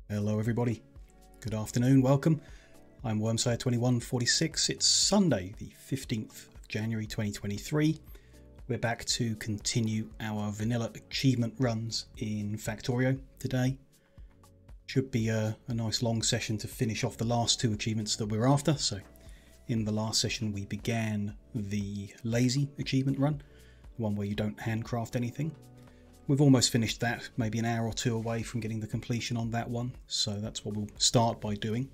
Hello everybody, good afternoon, welcome. I'm Wormslayer2146. It's Sunday the 15th of January 2023. We're back to continue our vanilla achievement runs in Factorio today. Should be a nice long session to finish off the last two achievements that we're after. So in the last session we began the lazy achievement run, the one where you don't handcraft anything. We've almost finished that, maybe an hour or two away from getting the completion on that one, so that's what we'll start by doing.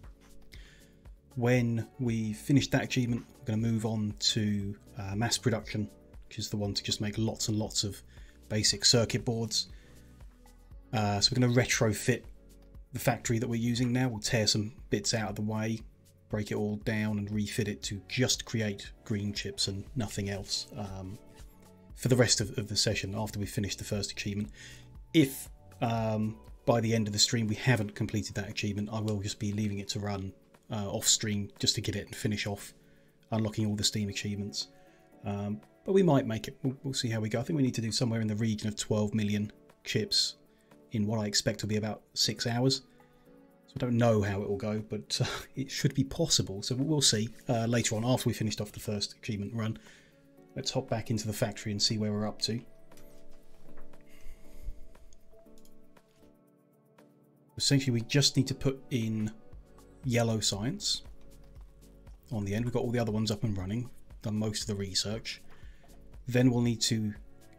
When we finish that achievement, we're going to move on to mass production, which is the one to just make lots and lots of basic circuit boards. So we're going to retrofit the factory that we're using now. We'll tear some bits out of the way, break it all down and refit it to just create green chips and nothing else. For the rest of the session after we finish the first achievement. If by the end of the stream we haven't completed that achievement, I will just be leaving it to run off stream just to get it and finish off unlocking all the Steam achievements. But we might make it. We'll see how we go. I think we need to do somewhere in the region of 12 million chips in what I expect will be about 6 hours. So I don't know how it will go, but it should be possible. So we'll see later on after we finished off the first achievement run. Let's hop back into the factory and see where we're up to. Essentially, we just need to put in yellow science on the end. We've got all the other ones up and running, done most of the research. Then we'll need to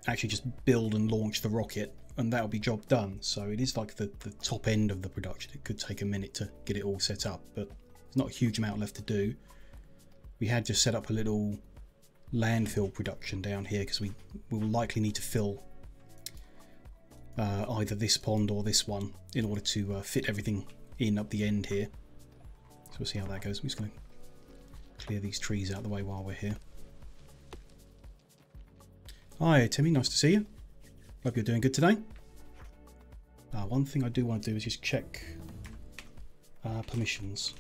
actually just build and launch the rocket, and that'll be job done. So it is like the top end of the production. It could take a minute to get it all set up, but there's not a huge amount left to do. We had just set up a little landfill production down here because we will likely need to fill either this pond or this one in order to fit everything in up the end here. So we'll see how that goes. I'm just going to clear these trees out of the way while we're here. Hi Timmy, nice to see you. Hope you're doing good today. One thing I do want to do is just check permissions.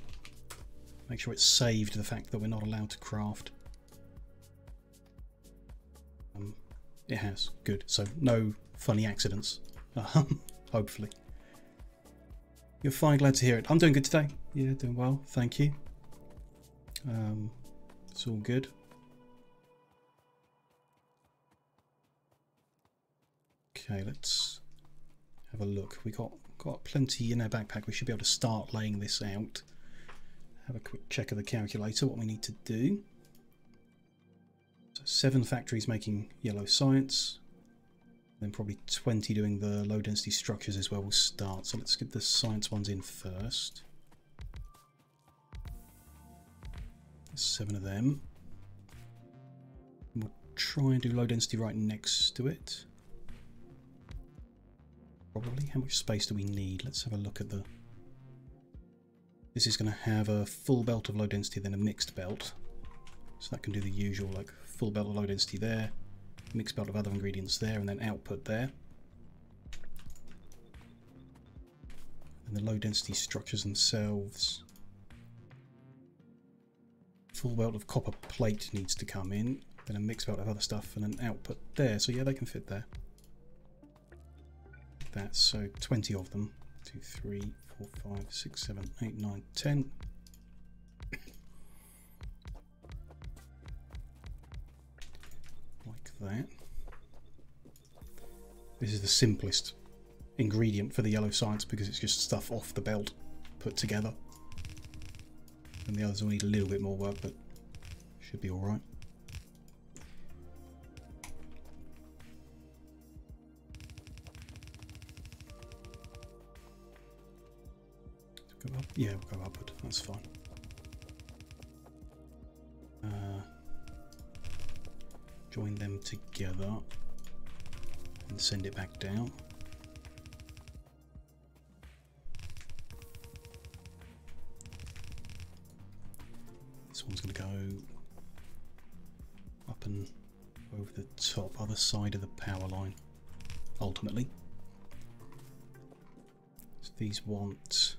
Make sure it's saved the fact that we're not allowed to craft. It has. Good. So no funny accidents. Hopefully. You're fine. Glad to hear it. I'm doing good today. Yeah, doing well. Thank you. It's all good. Okay, let's have a look. We got plenty in our backpack. We should be able to start laying this out. Have a quick check of the calculator. What we need to do. 7 factories making yellow science, then probably 20 doing the low density structures is where we'll start. So let's get the science ones in first. 7 of them. We'll try and do low density right next to it. Probably. How much space do we need? Let's have a look at the... This is going to have a full belt of low density, then a mixed belt. So that can do the usual, like full belt of low density there, mixed belt of other ingredients there, and then output there. And the low density structures themselves. Full belt of copper plate needs to come in, then a mixed belt of other stuff, and an output there. So yeah, they can fit there. That's so 20 of them. 2, 3, 4, 5, 6, 7, 8, 9, 10. That. This is the simplest ingredient for the yellow science because it's just stuff off the belt put together, and the others will need a little bit more work, but should be all right. Go up? Yeah, we'll go upward. That's fine. Join them together and send it back down. This one's going to go up and over the top, other side of the power line, ultimately. So these want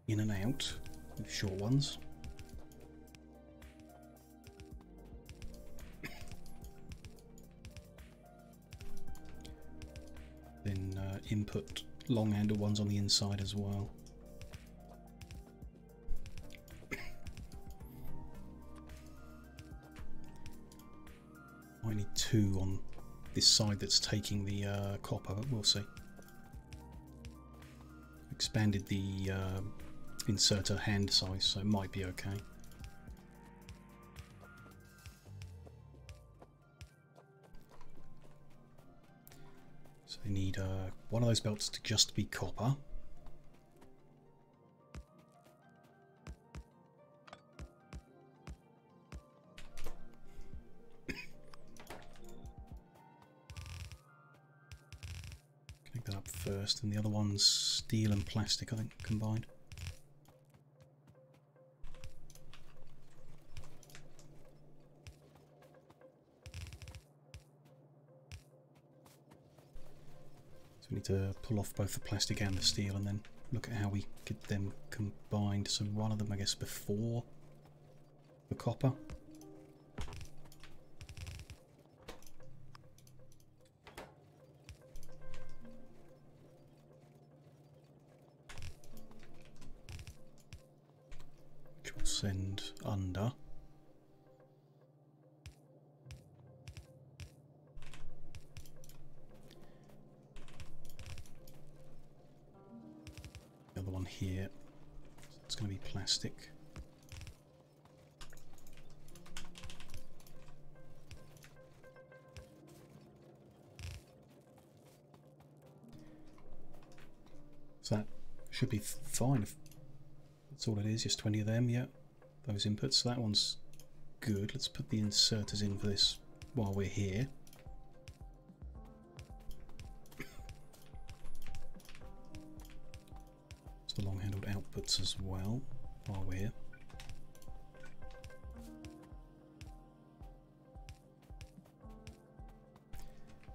in and out with short ones. Then input long handle ones on the inside as well. I need 2 on this side that's taking the copper, but we'll see. Expanded the inserter hand size, so it might be okay. So they need one of those belts to just be copper. Connect that up first, and the other one's steel and plastic, I think, combined. So we need to pull off both the plastic and the steel and then look at how we get them combined. So one of them, I guess, before the copper. Which we'll send under. The one here, so it's going to be plastic. So that should be fine if that's all it is, just 20 of them. Yeah, those inputs. So that one's good. Let's put the inserters in for this while we're here. The long-handled outputs as well while we're here.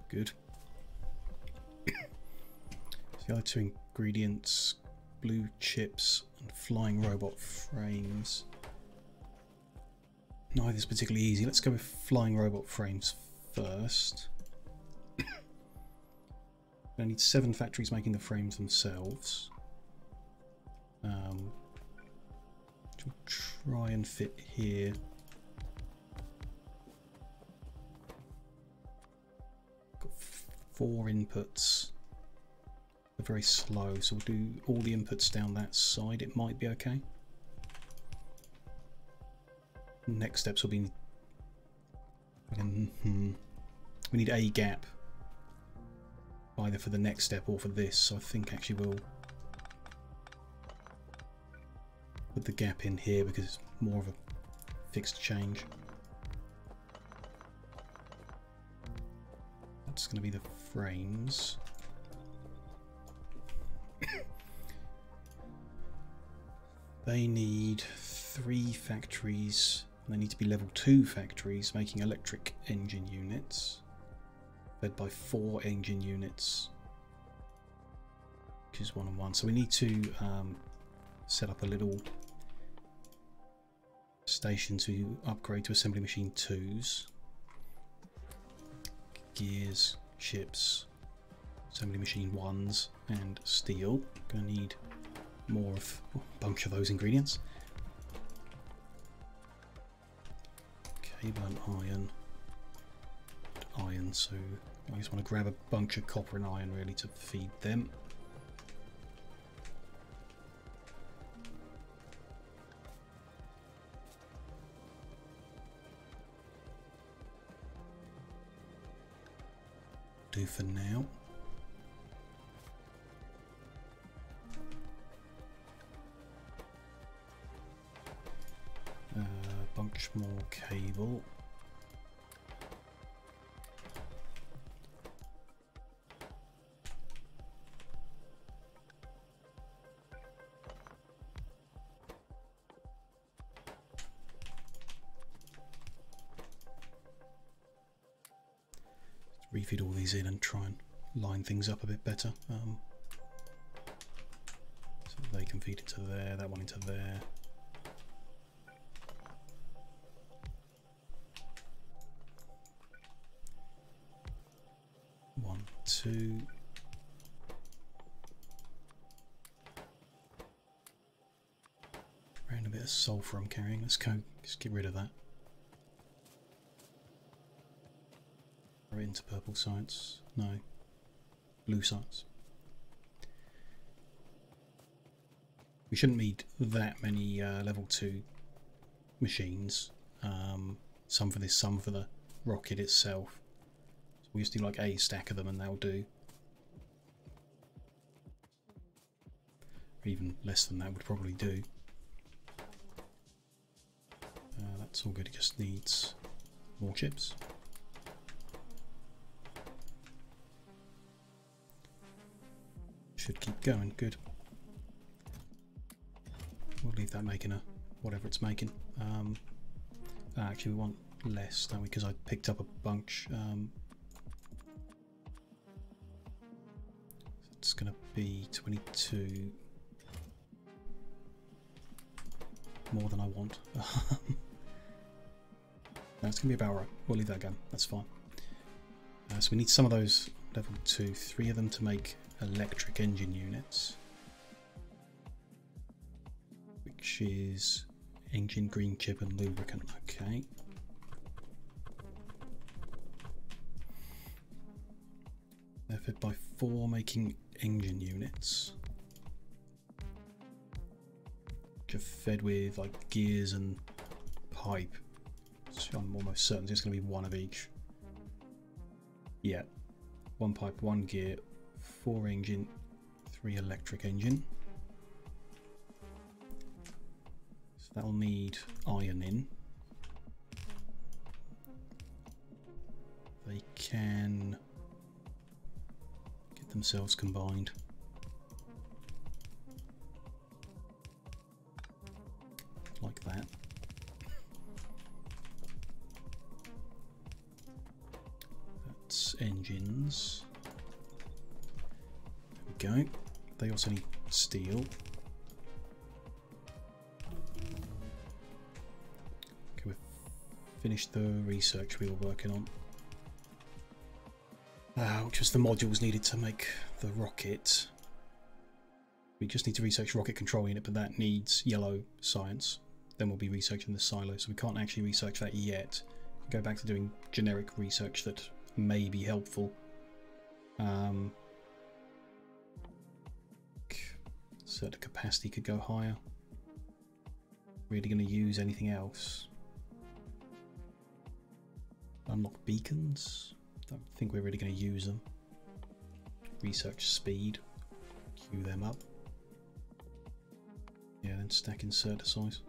Good. So the other 2 ingredients, blue chips and flying robot frames. Neither's particularly easy. Let's go with flying robot frames first. I need 7 factories making the frames themselves. We'll try and fit here. Got 4 inputs. They're very slow, so we'll do all the inputs down that side. It might be okay. Next steps will be we need a gap either for the next step or for this, so I think actually we'll put the gap in here because it's more of a fixed change. That's going to be the frames. They need 3 factories. They need to be level 2 factories making electric engine units, fed by 4 engine units, which is 1 and 1. So we need to set up a little station to upgrade to assembly machine 2s. Gears, ships, assembly machine 1s, and steel. Gonna need more of a bunch of those ingredients. Cable and iron, so I just want to grab a bunch of copper and iron really to feed them. Do for now. Bunch more cable. Refeed all these in and try and line things up a bit better. So they can feed into there, that one into there. One, two. bit of sulfur I'm carrying. Let's go. Just get rid of that. We're into purple science. No. Blue science. We shouldn't need that many level 2 machines. Some for this, some for the rocket itself. So we just do like a stack of them and they'll do. Even less than that would probably do. That's all good, it just needs more chips. Should keep going, good. We'll leave that making whatever it's making. Actually we want less, don't we, because I picked up a bunch. It's going to be 22. More than I want. That's going to be about right. We'll leave that go. That's fine. So we need some of those level 2, 3 of them to make electric engine units. Which is engine, green chip and lubricant. Okay. They're fed by 4 making engine units. Which are fed with like gears and pipe. So I'm almost certain there's going to be one of each. Yeah. 1 pipe, 1 gear, 4 engine, 3 electric engine. So that'll need iron in. They can get themselves combined. Like that. That's engines. There we go. They also need steel. Okay, we've finished the research we were working on. Which was the modules needed to make the rocket. We just need to research rocket control unit, but that needs yellow science. Then we'll be researching the silo, so we can't actually research that yet. Go back to doing generic research that may be helpful. Certain capacity could go higher. Really going to use anything else? Unlock beacons. Don't think we're really going to use them. Research speed. Queue them up. Yeah, then stack inserticize.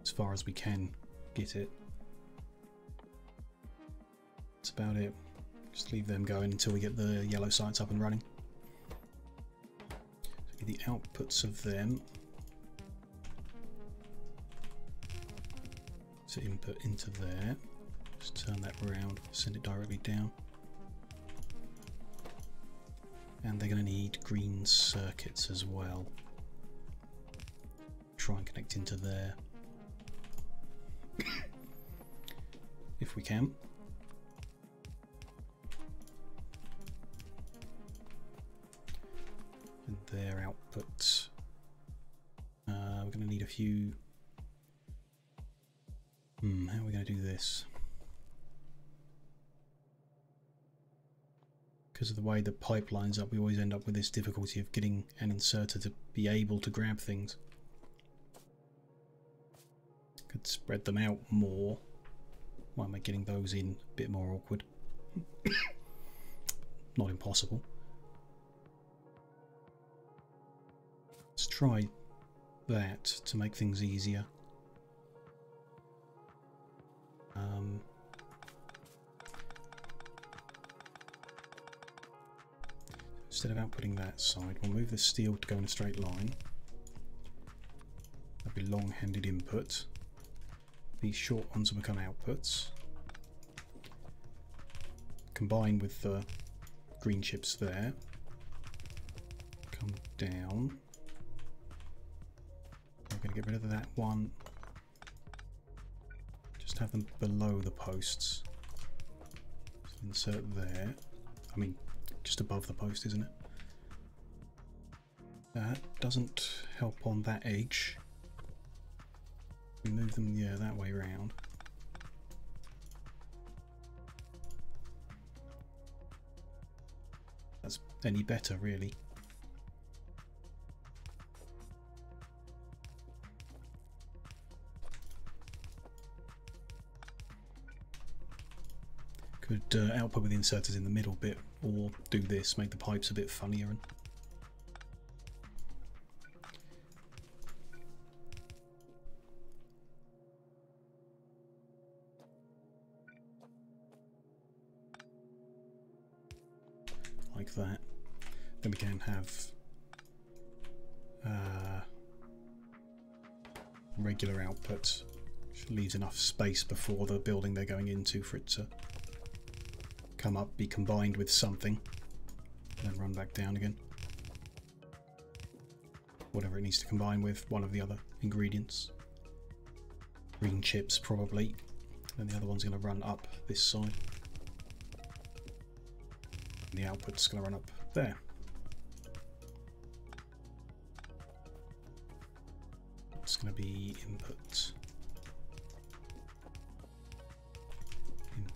As far as we can get it. That's about it. Just leave them going until we get the yellow sites up and running. So the outputs of them to input into there. Just turn that around, send it directly down. And they're going to need green circuits as well. Try and connect into there. If we can. And their outputs. We're going to need a few. How are we going to do this? Because of the way the pipe lines up, we always end up with this difficulty of getting an inserter to be able to grab things. Could spread them out more. Why am I getting those in a bit more awkward? Not impossible. Let's try that to make things easier. Instead of outputting that side, we'll move the steel to go in a straight line. That'll be long-handed input. These short ones will become outputs. Combine with the green chips there. Come down. We're going to get rid of that one. Just have them below the posts. So insert there. I mean, just above the post, isn't it? That doesn't help on that edge. We move them, yeah, that way round. That's any better, really. Could output with inserters in the middle bit, or do this, make the pipes a bit funnier. And like that. Then we can have regular outputs, which leaves enough space before the building they're going into for it to come up, be combined with something, and then run back down again. Whatever it needs to combine with, one of the other ingredients. Green chips probably, and the other one's going to run up this side. And the output's going to run up there. It's going to be input, and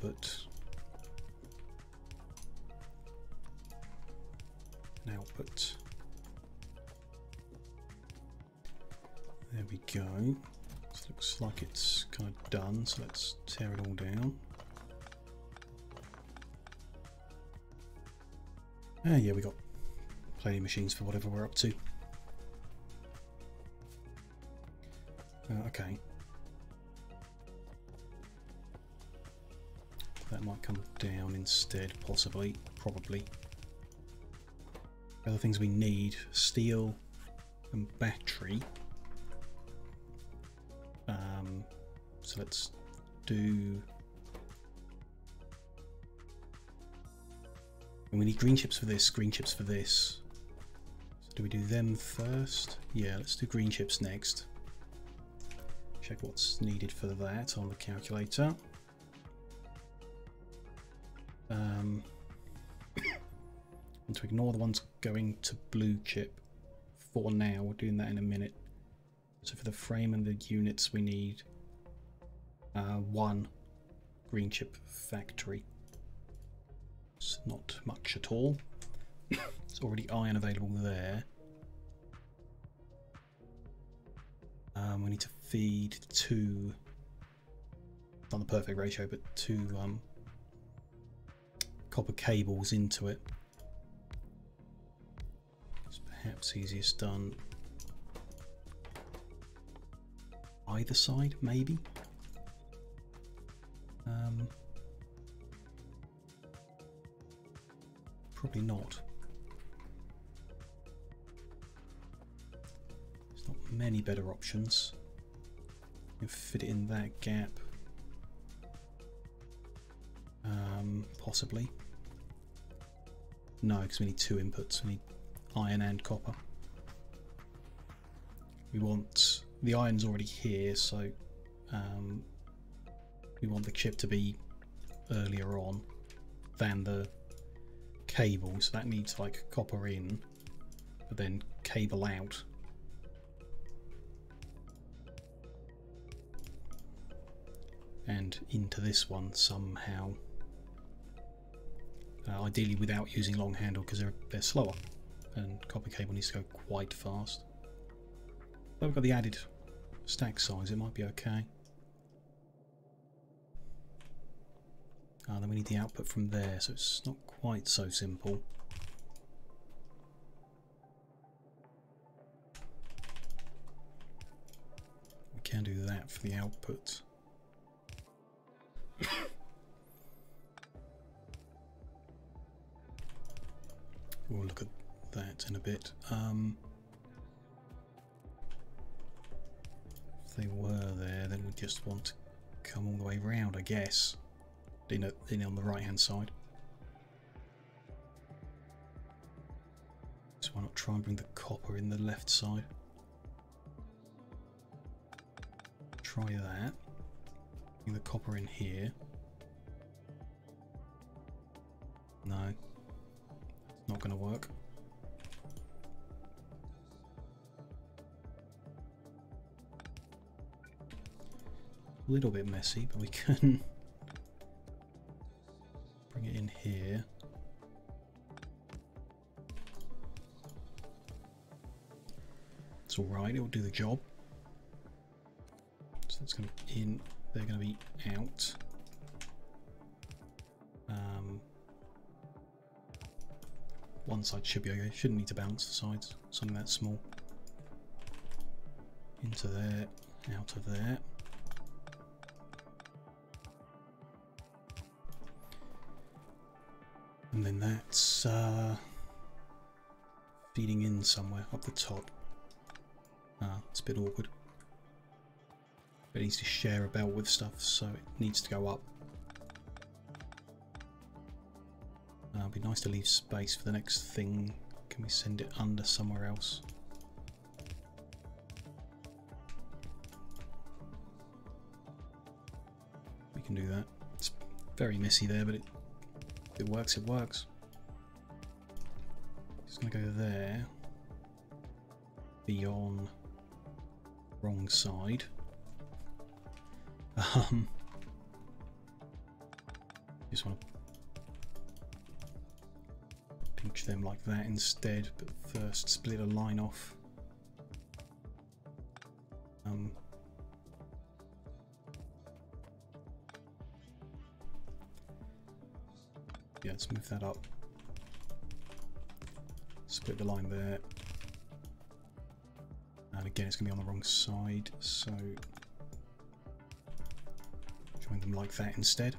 output. There we go. This looks like it's kind of done, so let's tear it all down. Yeah, we got plenty of machines for whatever we're up to. Okay. That might come down instead, possibly, probably. Other things we need, steel and battery. So let's do... And we need green chips for this, green chips for this. So do we do them first? Yeah, let's do green chips next. Check what's needed for that on the calculator. And to ignore the ones going to blue chip for now, we're doing that in a minute. So for the frame and the units we need one green chip factory. It's not much at all. There's already iron available there. We need to feed two, not the perfect ratio, but two copper cables into it. It's perhaps easiest done either side, maybe. Probably not. There's not many better options. You can fit it in that gap. Possibly. No, because we need two inputs. We need iron and copper. We want... The iron's already here, so we want the chip to be earlier on than the cable, so that needs like copper in, but then cable out. And into this one somehow. Ideally without using long handle because they're slower, and copper cable needs to go quite fast. But we've got the added stack size, it might be okay. Then we need the output from there, so it's not quite so simple. We can do that for the output. We'll look at that in a bit. If they were there, then we just want to come all the way round, I guess. In on the right hand side. So why not try and bring the copper in the left side? Try that. Bring the copper in here. No, not going to work. a little bit messy, but we can bring it in here. It's alright, it'll do the job. So it's going to be in, they're going to be out. One side should be okay, shouldn't need to bounce the sides, something that small. Into there, out of there. And then that's feeding in somewhere up the top. It's a bit awkward. It needs to share about with stuff, so it needs to go up. It'd be nice to leave space for the next thing. Can we send it under somewhere else? We can do that. It's very messy there, but it works, it works. Just gonna go there. Be on wrong side. Just want to pinch them like that instead, but first split a line off. Yeah, let's move that up. Split the line there. And again, it's going to be on the wrong side, so join them like that instead.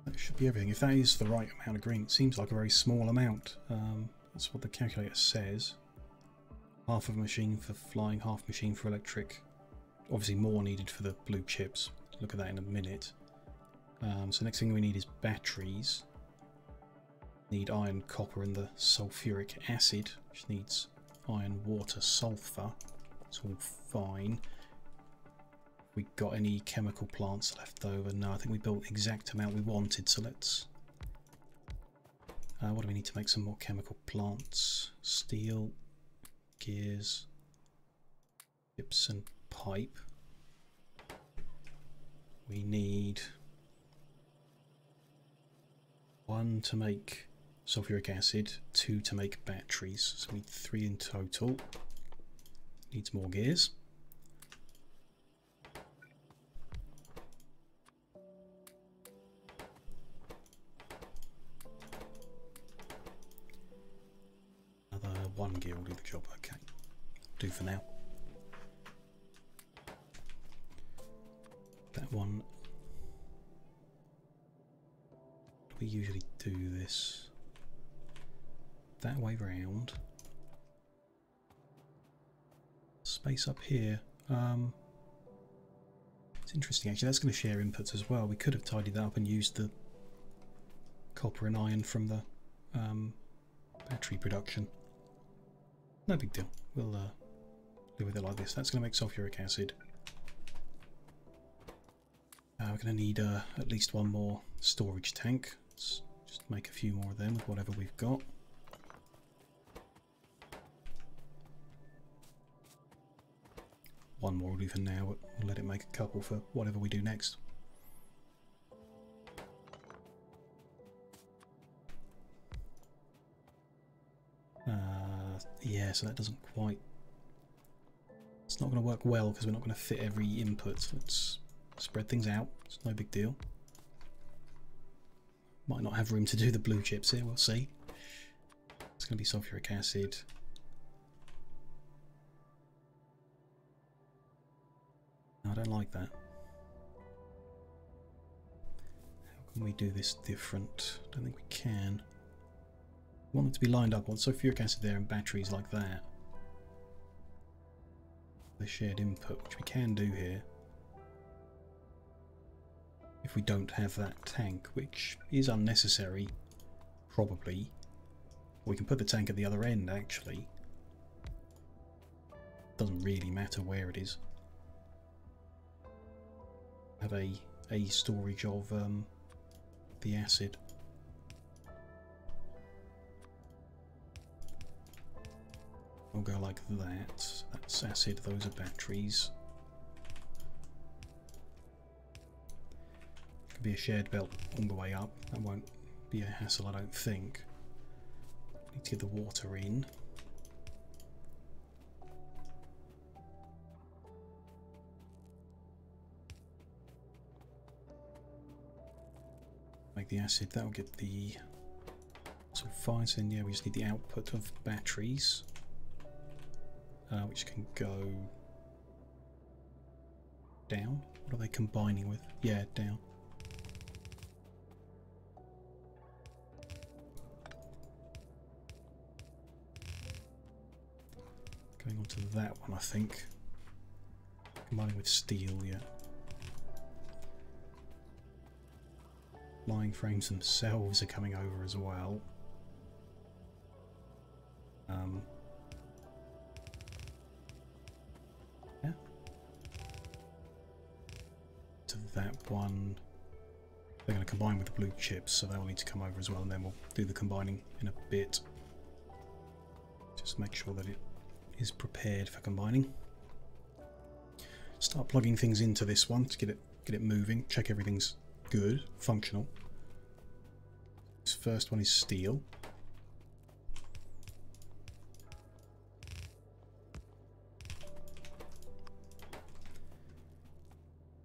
That should be everything. If that is the right amount of green, it seems like a very small amount. That's what the calculator says. Half of a machine for flying, half machine for electric. Obviously more needed for the blue chips. Look at that in a minute. So next thing we need is batteries. Need iron, copper and the sulfuric acid, which needs iron, water, sulfur. It's all fine. We got any chemical plants left over? No, I think we built the exact amount we wanted, so let's... what do we need to make some more chemical plants? Steel, gears, chips and pipe. We need 1 to make sulfuric acid, 2 to make batteries, so we need 3 in total. Needs more gears. Another 1 gear will do the job, okay. Do for now. That one. We usually do this that way round. Space up here. It's interesting actually, that's going to share inputs as well. We could have tidied that up and used the copper and iron from the battery production. No big deal, we'll live with it like this. That's going to make sulfuric acid. We're going to need at least 1 more storage tank. Let's just make a few more of them with whatever we've got. One more will do for now, but we'll let it make a couple for whatever we do next. Yeah, so that doesn't quite... It's not going to work well because we're not going to fit every input. Let's spread things out, it's no big deal. Might not have room to do the blue chips here, we'll see. It's going to be sulfuric acid. No, I don't like that. How can we do this different? I don't think we can. I want them to be lined up. I want sulfuric acid there and batteries like that. The shared input, which we can do here. If we don't have that tank, which is unnecessary, probably. We can put the tank at the other end, actually. Doesn't really matter where it is. Have a storage of the acid. We'll go like that. That's acid, those are batteries. Could be a shared belt all the way up. That won't be a hassle, I don't think. Need to get the water in. Make the acid, that'll get the sulfides, and yeah, we just need the output of batteries, which can go down. What are they combining with? Yeah, down. Going on to that one, I think. Combining with steel, yeah. Flying frames themselves are coming over as well. Yeah. To that one. They're going to combine with the blue chips, so they'll need to come over as well, and then we'll do the combining in a bit. Just make sure that it is prepared for combining. Start plugging things into this one to get it moving. Check everything's good, functional. This first one is steel.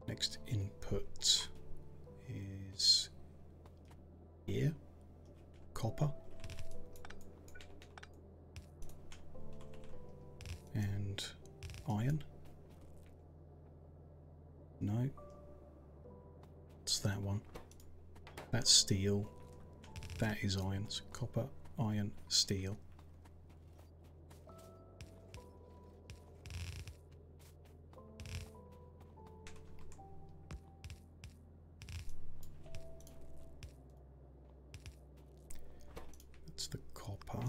Next input is here, copper. And iron. No. What's that one? That's steel. That is iron. So copper, iron, steel. That's the copper.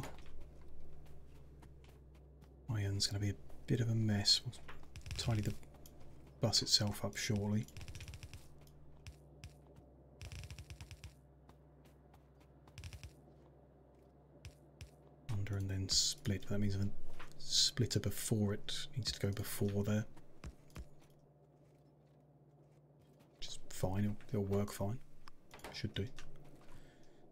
Iron's going to be a bit of a mess. We'll tidy the bus itself up shortly. Under and then split. That means a splitter before it needs to go before there. Which is fine. It'll work fine. Should do.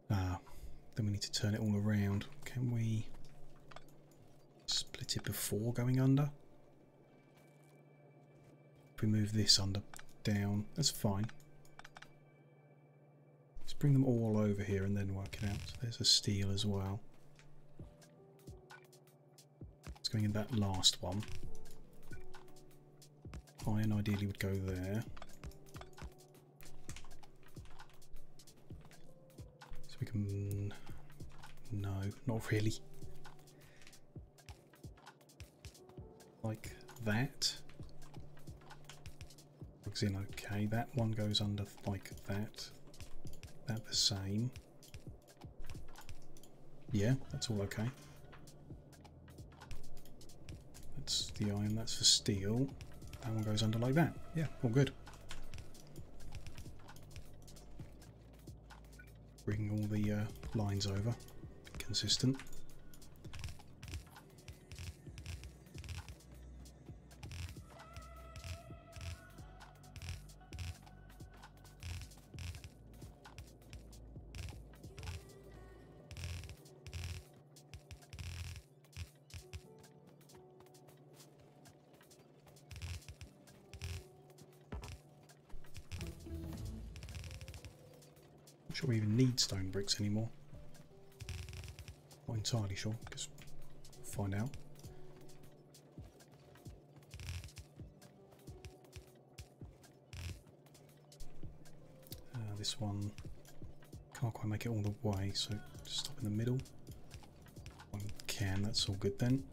Then we need to turn it all around. Can we split it before going under? If we move this under down, that's fine. Let's bring them all over here and then work it out. So there's a steel as well. It's going in that last one. Iron ideally would go there. So we can... No, not really. Like that. Plugs in okay. That one goes under like that. That the same. Yeah, that's all okay. That's the iron, that's the steel. That one goes under like that. Yeah, all good. Bring all the lines over. Consistent. Not sure we even need stone bricks anymore. Not entirely sure, because we'll find out. This one can't quite make it all the way, so just stop in the middle. One can, that's all good then.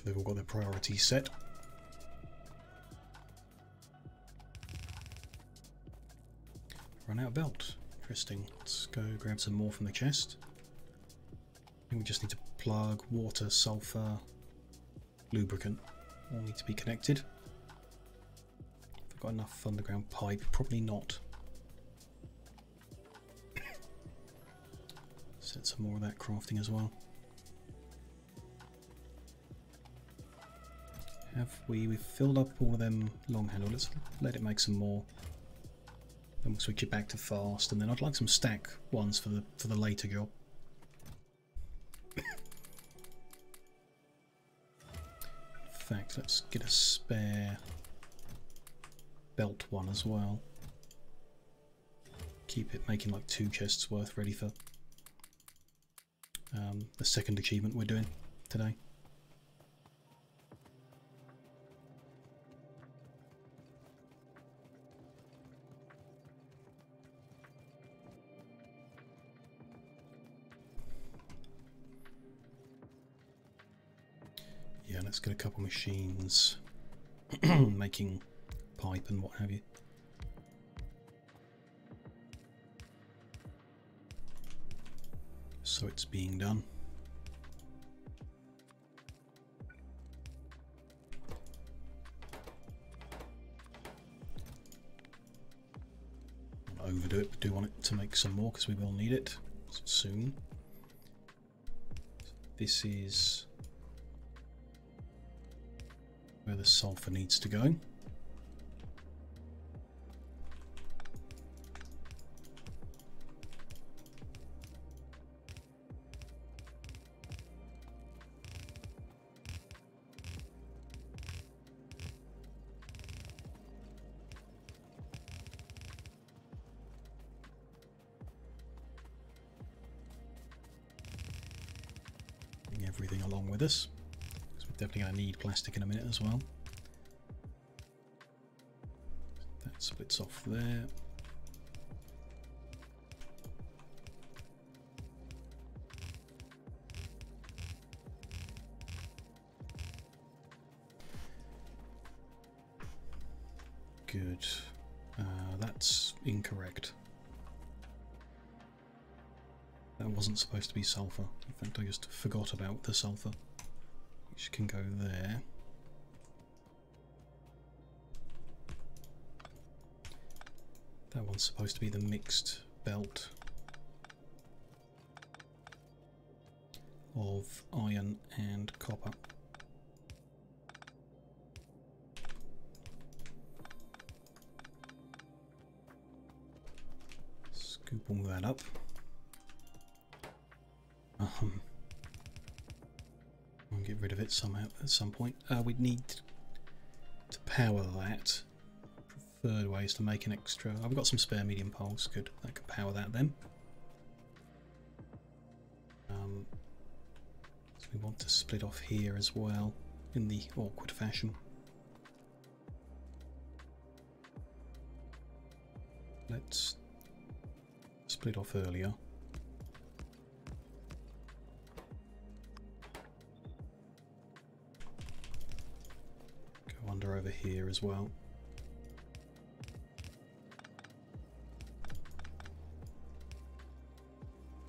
They've all got their priorities set. Run out of belt. Interesting. Let's go grab some more from the chest. I think we just need to plug water, sulfur, lubricant all need to be connected. Have I got enough underground pipe? Probably not. Set some more of that crafting as well. We've filled up all of them long handle. Let's let it make some more. Then we'll switch it back to fast, and then I'd like some stack ones for the later job. In fact, let's get a spare belt one as well. Keep it making like 2 chests worth ready for the second achievement we're doing today. Yeah, let's get a couple machines making pipe and what have you. So it's being done. I'll overdo it, but do want it to make some more because we will need it soon. This is where the sulfur needs to go. Bring everything along with us. Definitely going to need plastic in a minute as well. That splits off there. Good. That's incorrect. That wasn't supposed to be sulfur. In fact, I just forgot about the sulfur. Which can go there. That one's supposed to be the mixed belt of iron and copper. Scoop all that up. I'll get rid of it somehow at some point. We'd need to power that. Preferred way is to make an extra. I've got some spare medium poles. Good, that can power that then. So we want to split off here as well in the awkward fashion. Let's split off earlier. Under over here as well.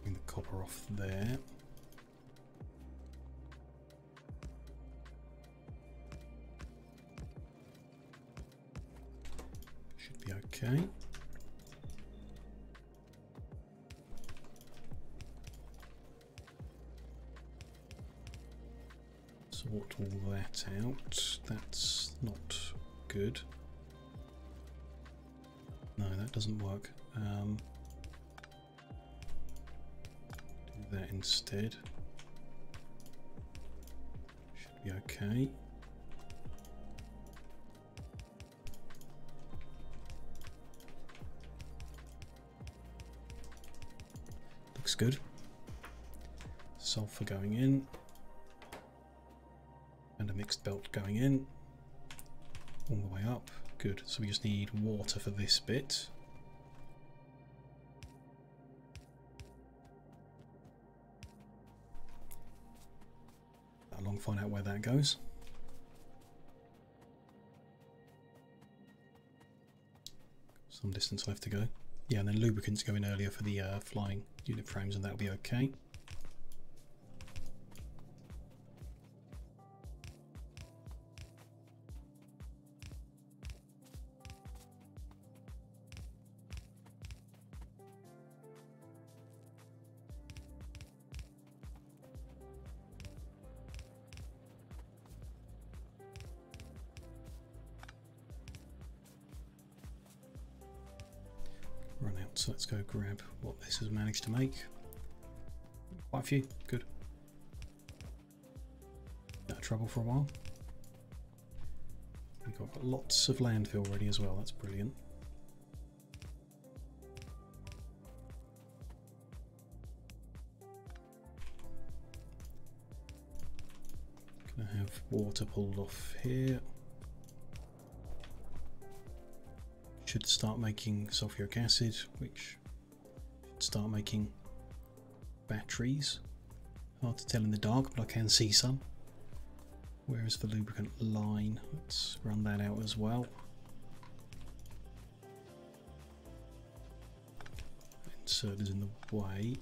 Bring the copper off there. Should be okay. Sort all that out. That's not good. No, that doesn't work. Do that instead. Should be okay. Looks good. Sulfur going in. And a mixed belt going in. All the way up. Good. So we just need water for this bit. Along, find out where that goes. Some distance left to go. Yeah, and then lubricants go in earlier for the flying unit frames, and that'll be okay. out, so let's go grab what this has managed to make. Quite a few, good. Out of trouble for a while. We've got lots of landfill ready as well, that's brilliant. Gonna have water pulled off here. Should start making sulfuric acid, which should start making batteries. Hard to tell in the dark, but I can see some. Where is the lubricant line? Let's run that out as well. Insert is in the way.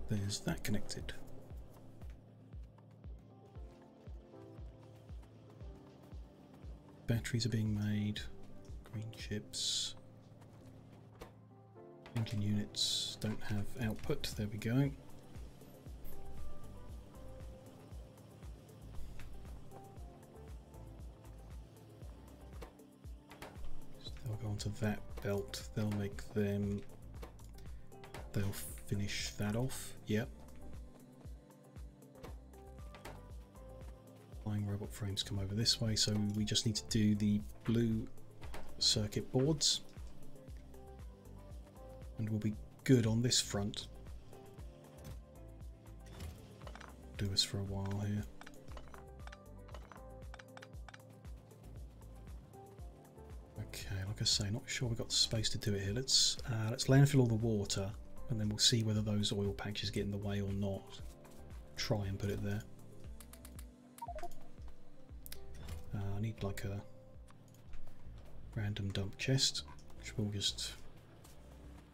There's that connected. Batteries are being made, green chips. Engine units don't have output, there we go. So they'll go onto that belt, they'll make them, they'll finish that off, yep. Flying robot frames come over this way, so we just need to do the blue circuit boards and we'll be good on this front. Do this for a while here. Okay, like I say, not sure we've got the space to do it here. Let's landfill all the water and then we'll see whether those oil patches get in the way or not. Try and put it there. I need like a random dump chest, which we'll just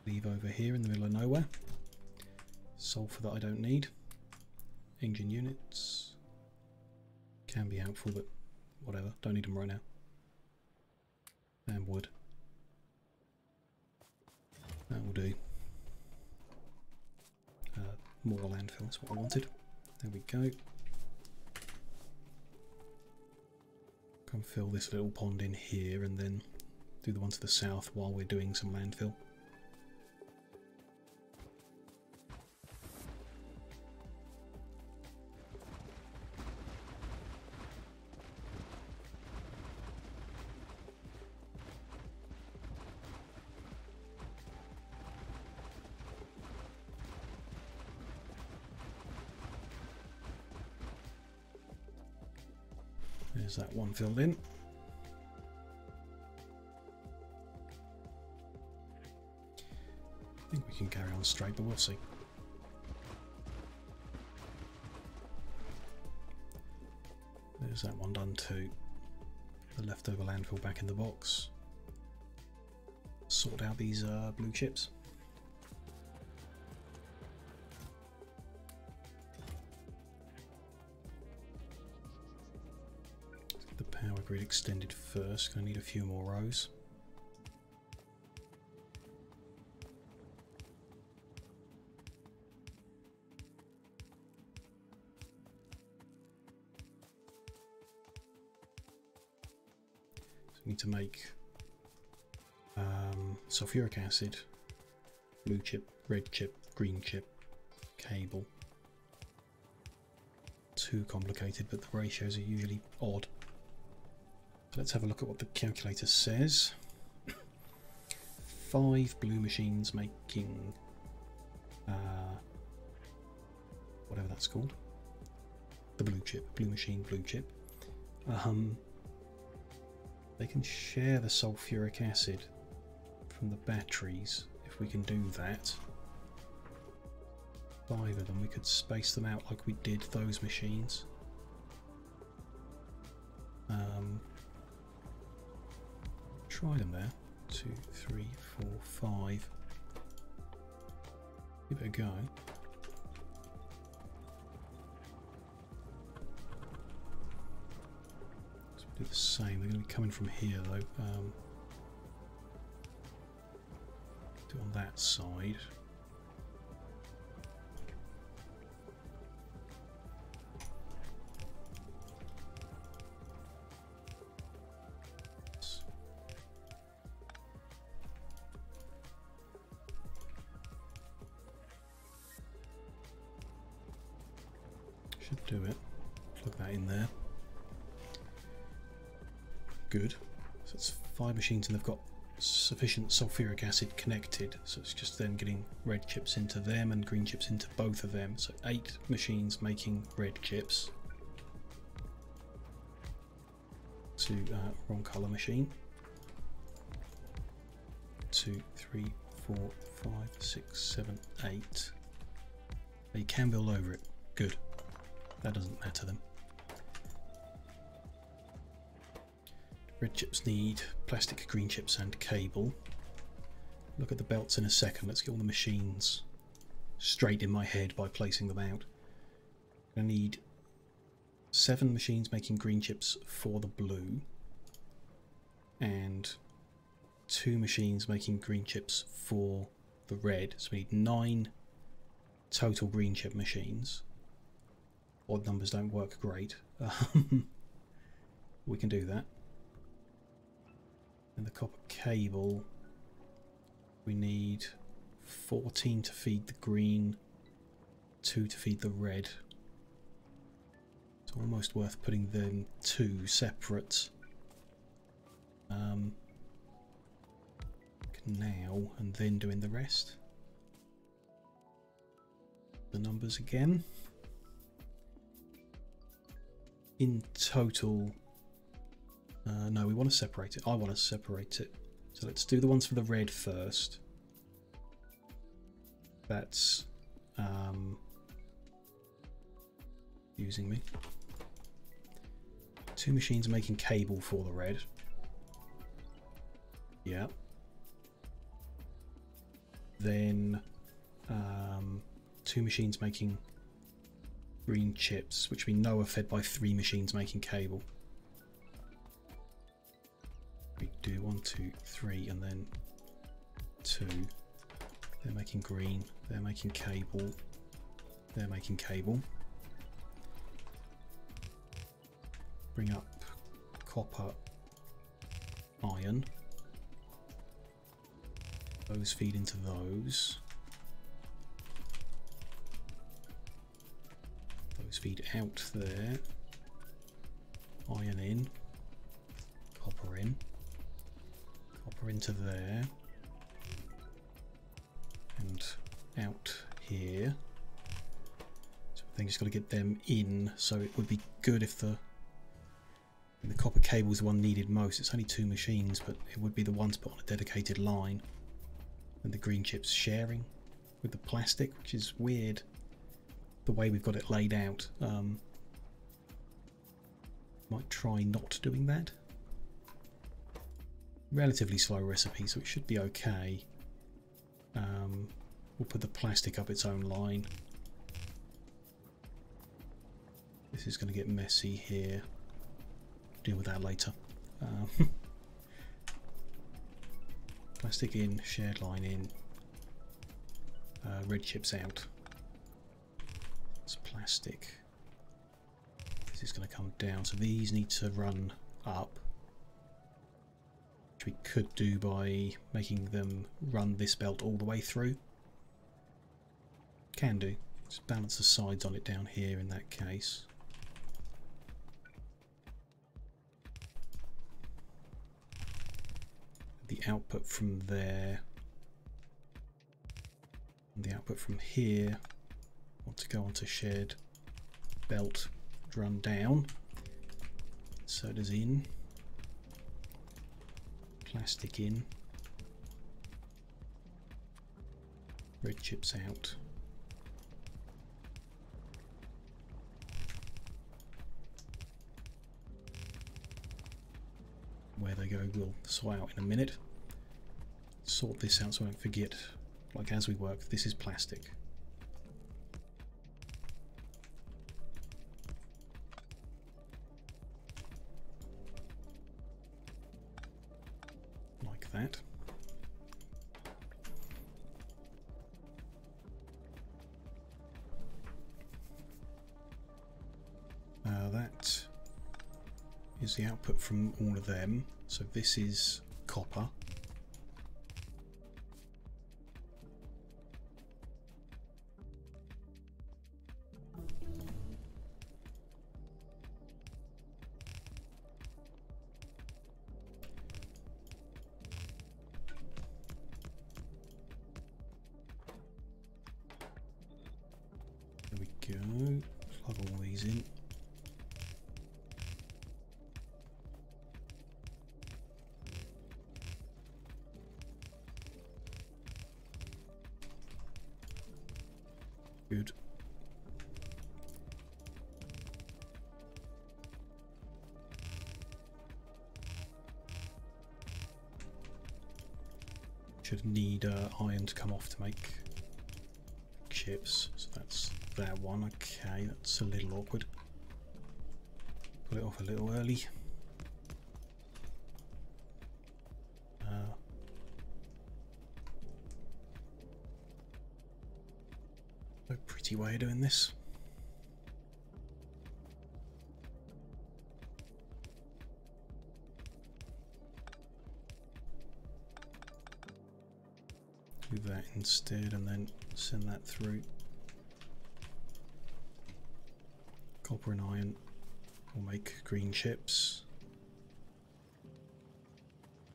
leave over here in the middle of nowhere. Sulfur that I don't need. Engine units can be helpful, but whatever, don't need them right now. And wood. That will do. More landfill, that's what I wanted. There we go. Come fill this little pond in here and then do the one to the south while we're doing some landfill. There's that one filled in. I think we can carry on straight, but we'll see. There's that one done too. The leftover landfill back in the box. Sort out these blue chips. The power grid extended first. Gonna need a few more rows. So we need to make sulfuric acid, blue chip, red chip, green chip, cable. Too complicated, but the ratios are usually odd. Let's have a look at what the calculator says. 5 blue machines making whatever that's called. The blue chip, blue machine, blue chip. They can share the sulfuric acid from the batteries if we can do that. 5 of them, we could space them out like we did those machines. Try them there. 2, 3, 4, 5. Give it a go. So we do the same. They're going to be coming from here though. Do it on that side. Should do it. Plug that in there. Good. So it's 5 machines and they've got sufficient sulfuric acid connected, so it's just then getting red chips into them and green chips into both of them. So 8 machines making red chips. To wrong colour machine. 2, 3, 4, 5, 6, 7, 8. You can build over it. Good. That doesn't matter then. Red chips need plastic, green chips and cable. Look at the belts in a second. Let's get all the machines straight in my head by placing them out. I need 7 machines making green chips for the blue and 2 machines making green chips for the red. So we need 9 total green chip machines. Odd numbers don't work great. We can do that. And the copper cable, we need 14 to feed the green, 2 to feed the red. It's almost worth putting them 2 separate now and then doing the rest. The numbers again. In total, no, we want to separate it. I want to separate it. So let's do the ones for the red first. That's using me. 2 machines making cable for the red. Yeah. Then 2 machines making green chips, which we know are fed by 3 machines making cable. We do 1, 2, 3, and then 2. They're making green, they're making cable, they're making cable. Bring up copper, iron. Those feed into those. Those feed out there. Iron in. Copper in. Copper into there. And out here. So I think just got to get them in. So it would be good if the copper cable is the one needed most. It's only 2 machines, but it would be the one to put on a dedicated line. And the green chips sharing with the plastic, which is weird the way we've got it laid out. Might try not doing that. Relatively slow recipe, so it should be okay. We'll put the plastic up its own line. This is going to get messy here. Deal with that later. Plastic in, shared line in, red chips out. It's plastic. This is going to come down, so these need to run up, which we could do by making them run this belt all the way through. Can do. Just balance the sides on it down here in that case. The output from there and the output from here want to go onto shared belt, run down. So does in, plastic in, red chips out. Where they go we'll sort out in a minute. Sort this out so I don't forget, like as we work, this is plastic. Like that. Here's the output from all of them. So this is copper. There we go. Plug all these in. Good. Should need iron to come off to make chips, so that's that one. Okay, that's a little awkward. Put it off a little early. A pretty way of doing this. Do that instead and then send that through. Copper and iron will make green chips.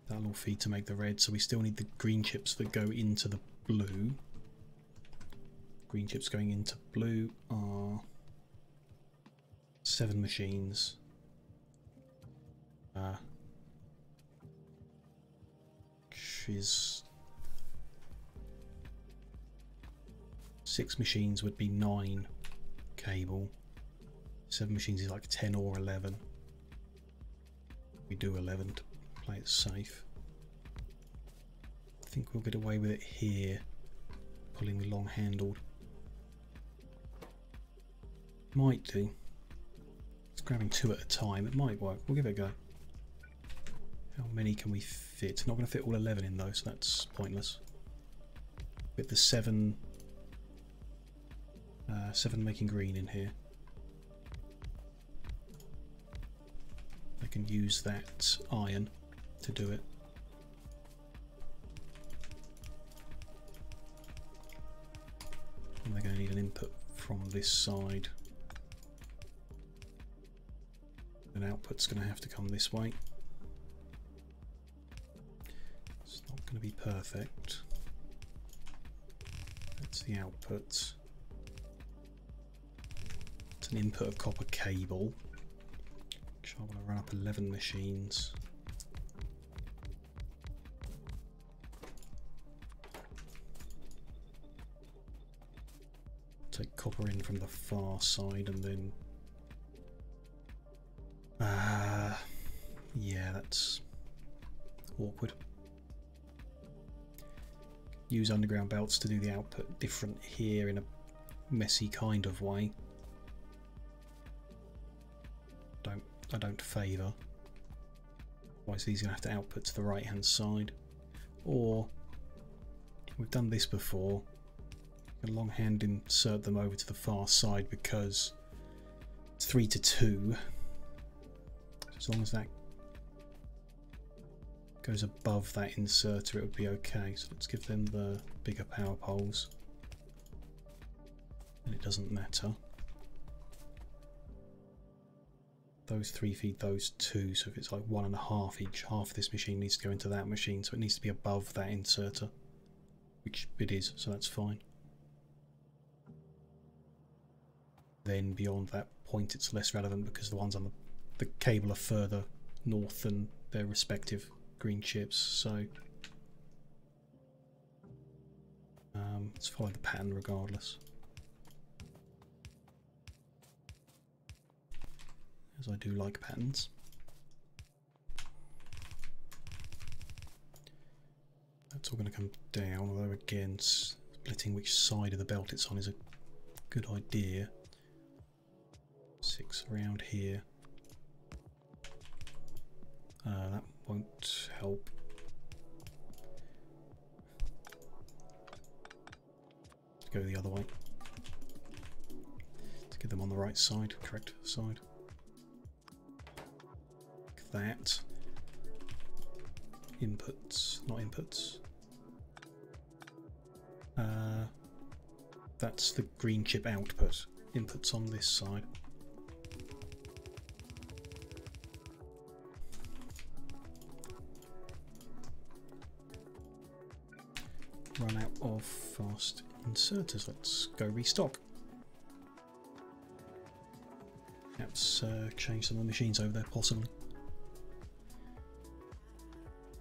That'll all feed to make the red, so we still need the green chips that go into the blue. Green chips going into blue are 7 machines. Which is 6 machines would be 9 cable. 7 machines is like 10 or 11. We do 11 to play it safe. I think we'll get away with it here, pulling the long handled. Might do. It's grabbing 2 at a time. It might work. We'll give it a go. How many can we fit? Not going to fit all 11 in though, so that's pointless. With the 7 making green in here. I can use that iron to do it. And they're going to need an input from this side. And output's going to have to come this way. It's not going to be perfect. That's the output. It's an input of copper cable, which I want to run up 11 machines. Take copper in from the far side and then yeah, that's awkward. Use underground belts to do the output different here in a messy kind of way. I don't favour. Otherwise these are going to have to output to the right hand side. Or we've done this before. A long hand insert them over to the far side because it's 3 to 2. As long as that goes above that inserter, it would be okay. So let's give them the bigger power poles. And it doesn't matter. Those 3 feed those 2, so if it's like 1.5 each, half of this machine needs to go into that machine, so it needs to be above that inserter, which it is, so that's fine. Then beyond that point it's less relevant because the ones on the cable are further north than their respective green chips, so let's follow the pattern regardless. As I do like patterns. That's all going to come down, although again splitting which side of the belt it's on is a good idea. 6 around here. That won't help. Let's go the other way. Let's get them on the right side, correct side. that. Inputs, not inputs. That's the green chip output. Inputs on this side. Run out of fast inserters. Let's go restock. Let's change some of the machines over there, possibly.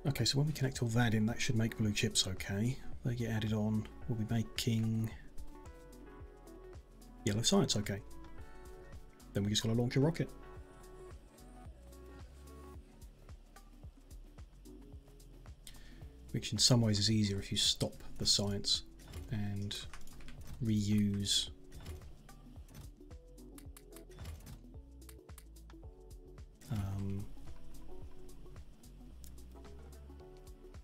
Okay, so when we connect all that in, that should make blue chips okay. They get added on. We'll be making yellow science okay. Then we just got to launch a rocket. Which in some ways is easier if you stop the science and reuse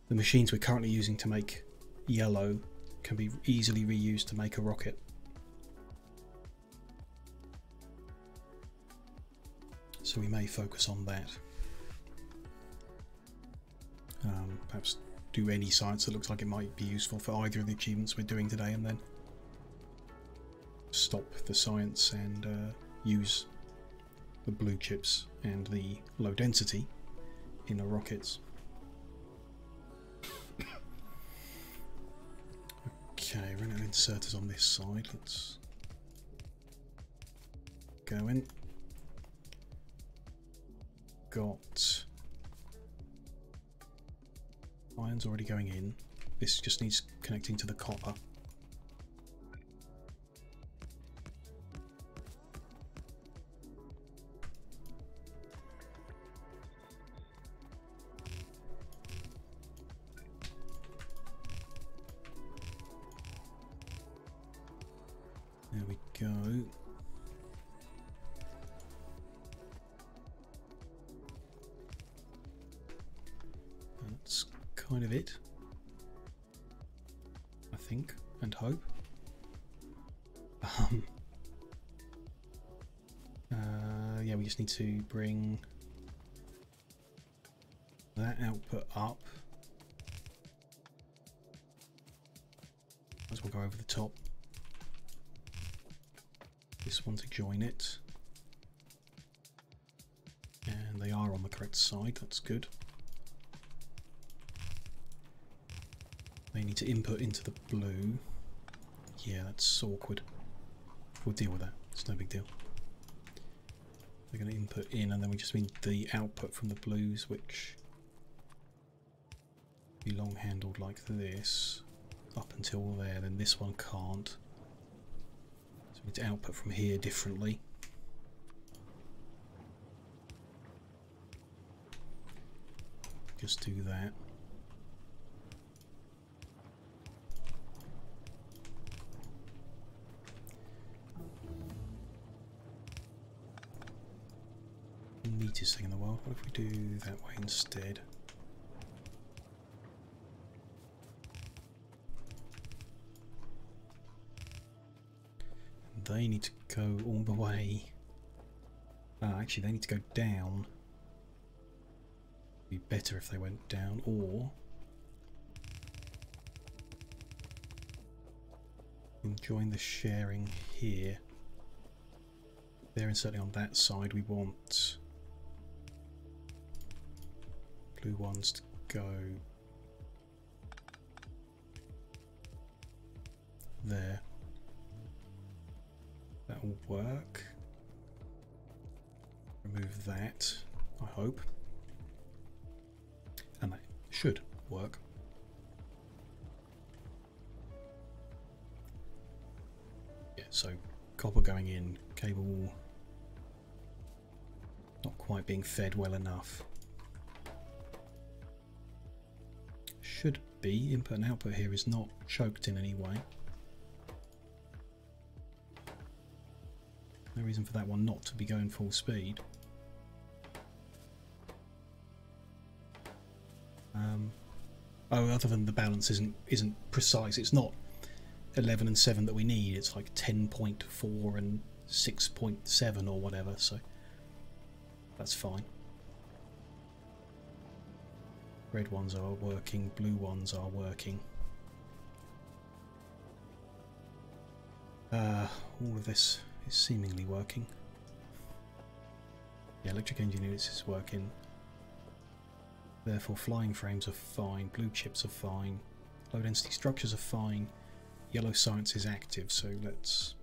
the machines we're currently using to make yellow can be easily reused to make a rocket. So we may focus on that. Perhaps do any science that looks like it might be useful for either of the achievements we're doing today, and then stop the science and use the blue chips and the low density in the rockets. Okay, run out of inserters on this side. Let's go in. Got iron's already going in. This just needs connecting to the copper. There we go. That's kind of it, I think, and hope. Yeah, we just need to bring that output up. Might as well go over the top. This one to join it. And they are on the correct side, that's good. They need to input into the blue. Yeah, that's awkward. We'll deal with that, it's no big deal. They're going to input in, and then we just need the output from the blues, which be long handled like this up until there. Then this one can't. So we need to output from here differently. Just do that. Neatest thing in the world. What if we do that way instead? And they need to go all the way. Actually, they need to go down. It'd be better if they went down, or join the sharing here. There, and certainly on that side, we want blue ones to go there. That will work. Remove that, I hope. And that should work. Yeah, so copper going in, cable not quite being fed well enough. Should be. Input and output here is not choked in any way. No reason for that one not to be going full speed. Oh, other than the balance isn't precise. It's not 11 and 7 that we need. It's like 10.4 and 6.7 or whatever. So that's fine. Red ones are working, blue ones are working. All of this is seemingly working. The electric engine units is working. Therefore flying frames are fine, blue chips are fine, low density structures are fine, yellow science is active, so let's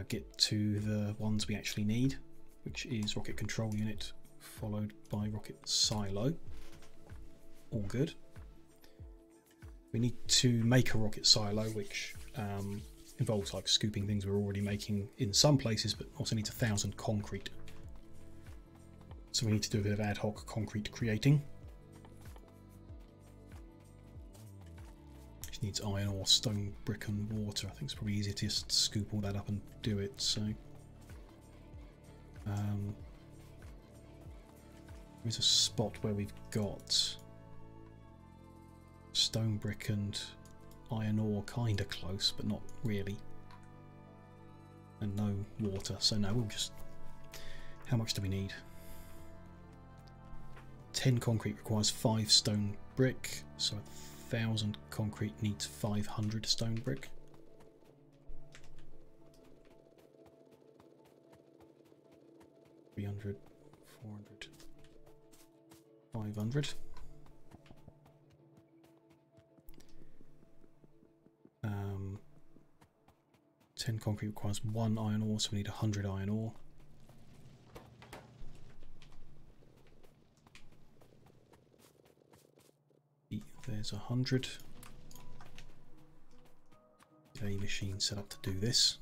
get to the ones we actually need, which is rocket control unit followed by rocket silo. All good. We need to make a rocket silo, which involves like scooping things we're already making in some places, but also needs 1,000 concrete. So we need to do a bit of ad hoc concrete creating. Which needs iron ore, stone, brick and water. I think it's probably easier to just scoop all that up and do it. So there's a spot where we've got stone, brick and iron ore kind of close, but not really. And no water. So no, we'll just... How much do we need? 10 concrete requires 5 stone brick, so 1,000 concrete needs 500 stone brick. $300, $400, $500. 10 concrete requires 1 iron ore, so we need 100 iron ore. There's 100. A machine set up to do this.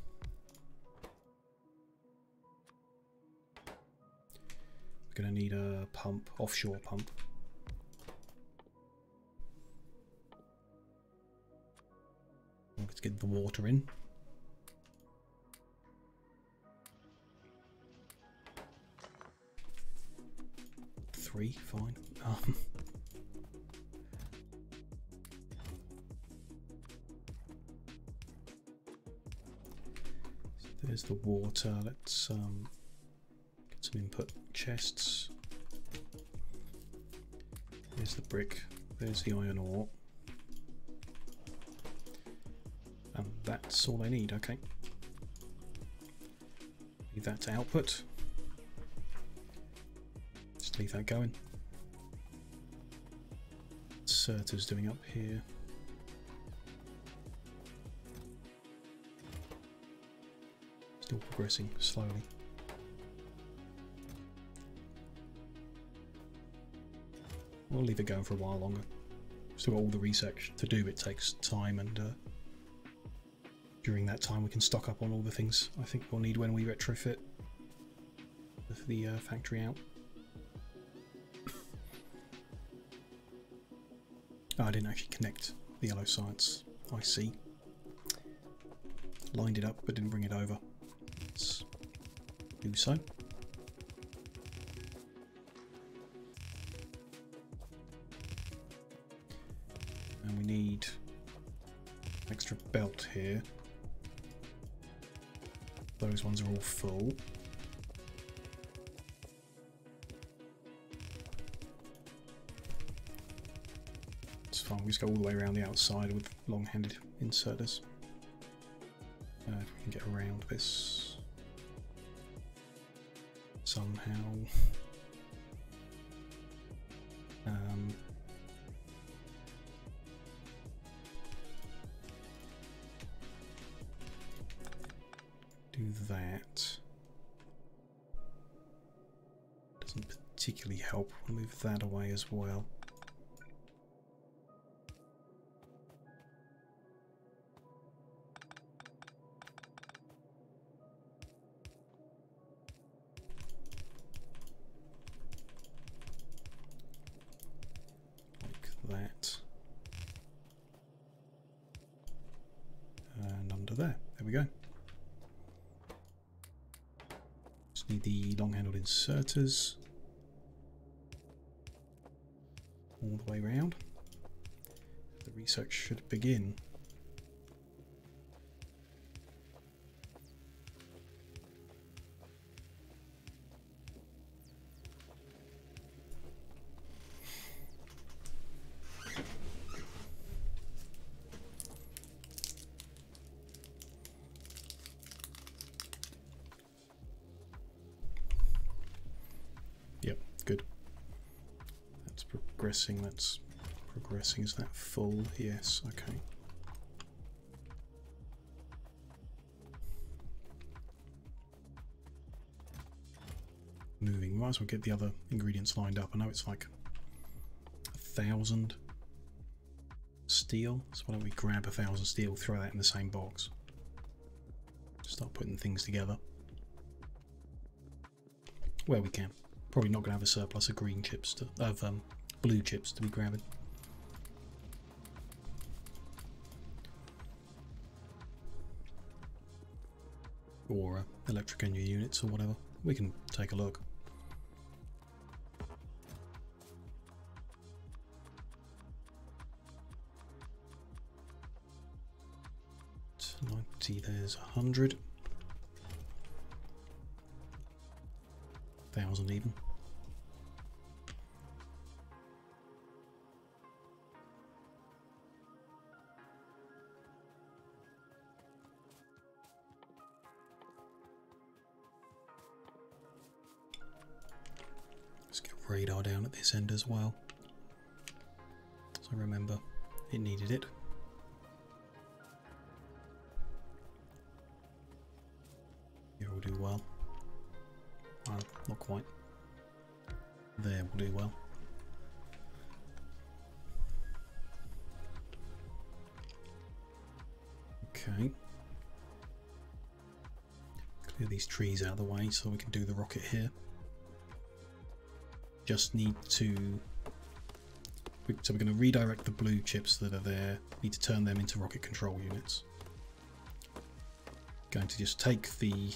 We're going to need a pump, offshore pump. Let's get the water in. Three, fine. There's the water. Let's get some input chests. There's the brick. There's the iron ore. And that's all I need. Okay. Leave that to output. Just leave that going. Inserter's doing up here. Still progressing slowly. We'll leave it going for a while longer. Still got all the research to do. It takes time, and during that time we can stock up on all the things I think we'll need when we retrofit the factory out. Oh, I didn't actually connect the yellow science. I see. Lined it up but didn't bring it over. Let's do so. And we need an extra belt here. Those ones are all full. It's fine, we just go all the way around the outside with long-handed inserters. If we can get around this somehow. Do that. Doesn't particularly help. We'll move that away as well. That and under there. There we go. Just need the long-handled inserters all the way around. The research should begin. progressing. That's progressing. Is that full? Yes. Okay. Moving. Might as well get the other ingredients lined up. I know it's like 1,000 steel, so why don't we grab 1,000 steel, throw that in the same box, start putting things together where we can. Probably not going to have a surplus of green chips of blue chips to be grabbing. Or electric engine units or whatever. We can take a look. 90, there's 100. 1,000 even. Let's get radar down at this end as well. So remember, it needed it. Here will do well. Not quite. There will do well. Okay. Clear these trees out of the way so we can do the rocket here. Just need to... So we're going to redirect the blue chips that are there. Need to turn them into rocket control units. Going to just take the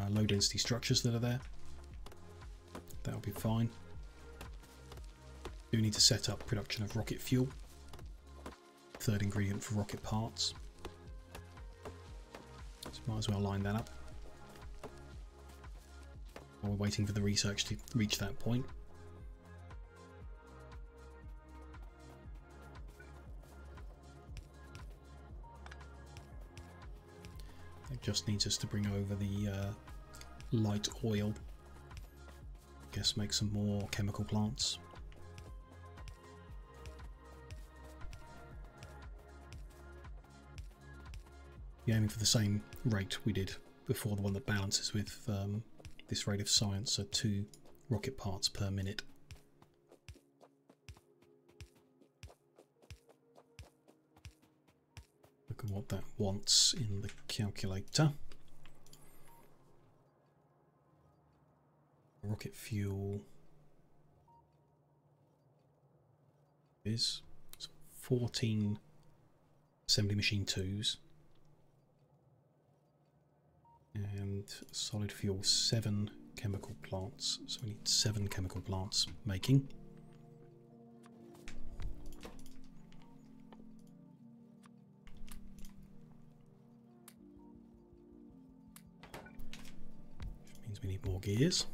low density structures that are there. That'll be fine. Do need to set up production of rocket fuel. Third ingredient for rocket parts. So might as well line that up. While we're waiting for the research to reach that point. It just needs us to bring over the light oil. Guess make some more chemical plants. Be aiming for the same rate we did before, the one that balances with this rate of science, so 2 rocket parts per minute. Look at what that wants in the calculator. Rocket fuel is 14 assembly machine 2s and solid fuel 7 chemical plants, so we need 7 chemical plants making. Which means we need more gears.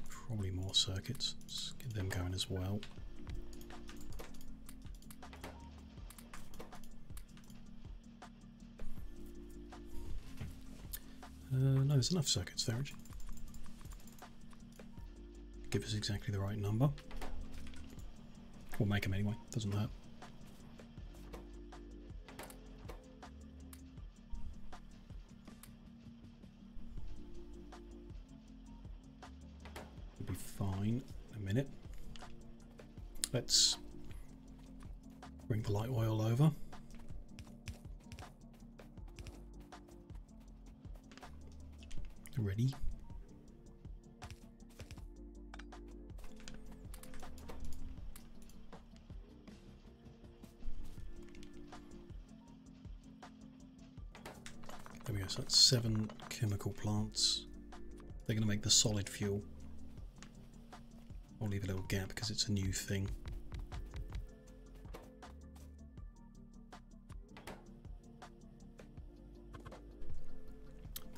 Probably more circuits. Let's get them going as well. No, there's enough circuits there, actually. Give us exactly the right number. We'll make them anyway, doesn't hurt. We'll be fine in a minute. Let's bring the light oil over. Ready. There we go, so that's 7 chemical plants. They're going to make the solid fuel. I'll leave a little gap because it's a new thing.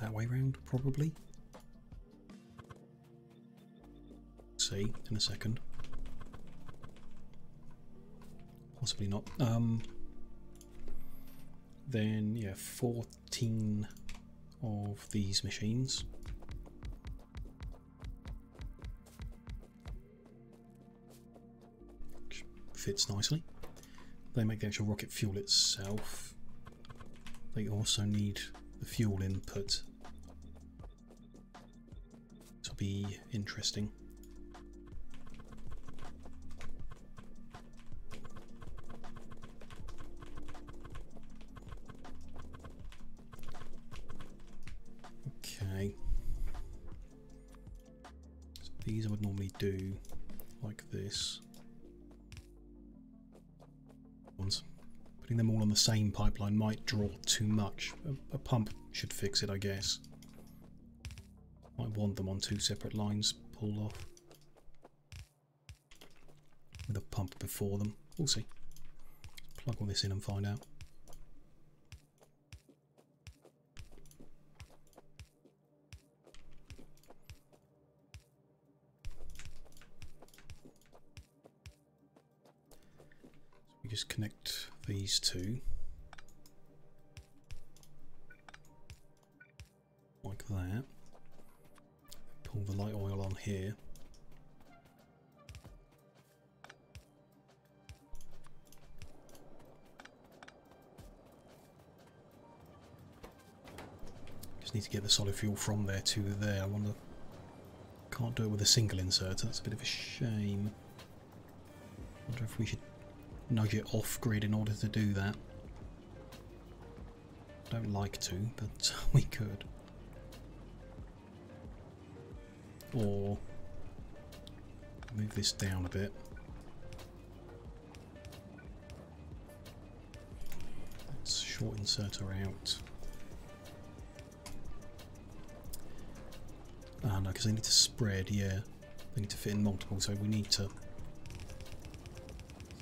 That way round, probably. See in a second. Possibly not. Then yeah, 14 of these machines. fits nicely. They make the actual rocket fuel itself. They also need the fuel input. This will be interesting. Okay. So these I would normally do like this. Putting them all on the same pipeline might draw too much. A pump should fix it, I guess. Might want them on two separate lines pulled off with a pump before them. We'll see. Plug all this in and find out. So we just connect these two like that. Pull the light oil on here. Just need to get the solid fuel from there to there. I wonder, can't do it with a single inserter. That's a bit of a shame. Wonder if we should nudge it off grid in order to do that. Don't like to, but we could. Or move this down a bit. Let's short inserter out. Ah no, because they need to spread, yeah. They need to fit in multiple, so we need to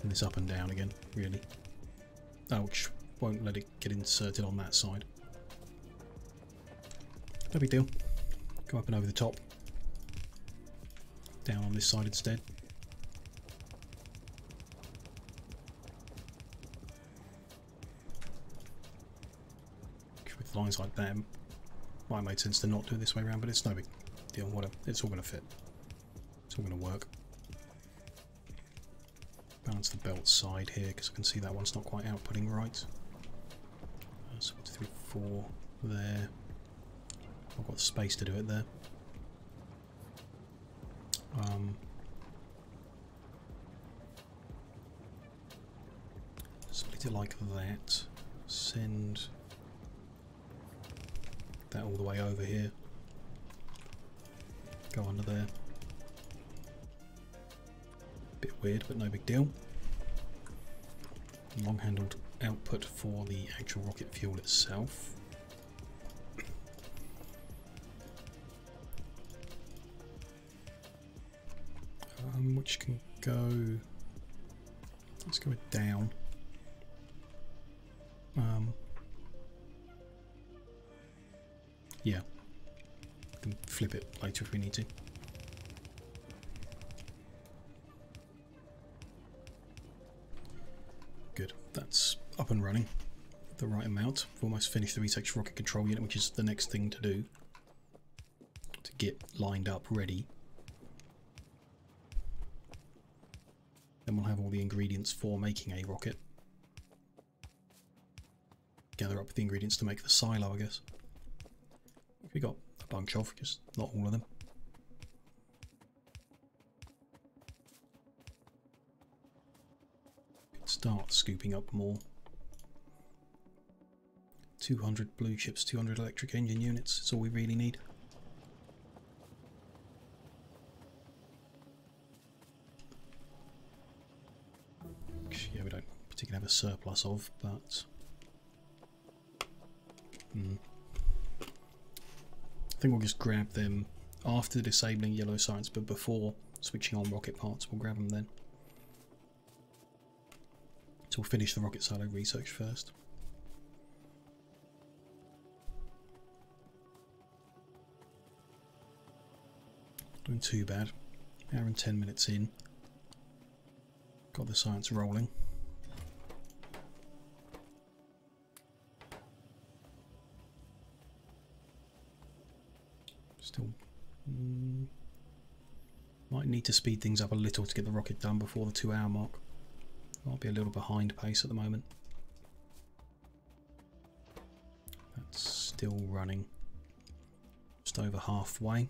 send this up and down again, really. Oh, which won't let it get inserted on that side. No big deal. Go up and over the top. Down on this side instead. With lines like that, might have made sense to not do it this way around, but it's no big deal. Whatever, it's all going to fit. It's all going to work. Balance the belt side here because I can see that one's not quite outputting right. So 1, 2, 3, 4 there. I've got space to do it there. Split it like that. Send that all the way over here. Go under there. Bit weird, but no big deal. Long-handled output for the actual rocket fuel itself. Which can go. Let's go it down. Yeah, we can flip it later if we need to. Good, that's up and running. The right amount. We've almost finished the research rocket control unit, which is the next thing to do to get lined up ready. Then we'll have all the ingredients for making a rocket. Gather up the ingredients to make the silo, I guess. We got a bunch of, just not all of them. Start scooping up more. 200 blue chips, 200 electric engine units, that's all we really need. Yeah, we don't particularly have a surplus of, but I think we'll just grab them after disabling yellow science, but before switching on rocket parts. We'll grab them then. So we'll finish the rocket silo research first. Doing too bad. Hour and 10 minutes in. Got the science rolling. Still might need to speed things up a little to get the rocket done before the 2-hour mark. I'll be a little behind pace at the moment. That's still running just over halfway.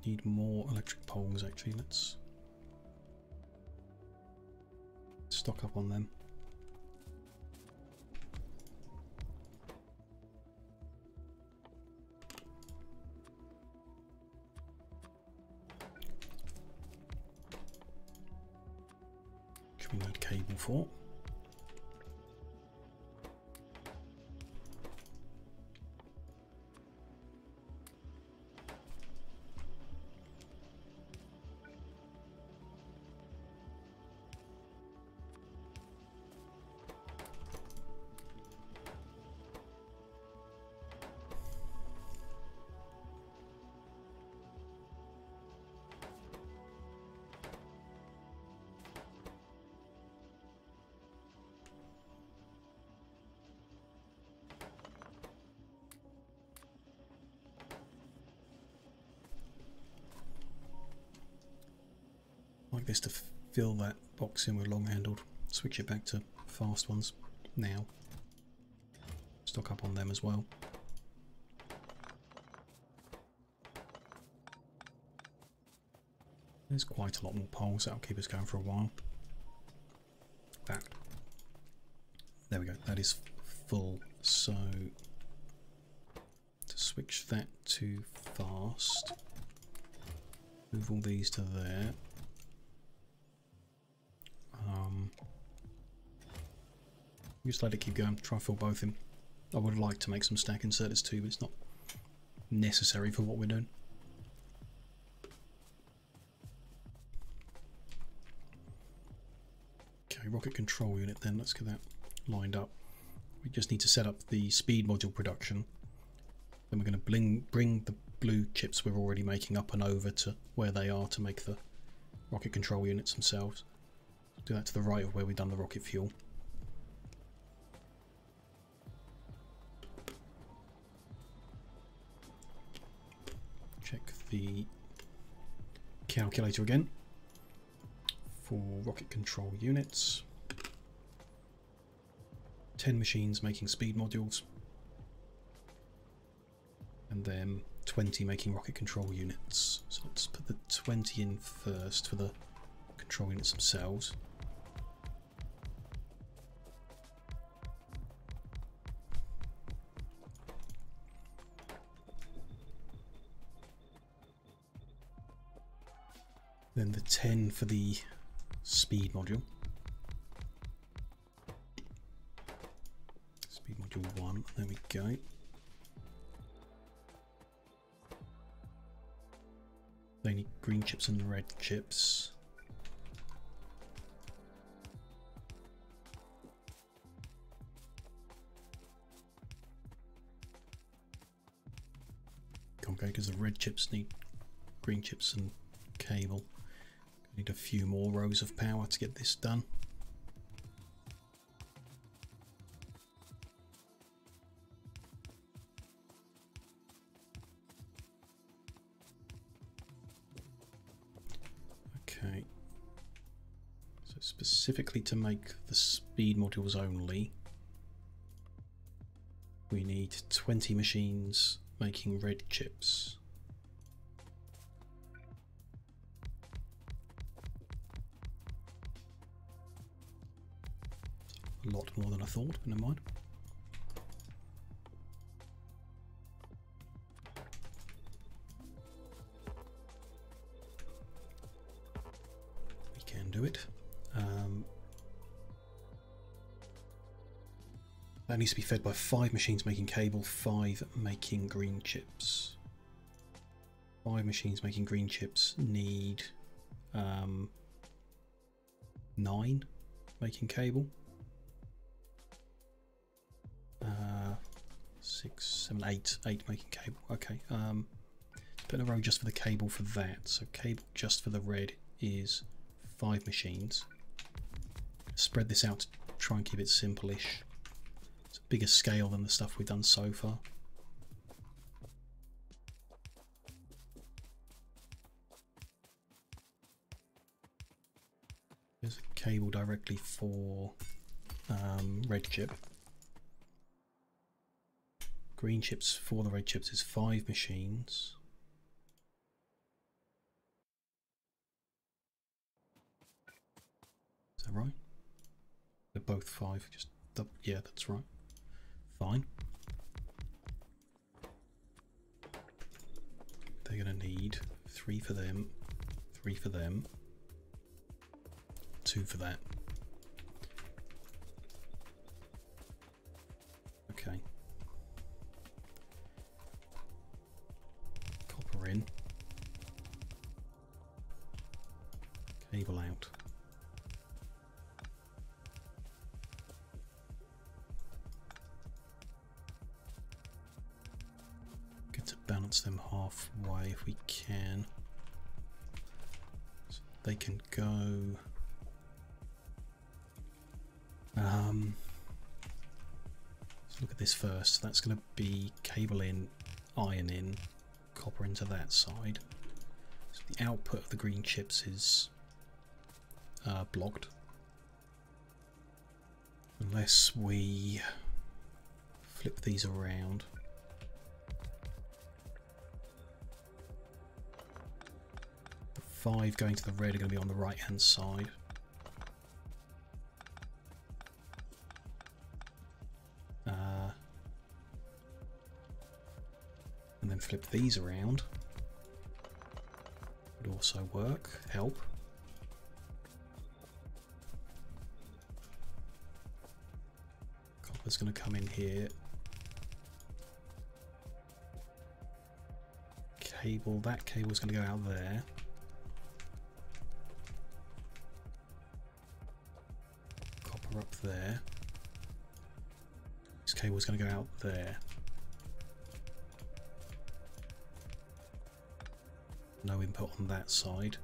Need more electric poles actually. Let's stock up on them. Which we need cable for. Like this to fill that box in with long handled. Switch it back to fast ones now. Stock up on them as well. There's quite a lot more poles, that'll keep us going for a while. That. There we go, that is full. So to switch that to fast, move all these to there. Just let it keep going, try and fill both in. I would like to make some stack inserters too, but it's not necessary for what we're doing. Okay, rocket control unit then, let's get that lined up. We just need to set up the speed module production. Then we're going to bring the blue chips we're already making up and over to where they are to make the rocket control units themselves. Do that to the right of where we've done the rocket fuel. Check the calculator again for rocket control units. 10 machines making speed modules, and then 20 making rocket control units. So let's put the 20 in first for the control units themselves. Then the 10 for the speed module. Speed module 1, there we go. They need green chips and red chips. Okay, because the red chips need green chips and cable. Need a few more rows of power to get this done. Okay. So specifically to make the speed modules only, we need 20 machines making red chips. A lot more than I thought, but never mind. We can do it. That needs to be fed by 5 machines making cable, 5 making green chips. 5 machines making green chips need 9 making cable. 6, 7, 8 making cable. Okay, put in a row just for the cable for that. So cable just for the red is 5 machines. Spread this out to try and keep it simple-ish. It's a bigger scale than the stuff we've done so far. There's a cable directly for red chip. Green chips for the red chips is 5 machines. Is that right? They're both 5. Just yeah, that's right. Fine. They're going to need 3 for them, 3 for them, 2 for that. Okay. Copper in. Cable out. Get to balance them halfway if we can. So they can go. Let's look at this first. That's going to be cable in, iron in, copper into that side. So the output of the green chips is blocked. Unless we flip these around. The 5 going to the red are going to be on the right hand side. And then flip these around. Would also work, help. Copper's going to come in here. Cable, that cable's going to go out there. Copper up there. This cable's going to go out there. No input on that side.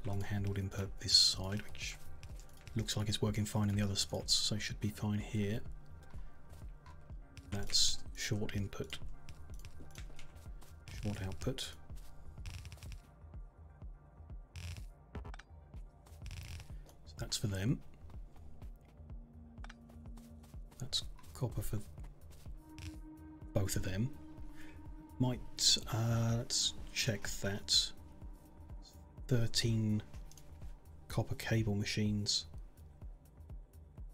Long handled input this side, which looks like it's working fine in the other spots, so it should be fine here. That's short input, short output. So that's for them. That's copper for both of them. Might let's check that. 13 copper cable machines.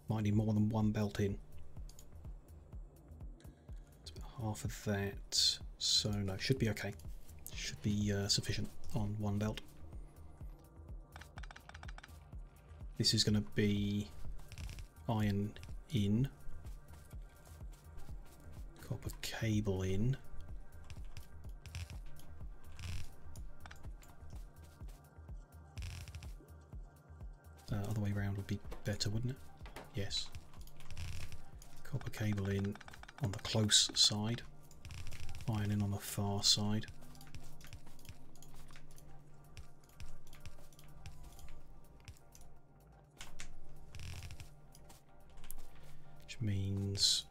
Might need more than one belt in. It's about half of that. So no, should be okay. Should be sufficient on one belt. This is going to be iron in. Copper cable in. Other way around would be better, wouldn't it? Yes. Copper cable in on the close side, iron in on the far side. Which means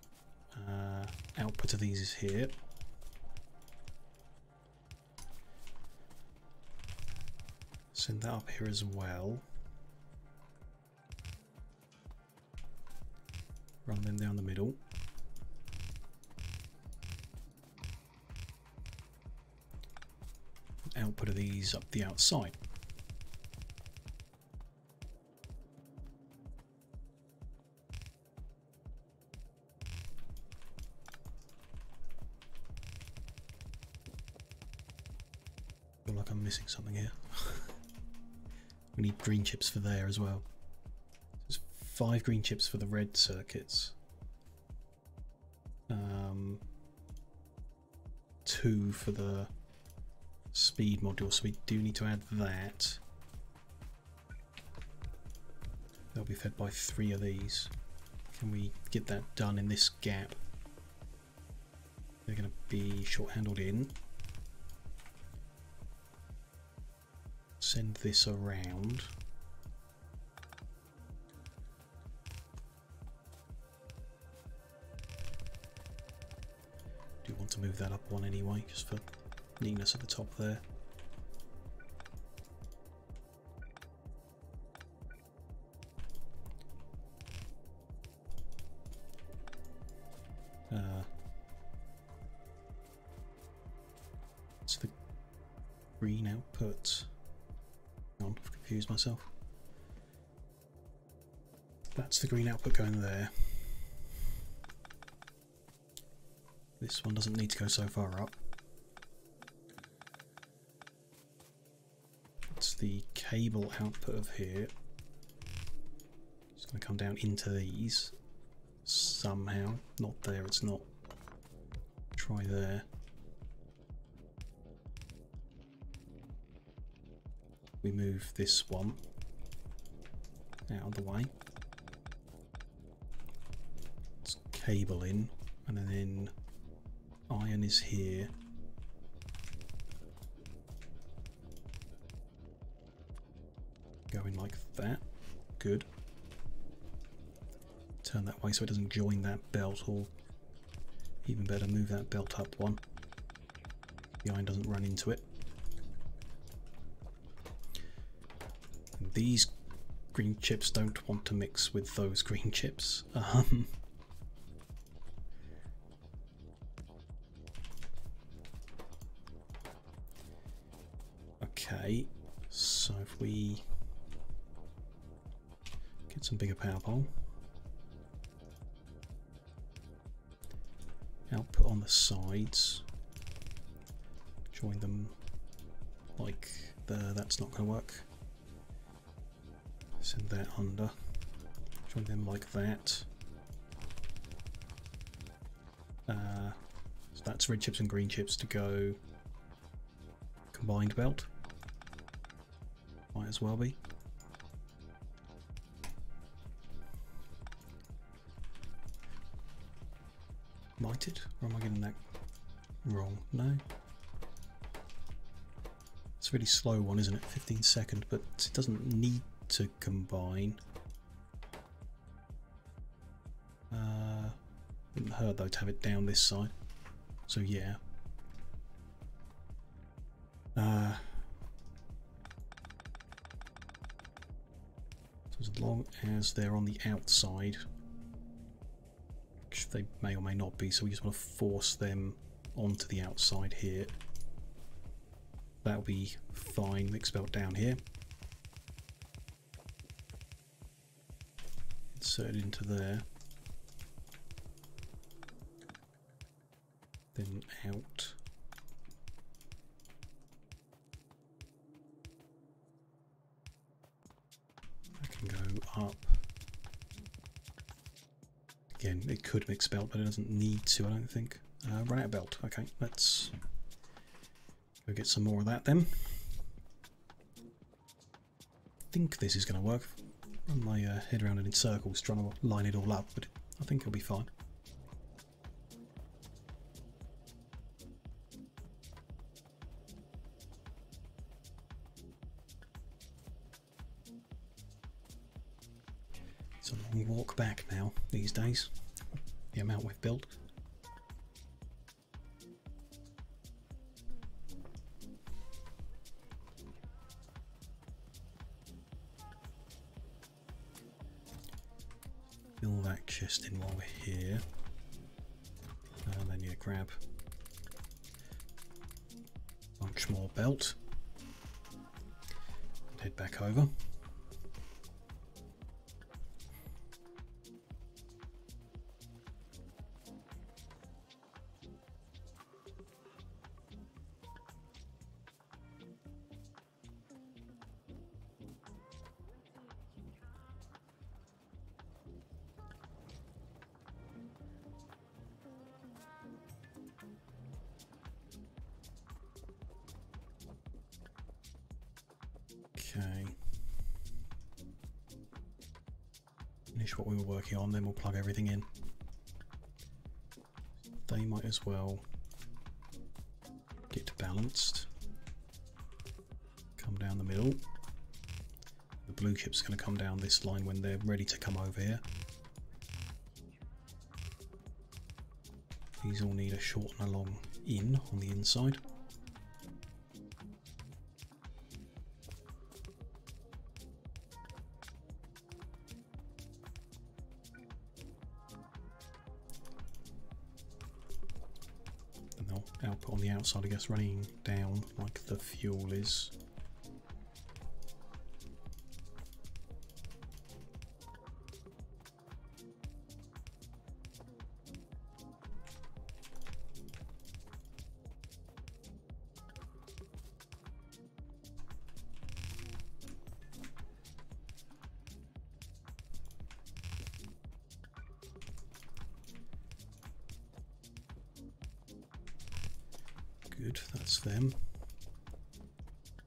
output of these is here. Send that up here as well. Run them down the middle. Output of these up the outside. I feel like I'm missing something here. We need green chips for there as well. 5 green chips for the red circuits. 2 for the speed module, so we do need to add that. They'll be fed by 3 of these. Can we get that done in this gap? They're going to be short-handled in. Send this around. Do want to move that up one anyway, just for neatness at the top there. It's the green output. Hang on, I've confused myself. That's the green output going there. This one doesn't need to go so far up. It's the cable output of here. It's going to come down into these somehow. Not there, it's not. Try there. We move this one out of the way. Let's cable in, and then iron is here. Going like that. Good. Turn that way so it doesn't join that belt, or even better, move that belt up one. The iron doesn't run into it. And these green chips don't want to mix with those green chips. Okay, so if we get some bigger power pole, output on the sides, join them like there, that's not going to work. Send that under, join them like that. So that's red chips and green chips to go combined belt. Might as well be. Might it? Or am I getting that wrong? No. It's a really slow one, isn't it? 15 seconds, but it doesn't need to combine. Wouldn't hurt though to have it down this side. So yeah. So as long as they're on the outside, which they may or may not be, so we just want to force them onto the outside here. That'll be fine. Mix belt down here. Insert it into there. Then out. That can go up. Again, it could mix belt, but it doesn't need to, I don't think. Run out of belt. Okay, let's go get some more of that then. I think this is going to work. Run my head around it in circles, trying to line it all up, but I think it'll be fine. It's a long walk back now these days, the amount we've built. Fill that chest in while we're here, and then you grab a bunch more belt and head back over. Okay. Finish what we were working on, then we'll plug everything in. They might as well get balanced. Come down the middle. The blue chip's going to come down this line when they're ready to come over here. These all need a short and a long in on the inside. on the outside, I guess, running down like the fuel is. Good, that's them.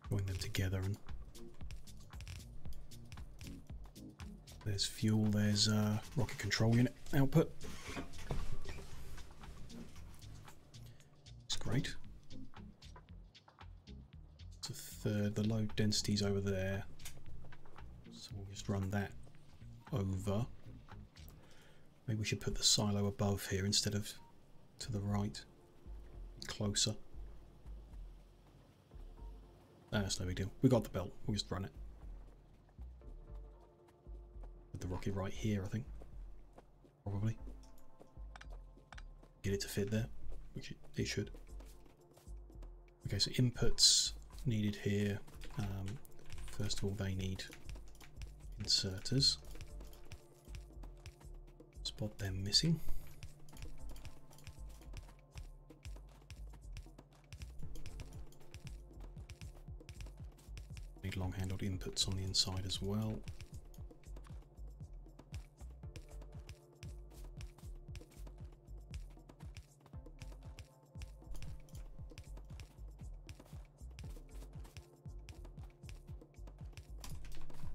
Join them together, and there's fuel, there's rocket control unit output. It's great. It's a third, the load density's over there. So we'll just run that over. Maybe we should put the silo above here instead of to the right, closer. That's no big deal. We got the belt. We'll just run it. With the rocket right here, I think. Probably. Get it to fit there, which it should. Okay, so inputs needed here. First of all, they need inserters. Spot them missing. Need long-handled inputs on the inside as well.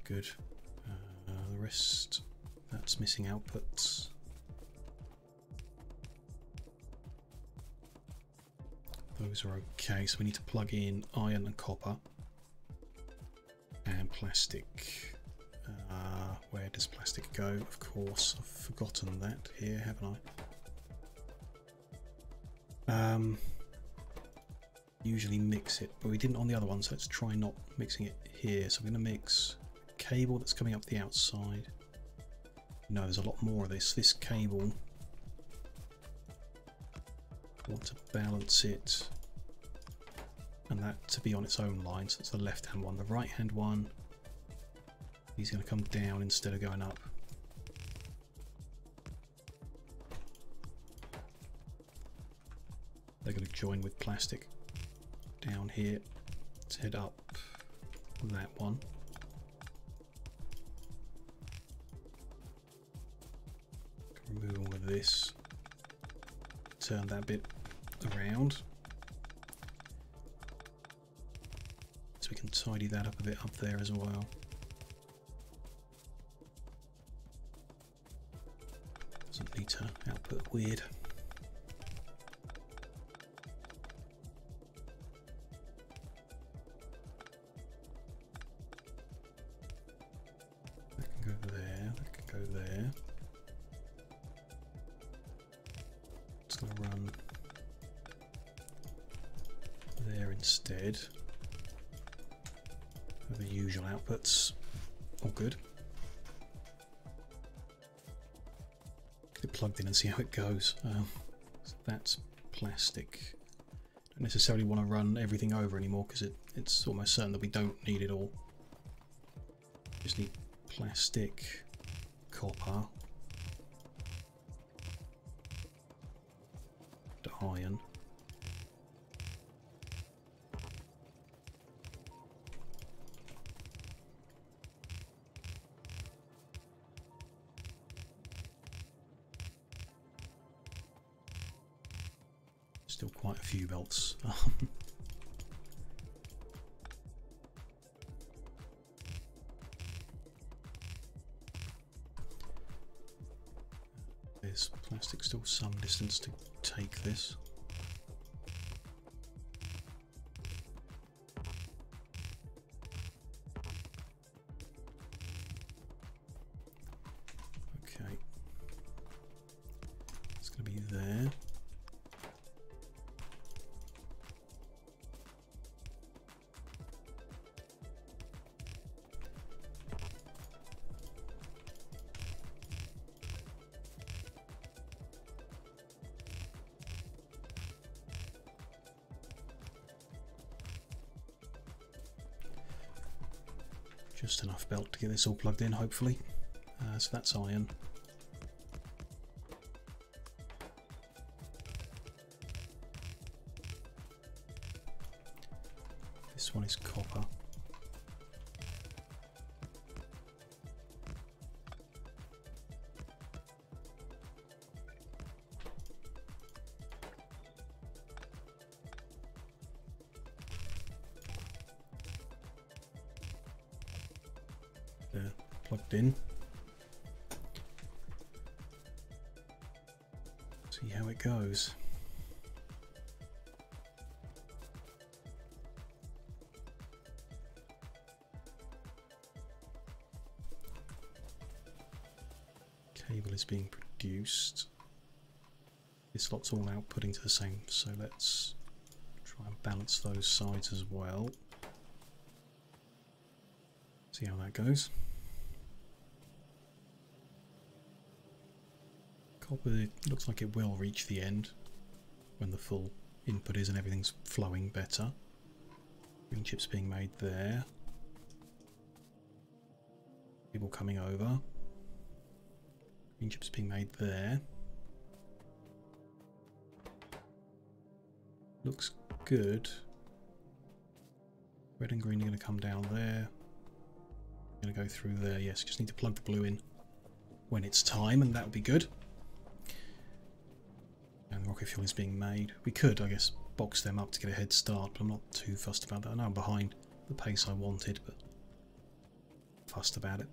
Good. The rest, that's missing outputs. Those are okay, so we need to plug in iron and copper. And plastic. Where does plastic go? Of course, I've forgotten that here, haven't I? Usually mix it, but we didn't on the other one, so let's try not mixing it here. So I'm going to mix cable that's coming up the outside. No, there's a lot more of this. This cable, I want to balance it, and that to be on its own line, so that's the left hand one. The right hand one, he's going to come down instead of going up. They're going to join with plastic down here to head up that one. Remove all of this, turn that bit around so we can tidy that up a bit up there as well. Doesn't need to output weird. That can go there, that can go there. It's going to run there instead of the usual outputs. All good. Get it plugged in and see how it goes. So that's plastic. Don't necessarily want to run everything over anymore because it's almost certain that we don't need it all. Just need plastic, copper, iron. Still quite a few belts. There's plastic still some distance to take this. Okay, it's going to be there. Just enough belt to get this all plugged in, hopefully. So that's iron. This one is copper. There, plugged in. See how it goes. Cable is being produced. This lot's all outputting to the same, so let's try and balance those sides as well. See how that goes. Copper looks like it will reach the end when the full input is and everything's flowing better. Green chips being made there. Cable coming over. Green chips being made there. Looks good. Red and green are going to come down there. Going to go through there. Yes, just need to plug the blue in when it's time, and that would be good. And the rocket fuel is being made. We could, I guess, box them up to get a head start, but I'm not too fussed about that. I know I'm behind the pace I wanted, but fussed about it.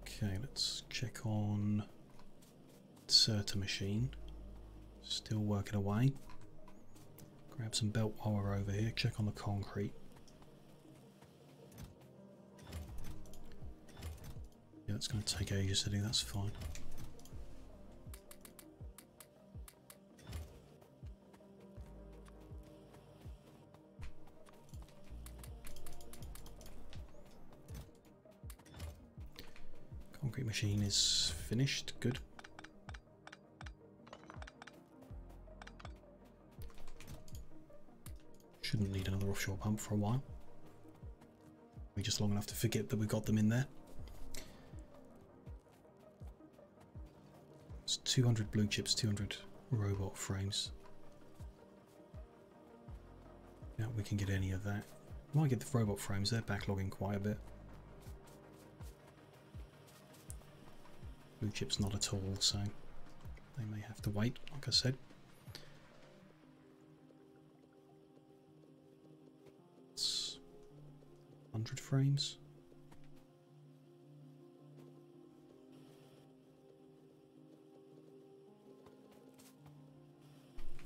Okay, let's check on inserter machine. Still working away. Grab some belt while we're over here. Check on the concrete. Yeah, that's going to take ages to do. That's fine. Concrete machine is finished. Good. Shouldn't need another offshore pump for a while. We're just long enough to forget that we've got them in there. It's 200 blue chips, 200 robot frames. Yeah, we can get any of that. Might get the robot frames, they're backlogging quite a bit. Blue chips not at all, so they may have to wait, like I said. It's 100 frames.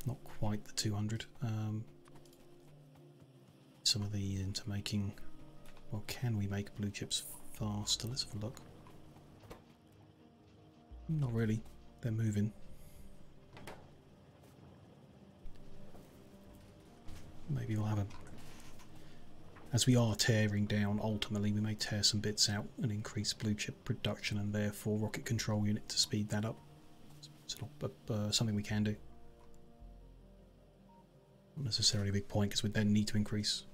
Not quite the 200. Some of these into making, well, can we make blue chips faster? Let's have a look. Not really, they're moving. Maybe we'll have a, as we are tearing down, ultimately we may tear some bits out and increase blue chip production and therefore rocket control unit to speed that up. It's not something we can do. Not necessarily a big point because we then need to increase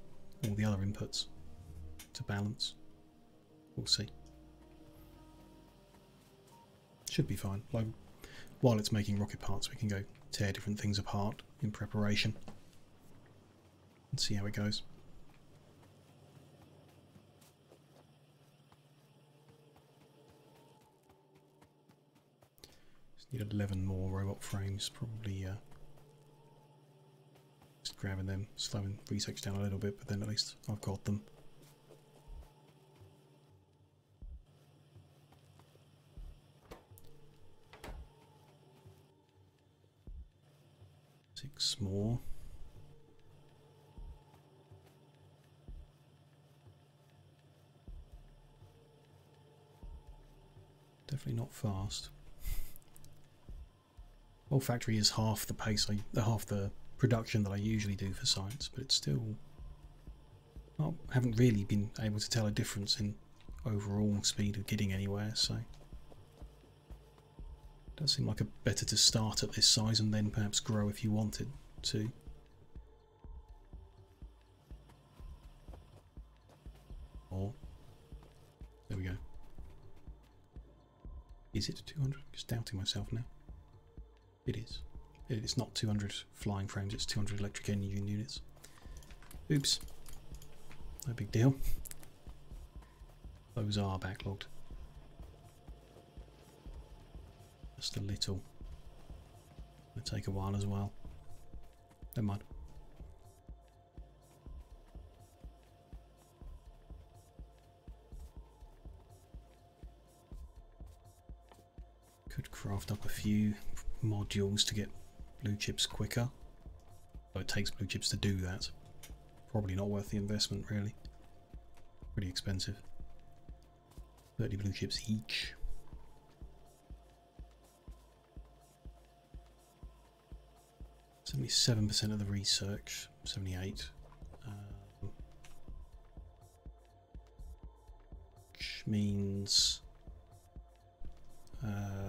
all the other inputs to balance. We'll see. Should be fine. Like, while it's making rocket parts, we can go tear different things apart in preparation and see how it goes. Just need 11 more robot frames, probably. Just grabbing them, slowing research down a little bit, but then at least I've got them. Six more. Definitely not fast. Well, factory is half the pace, half the production that I usually do for science, but it's still, well, I haven't really been able to tell a difference in overall speed of getting anywhere, so it does seem like better to start at this size and then perhaps grow if you wanted to. Doubting myself now. It is. It's not 200 flying frames, it's 200 electric engine units. Oops. No big deal. Those are backlogged. Just a little. It'll take a while as well. Never mind. Could craft up a few modules to get blue chips quicker. But it takes blue chips to do that. Probably not worth the investment, really. Pretty expensive. 30 blue chips each. 77% of the research, 78. Which means...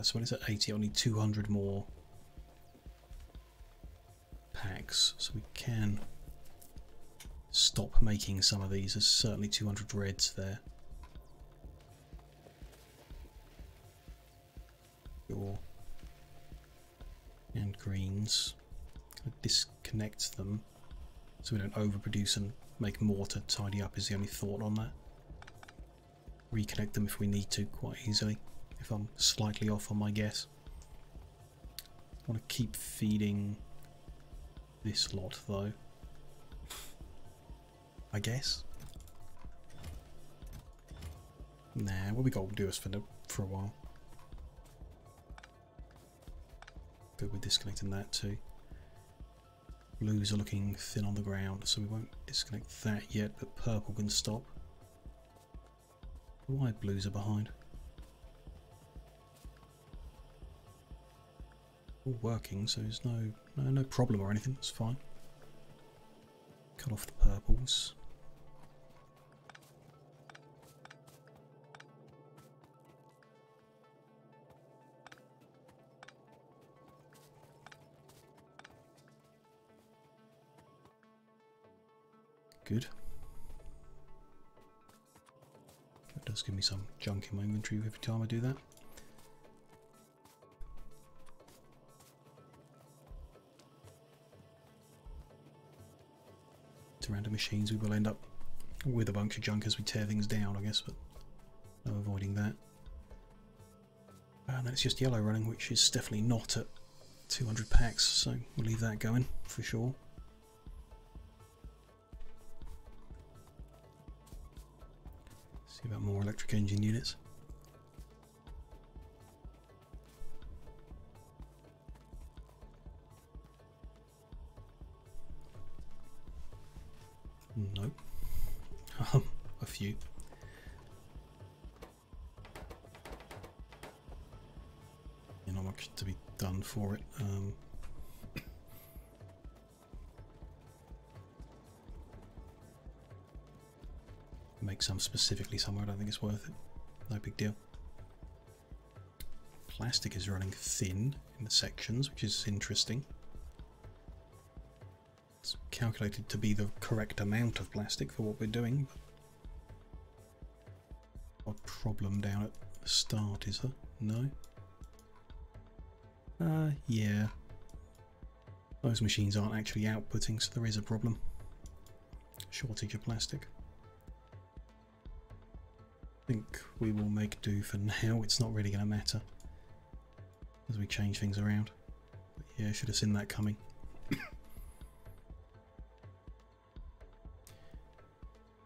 so when it's at 80, I'll need 200 more packs, so we can stop making some of these. There's certainly 200 reds there. And greens. Gonna disconnect them so we don't overproduce and make more to tidy up is the only thought on that. Reconnect them if we need to quite easily, if I'm slightly off on my guess. I want to keep feeding this lot though, I guess. Nah, what we got will do us for a while. Good with disconnecting that too. Blues are looking thin on the ground, so we won't disconnect that yet, but purple can stop. Why blues are behind? All working, so there's no problem or anything, it's fine. Cut off the purples. Good. It does give me some junk in my inventory every time I do that. To random machines, we will end up with a bunch of junk as we tear things down, I guess, but no avoiding that. And then it's just yellow running, which is definitely not at 200 packs, so we'll leave that going for sure. See about more electric engine units. Nope. A few. Not much to be done for it. Make some specifically somewhere. I don't think it's worth it. No big deal. Plastic is running thin in the sections, which is interesting. It's calculated to be the correct amount of plastic for what we're doing. What problem down at the start is there? No? Yeah. Those machines aren't actually outputting, so there is a problem. Shortage of plastic. I think we will make do for now. It's not really going to matter as we change things around. But yeah, should have seen that coming.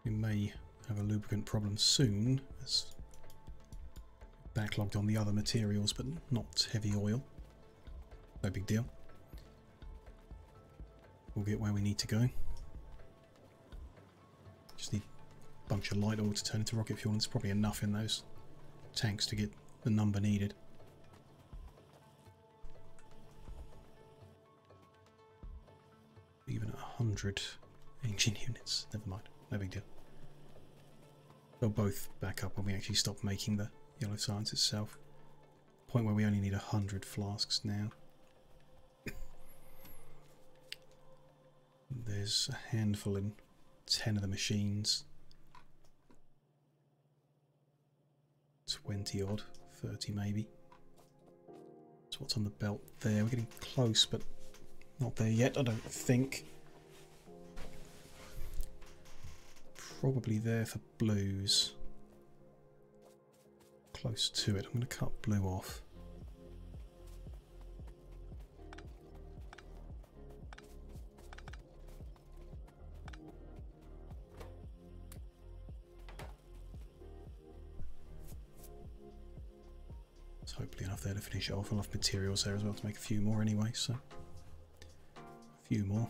We may have a lubricant problem soon, as backlogged on the other materials, but not heavy oil. No big deal. We'll get where we need to go. Just need a bunch of light oil to turn into rocket fuel, and it's probably enough in those tanks to get the number needed. Even at 100 engine units, never mind, no big deal. They'll both back up when we actually stop making the yellow science itself. Point where we only need 100 flasks now. There's a handful in 10 of the machines. 20 odd, 30 maybe. So what's on the belt there? We're getting close, but not there yet, I don't think. Probably there for blues. Close to it. I'm going to cut blue off. It's hopefully enough there to finish it off. I'll have materials there as well to make a few more anyway, so a few more.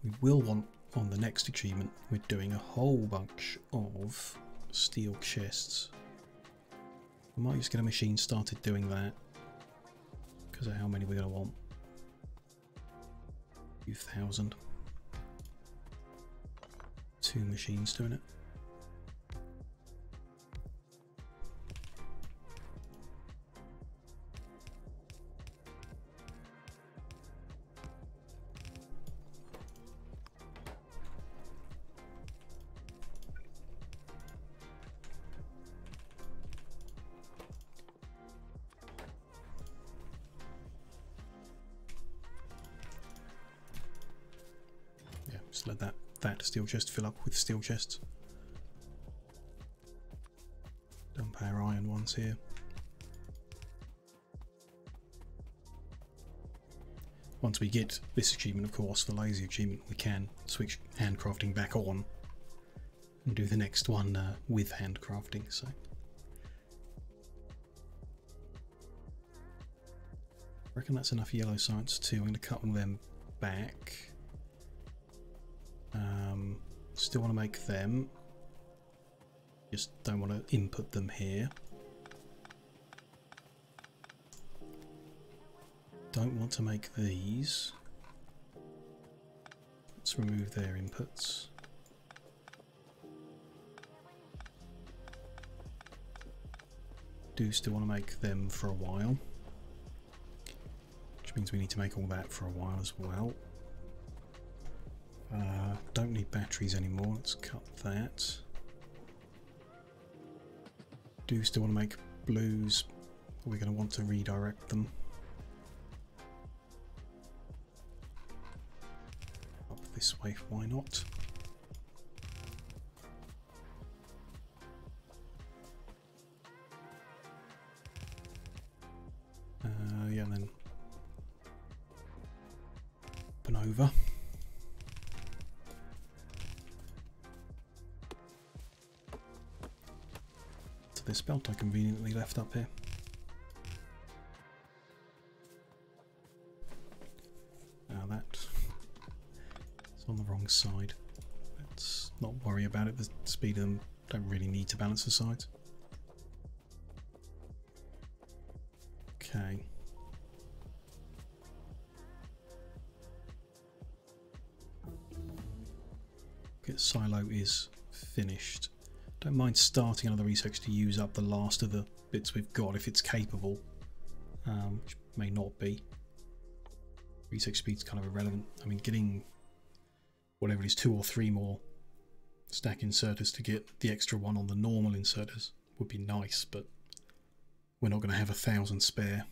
We will want, on the next achievement, we're doing a whole bunch of steel chests. I might just get a machine started doing that, because of how many we're going to want. A few thousand. 2 machines doing it. Just let that steel chest fill up with steel chests. Dump our iron ones here. Once we get this achievement, of course, the lazy achievement, we can switch handcrafting back on and do the next one with handcrafting. So I reckon that's enough yellow science too. I'm going to cut them back. Still want to make them, just don't want to input them here. Don't want to make these. Let's remove their inputs. Do still want to make them for a while, which means we need to make all that for a while as well. Don't need batteries anymore, let's cut that. Do still want to make blues, we're going to want to redirect them. Up this way, why not? Yeah, and then up and over. This belt I conveniently left up here. Now it's on the wrong side. Let's not worry about it. The speed of them don't really need to balance the sides. Okay. Okay, silo is finished. Don't mind starting another research to use up the last of the bits we've got if it's capable, which may not be. Research speed's kind of irrelevant. I mean, getting whatever it is, 2 or 3 more stack inserters to get the extra one on the normal inserters would be nice, but we're not going to have 1,000 spare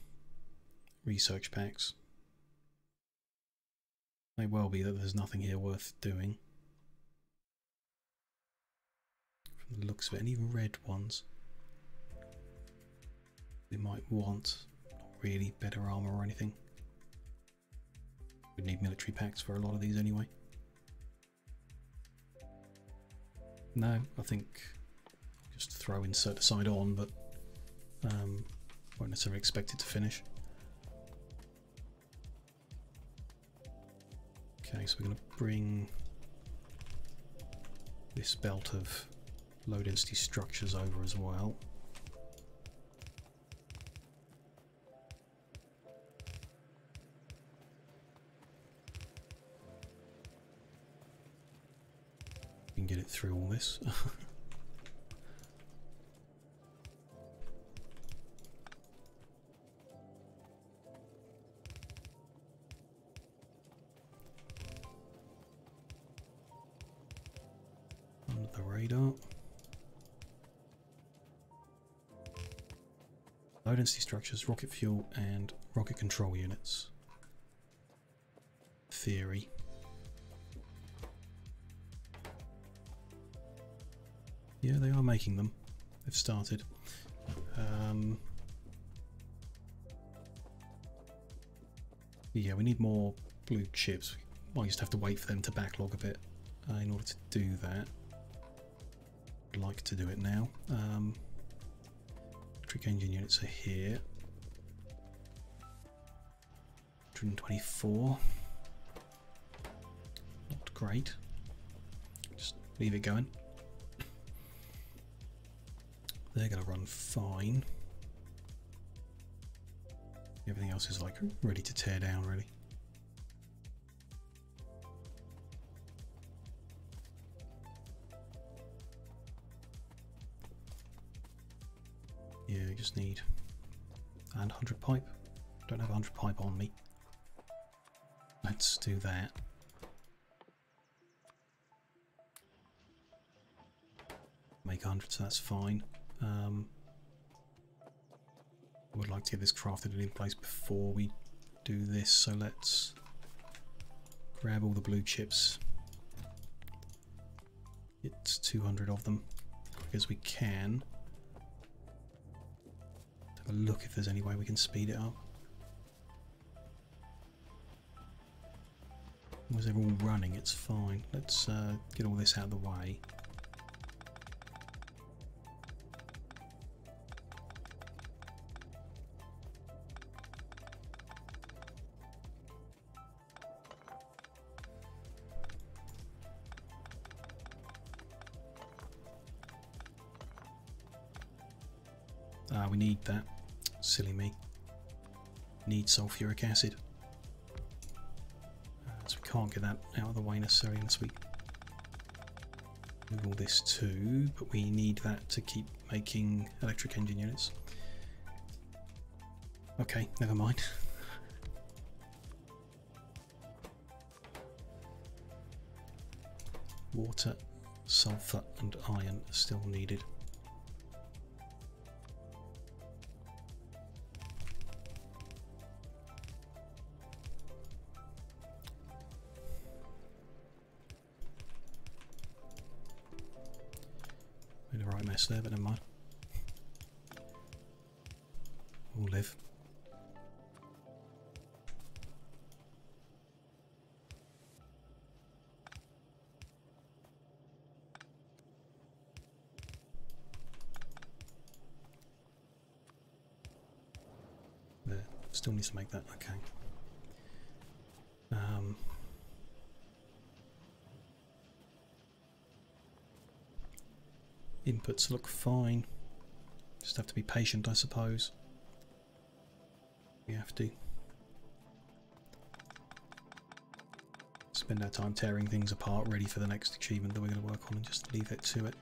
research packs. May well be that there's nothing here worth doing. The looks of it, any red ones we might want, not really better armor or anything. We'd need military packs for a lot of these anyway. No, I think I'll just throw insert side on, but won't necessarily expect it to finish. Okay, so we're going to bring this belt of low density structures over as well. We can get it through all this. Under the radar. Low density structures, rocket fuel, and rocket control units. Theory. Yeah, they are making them. They've started. Yeah, we need more blue chips. Might just have to wait for them to backlog a bit in order to do that. I'd like to do it now. Electric engine units are here. 124. Not great. Just leave it going. They're going to run fine. Everything else is like ready to tear down, really. Yeah, you just need 100 pipe. Don't have 100 pipe on me. Let's do that. Make 100, so that's fine. I would like to get this crafted and in place before we do this, so let's grab all the blue chips. It's 200 of them, quick as we can. Have a look if there's any way we can speed it up. As they're all running, it's fine. Let's get all this out of the way. We need that. Silly me. Need sulfuric acid. So we can't get that out of the way necessarily unless we move all this too, but we need that to keep making electric engine units. Okay, never mind. Water, sulfur and iron are still needed. Made a right mess there, but never mind. We'll live. There, still needs to make that, okay. Inputs look fine. Just have to be patient, I suppose. We have to spend our time tearing things apart, ready for the next achievement that we're going to work on, and just leave it to it.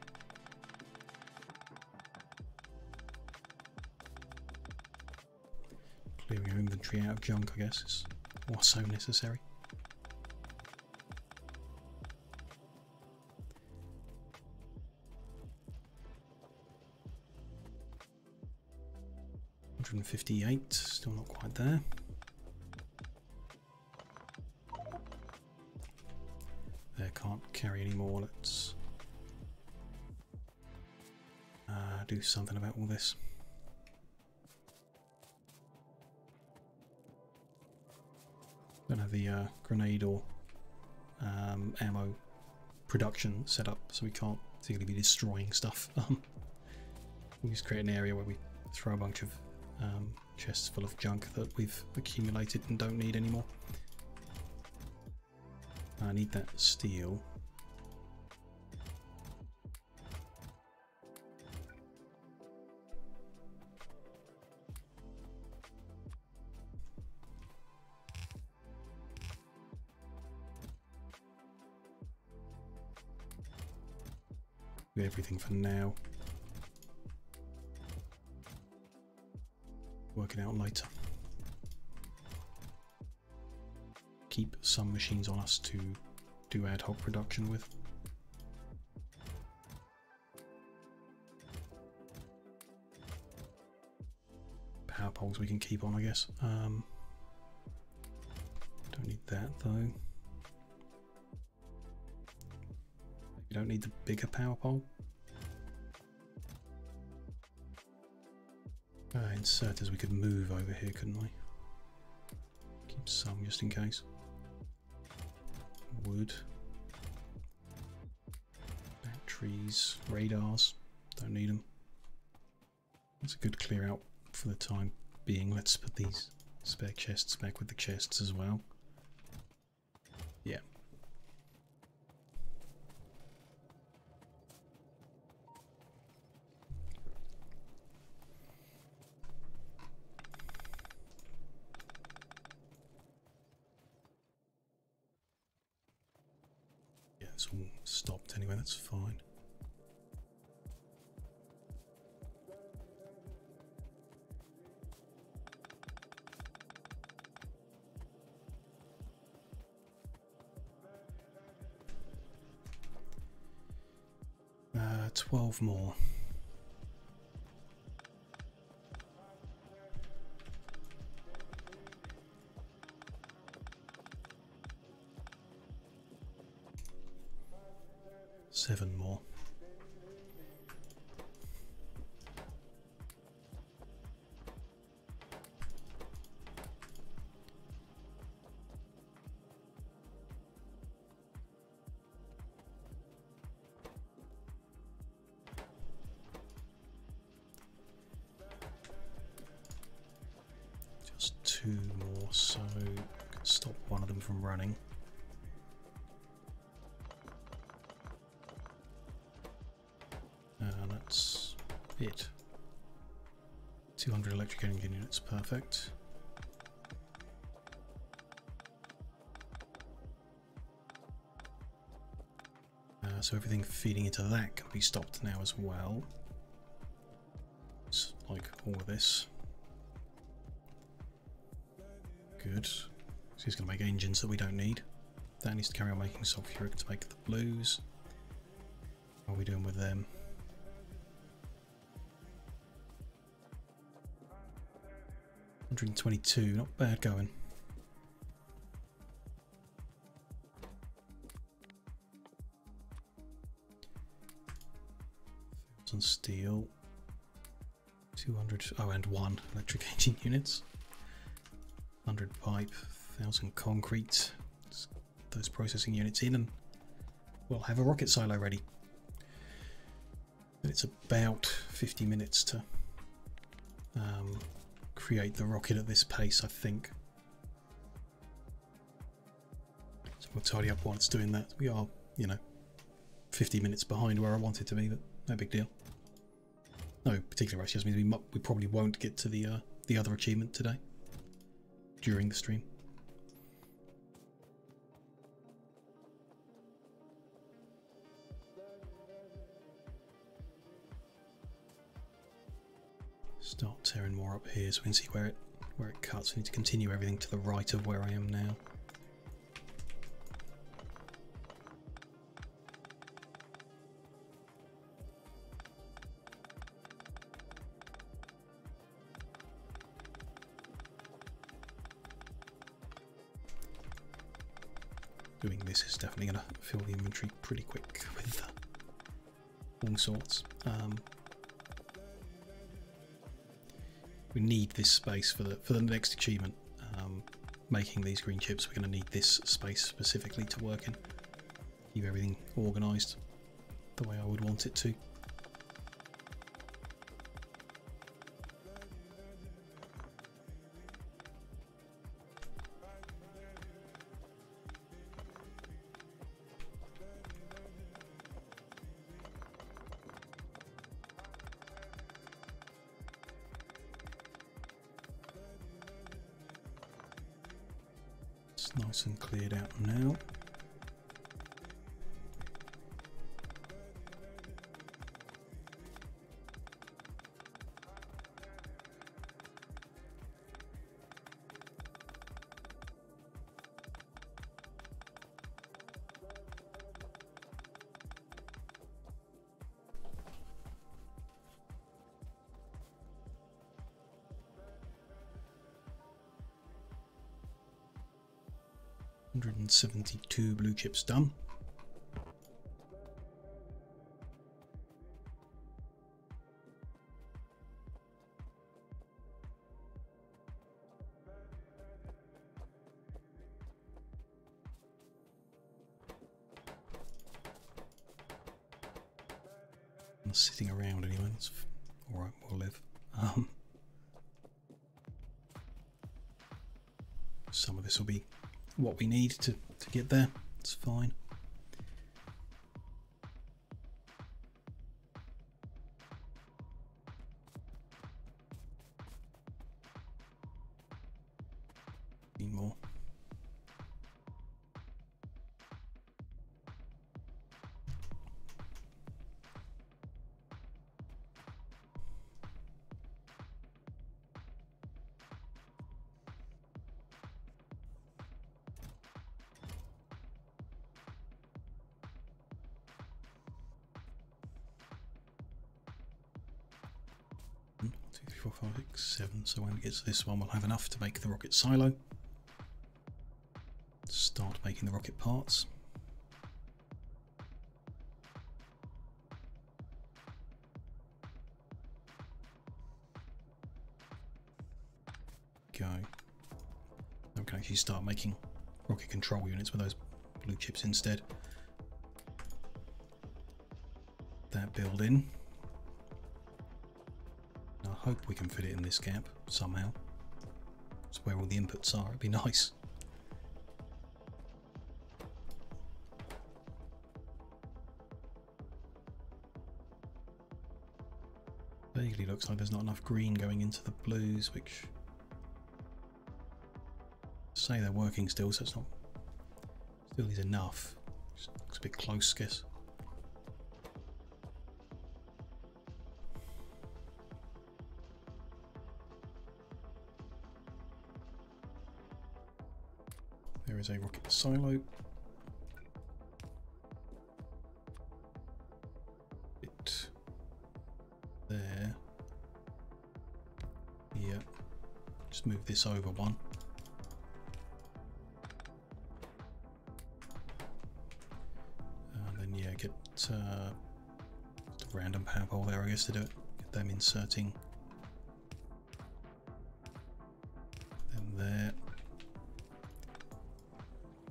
Clearing your inventory out of junk, I guess, is also necessary. $158, still not quite there. There, can't carry any more. Let's do something about all this. Don't have the grenade or ammo production set up, so we can't particularly be destroying stuff. We just create an area where we throw a bunch of chests full of junk that we've accumulated and don't need anymore. I need that steel. Do everything for now. Work it out later. Keep some machines on us to do ad hoc production with. power poles we can keep on, I guess. Don't need that though. You don't need the bigger power pole. Inserters we could move over here, couldn't we? Keep some just in case. Wood. Batteries, radars, don't need them. That's a good clear out for the time being. Let's put these spare chests back with the chests as well. Yeah. Yeah, it's all stopped anyway, that's fine. Uh, 12 more. Seven more. Just two more, so stop one of them from running. And that's it. 200 electric engine units, perfect. So everything feeding into that can be stopped now as well. It's like all of this. Good. So he's going to make engines that we don't need. That needs to carry on making sulfuric to make the blues. What are we doing with them? $122, not bad going. On steel, 200, oh, and 1 electric engine units, 100 pipe, 1000 concrete. Let's get those processing units in and we'll have a rocket silo ready. And it's about 50 minutes to create the rocket at this pace, I think. So we'll tidy up while it's doing that. We are, you know, 50 minutes behind where I wanted to be, but no big deal. No particular rush, just means we probably won't get to the other achievement today during the stream. Start tearing more up here so we can see where it cuts. We need to continue everything to the right of where I am now. Doing this is definitely going to fill the inventory pretty quick with all sorts. We need this space for the next achievement. Making these green chips, we're going to need this space specifically to work in. Keep everything organised the way I would want it to. Nice and cleared out now. 172 blue chips done. Sitting around anyway, that's alright, we'll live. Some of this will be what we need to get there, it's fine. Need more. Four, five, six, 7. So when we get to this one, we'll have enough to make the rocket silo. Start making the rocket parts. Go. We can actually start making rocket control units with those blue chips instead. That build in. I hope we can fit it in this gap somehow. It's where all the inputs are, it'd be nice. Vaguely looks like there's not enough green going into the blues, which say they're working still, so it's not still is enough. Just looks a bit close, I guess. There is a rocket silo. Bit there. Yeah. Just move this over one. And then yeah, get a random power pole there, I guess, to do it. Get them inserting. Then there.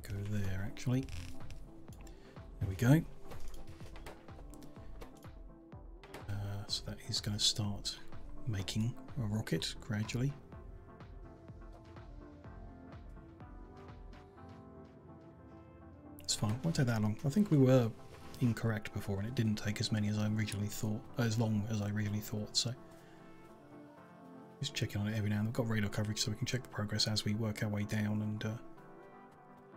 Go there actually. There we go. So that is going to start making a rocket gradually. It's fine, won't take that long. I think we were incorrect before and it didn't take as many as I originally thought, as long as I originally thought, so just checking on it every now and then. We've got radar coverage so we can check the progress as we work our way down and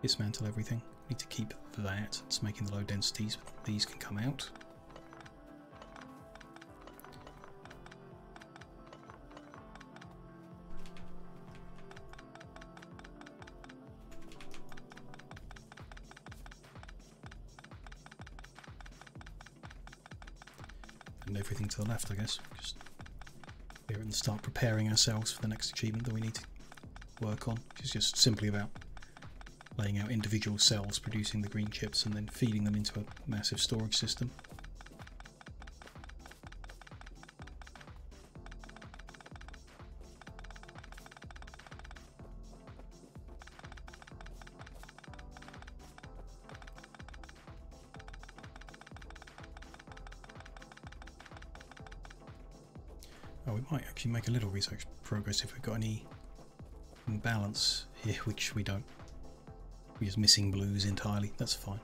dismantle everything. We need to keep that. It's making the low densities, but these can come out. And everything to the left, I guess. Just clear it and start preparing ourselves for the next achievement that we need to work on, which is just simply about laying out individual cells, producing the green chips, and then feeding them into a massive storage system. Oh, we might actually make a little research progress if we've got any imbalance here, which we don't. We're just missing blues entirely, that's fine.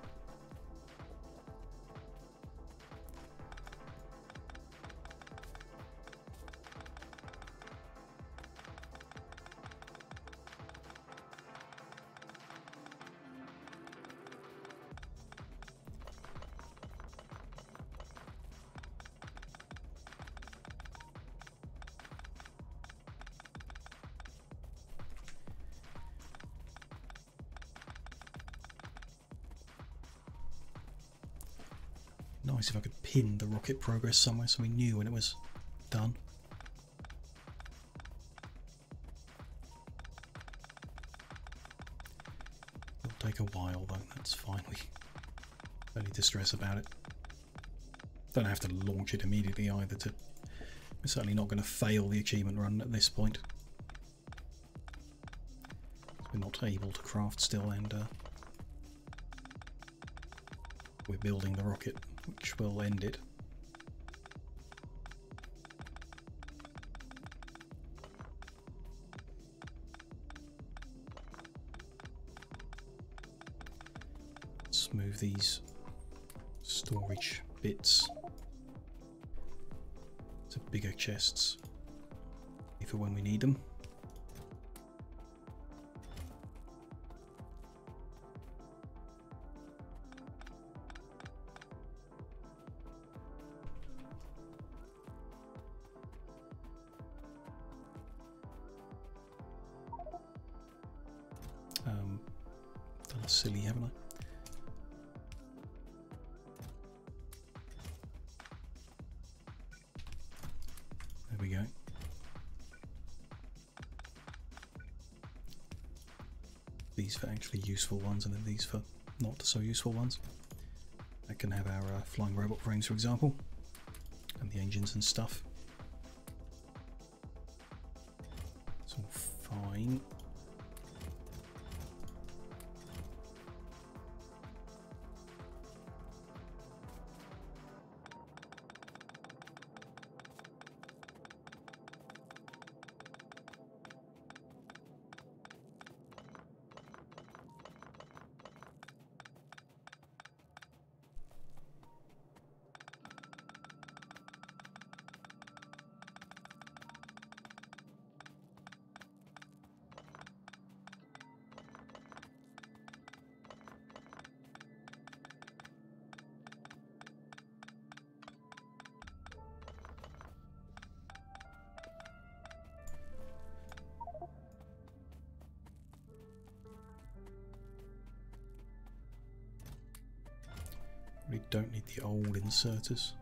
Nice if I could pin the rocket progress somewhere so we knew when it was done. Built take a while though, that's fine. We don't need to stress about it. Don't have to launch it immediately either. We're certainly not going to fail the achievement run at this point. We're not able to craft still, and we're building the rocket, which will end it. Let's move these storage bits to bigger chests for when we need them. Done silly, haven't I? There we go. These for actually useful ones, and then these for not so useful ones. That can have our flying robot frames, for example, and the engines and stuff. It's all fine. We don't need the old inserters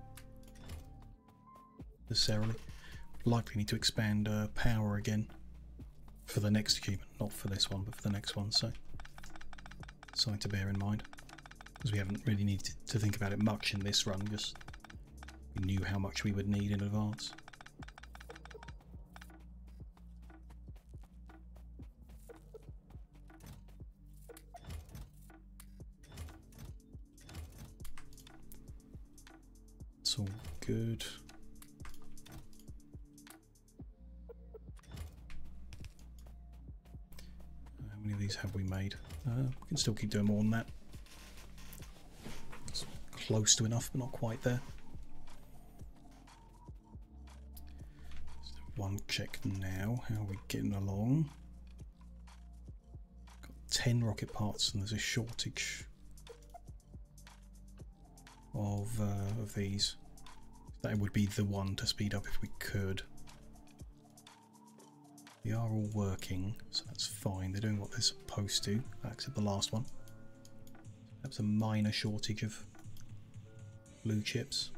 necessarily. Likely need to expand power again for the next achievement, not for this one, but for the next one. So something to bear in mind, because we haven't really needed to think about it much in this run. Just we knew how much we would need in advance. It's all good. How many of these have we made? We can still keep doing more than that. It's close to enough, but not quite there. One check now. How are we getting along? Got 10 rocket parts, and there's a shortage of these. That would be the one to speed up if we could. They are all working, so that's fine. They're doing what they're supposed to, except the last one. That's a minor shortage of blue chips.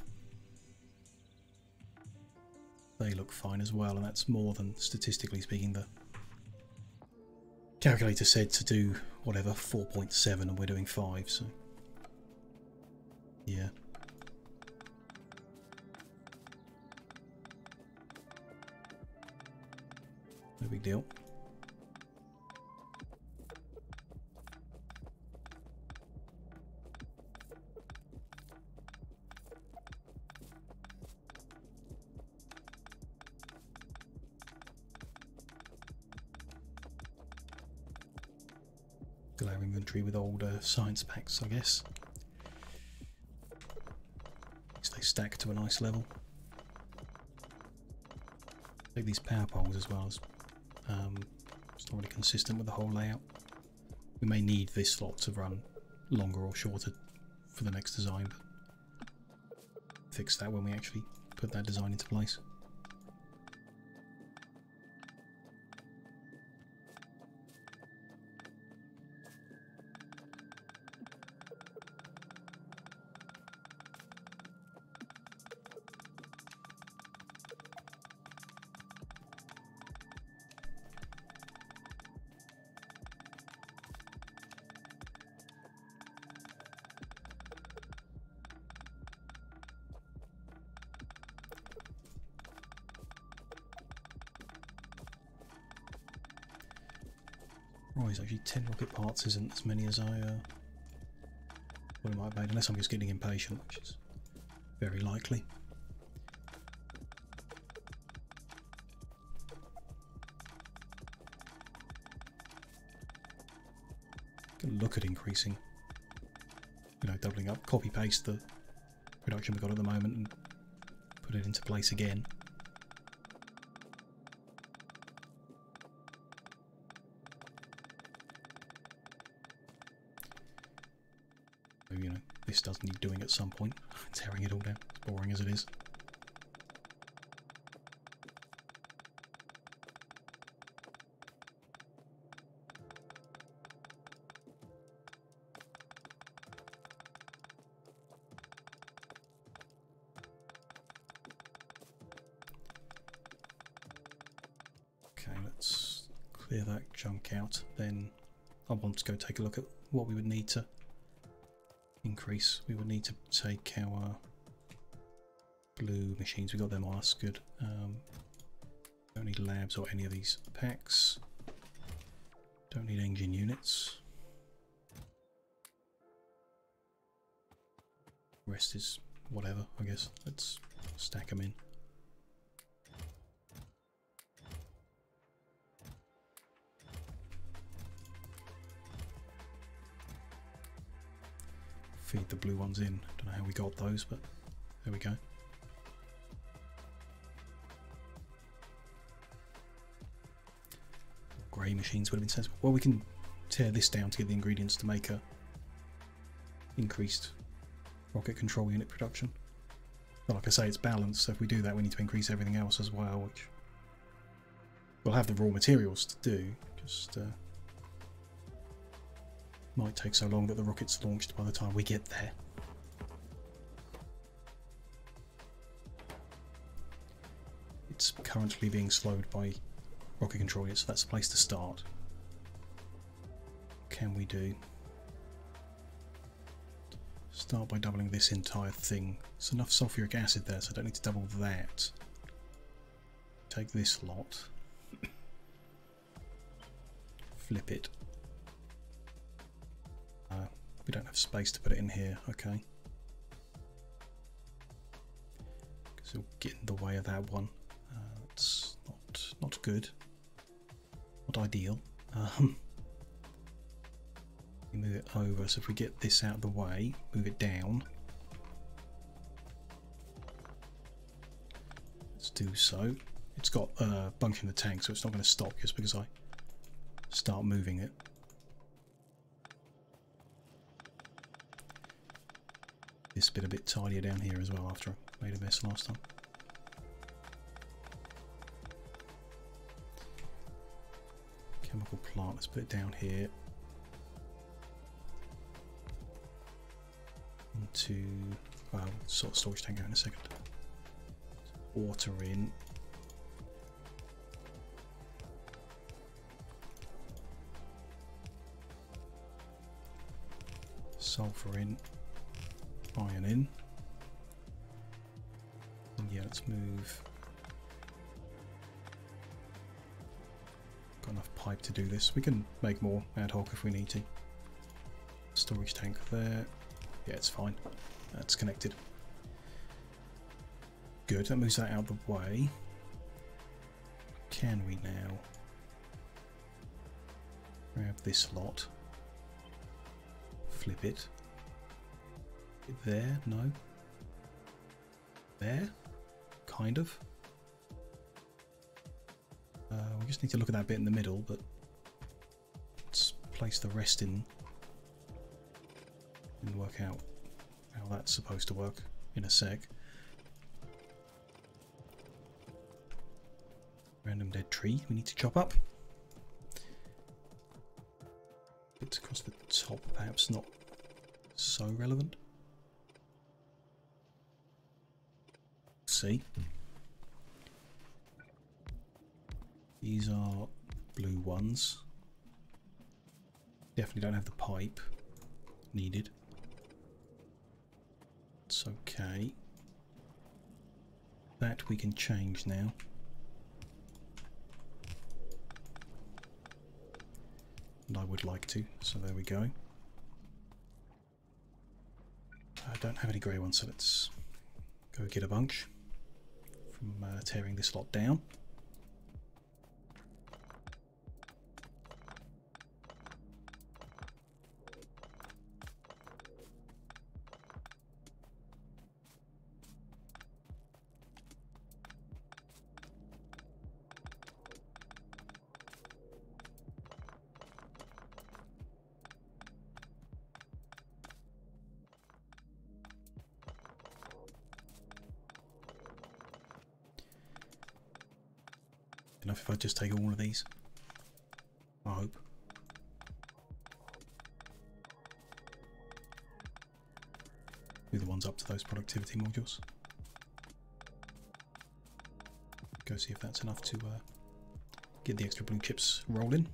They look fine as well, and that's more than, statistically speaking, the calculator said to do whatever, 4.7, and we're doing 5, so yeah. No big deal. Fill our inventory with older science packs, I guess. They stack to a nice level. Take these power poles as well. As it's not really consistent with the whole layout. We may need this slot to run longer or shorter for the next design, but fix that when we actually put that design into place. Right, actually 10 rocket parts isn't as many as I thought I might have made, unless I'm just getting impatient, which is very likely. Can look at increasing, you know, doubling up, copy paste the production we've got at the moment and put it into place again. So, you know, this does need doing at some point, tearing it all down, as boring as it is. Okay, let's clear that junk out. Then I want to go take a look at what we would need to increase. We would need to take our blue machines. We got them on, that's good. Don't need labs or any of these packs. Don't need engine units. Rest is whatever, I guess. Let's stack them in. Feed the blue ones in. Don't know how we got those, but there we go. Grey machines would have been sensible. Well, we can tear this down to get the ingredients to make a increased rocket control unit production. But like I say, it's balanced, so if we do that we need to increase everything else as well, which we'll have the raw materials to do, just might take so long that the rocket's launched by the time we get there. It's currently being slowed by rocket control units, so that's the place to start. Can we do? Start by doubling this entire thing. There's enough sulfuric acid there, so I don't need to double that. Take this lot. Flip it. We don't have space to put it in here, okay. Because it'll get in the way of that one. It's not good. Not ideal. We move it over, so if we get this out of the way, move it down. Let's do so. It's got a bunker in the tank, so it's not going to stop just because I start moving it. This bit a bit tidier down here as well after I made a mess last time. Chemical plant, let's put it down here. Into, well, sort of storage tank out in a second. Water in. Sulfur in. Iron in. And yeah, let's move. Got enough pipe to do this. We can make more ad hoc if we need to. Storage tank there. Yeah, it's fine. That's connected. Good, that moves that out of the way. Can we now grab this lot? Flip it. There? No. There? Kind of. We just need to look at that bit in the middle, but let's place the rest in and work out how that's supposed to work in a sec. Random dead tree we need to chop up. Bits across the top, perhaps not so relevant. See, these are blue ones. Definitely don't have the pipe needed. It's okay. That we can change now. and I would like to, so there we go. I don't have any grey ones, so let's go get a bunch from tearing this lot down. Enough if I just take all of these, I hope. Do the ones up to those productivity modules. Go see if that's enough to get the extra blue chips rolling.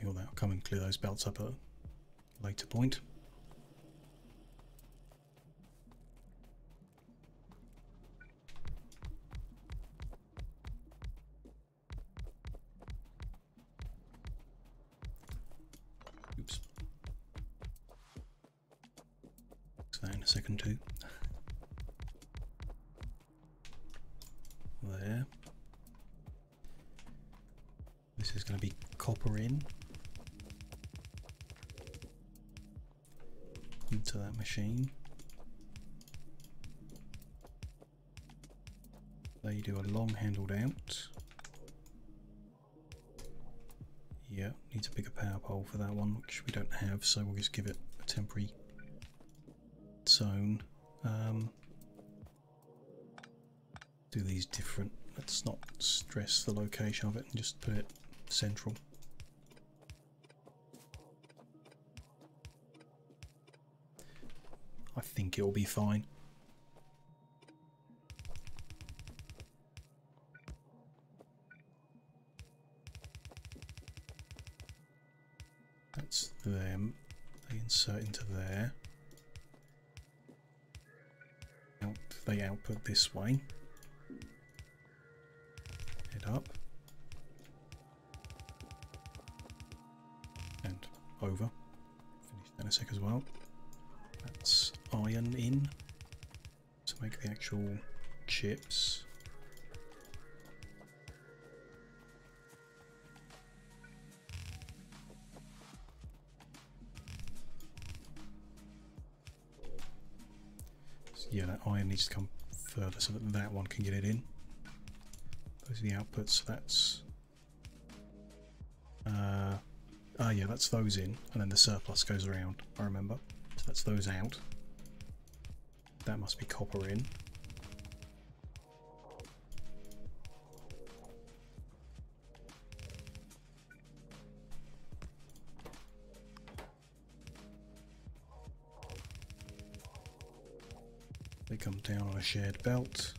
All that, I'll come and clear those belts up at a later point. Oops. Fix that in a second too. There. This is going to be copper in. Into that machine. They do a long handled out. Yeah, needs a bigger power pole for that one, which we don't have, so we'll just give it a temporary zone. Do these different. Let's not stress the location of it and just put it central. I think it'll be fine. That's them. They insert into there. They output this way. Head up. And over. Finish that in a sec as well. That's iron in to make the actual chips. So yeah, that iron needs to come further so that that one can get it in. Those are the outputs. So that's yeah, that's those in, and then the surplus goes around. I remember. So that's those out. That must be copper in. They come down on a shared belt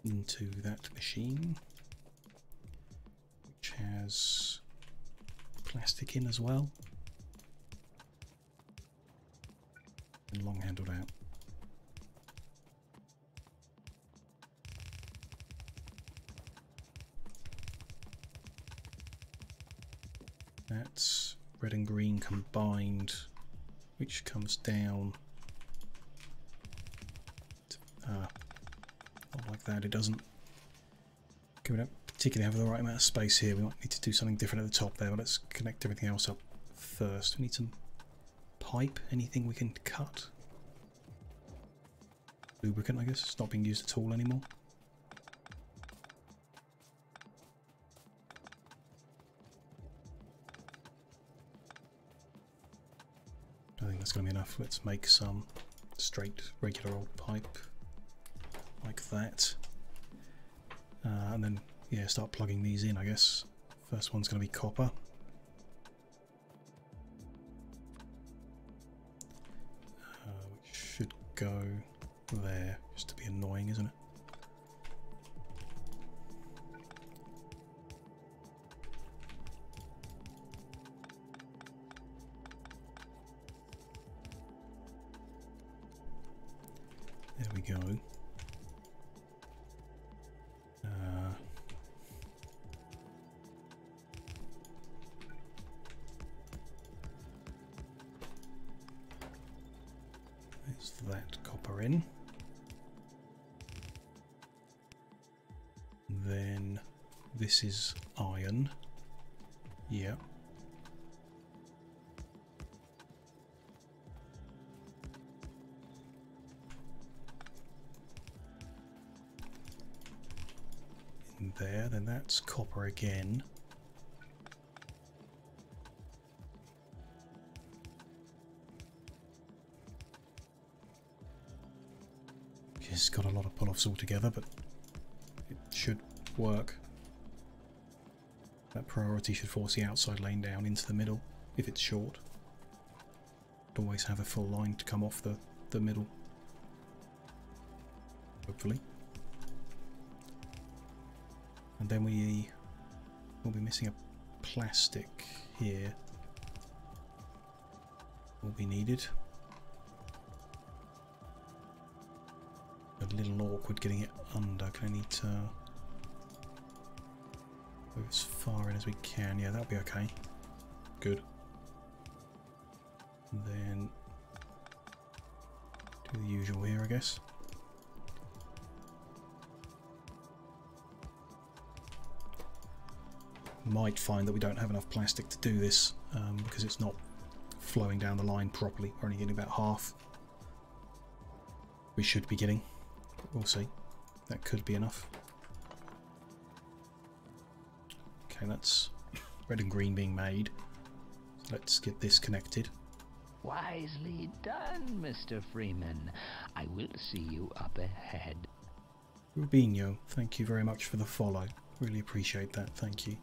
into that machine, which has plastic in as well. And long handled out. That's red and green combined, which comes down. Not like that, it doesn't. Okay, we don't particularly have the right amount of space here. We might need to do something different at the top there, but let's connect everything else up first. We need some pipe, anything we can cut. Lubricant, I guess, it's not being used at all anymore. I think that's going to be enough. Let's make some straight, regular old pipe like that. And then, yeah, start plugging these in, I guess. First one's going to be copper. Which should go there, just to be annoying, isn't it? There we go. There's that copper in. Then this is iron. Yeah. In there, then that's copper again. It's got a lot of pull-offs altogether, but it should work. That priority should force the outside lane down into the middle if it's short. Always have a full line to come off the middle. Hopefully. And then we will be missing a plastic here. Will be needed. A little awkward getting it under. Can I need to move as far in as we can? Yeah, that'll be okay. Good. And then do the usual here, I guess. Might find that we don't have enough plastic to do this because it's not flowing down the line properly. We're only getting about half. We should be getting. We'll see. That could be enough. Okay, that's red and green being made. Let's get this connected. Wisely done, Mr. Freeman. I will see you up ahead. Rubinho, thank you very much for the follow. Really appreciate that. Thank you.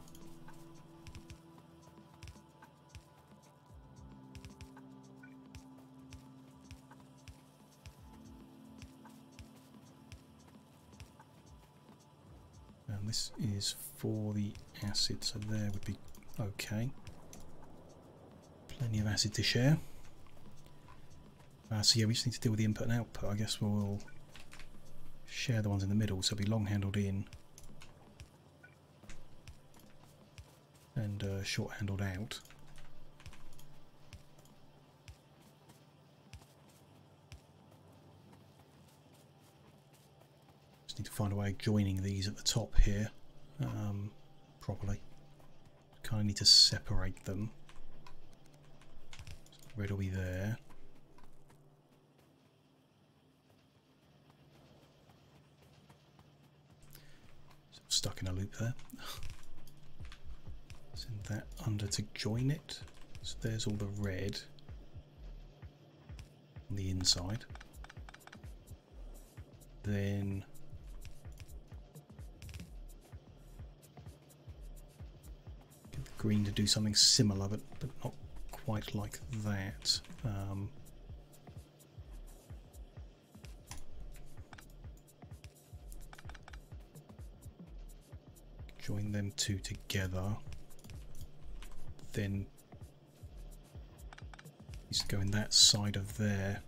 And this is for the acid, so there would be okay. Plenty of acid to share. So yeah, we just need to deal with the input and output. I guess we'll share the ones in the middle, so it'll be long handled in and short handled out. Just need to find a way of joining these at the top here properly. Kind of need to separate them. Red will be there. Stuck in a loop there. Send that under to join it. So there's all the red on the inside. Then get the green to do something similar, but not quite like that. Join them two together. Then he's going that side of there.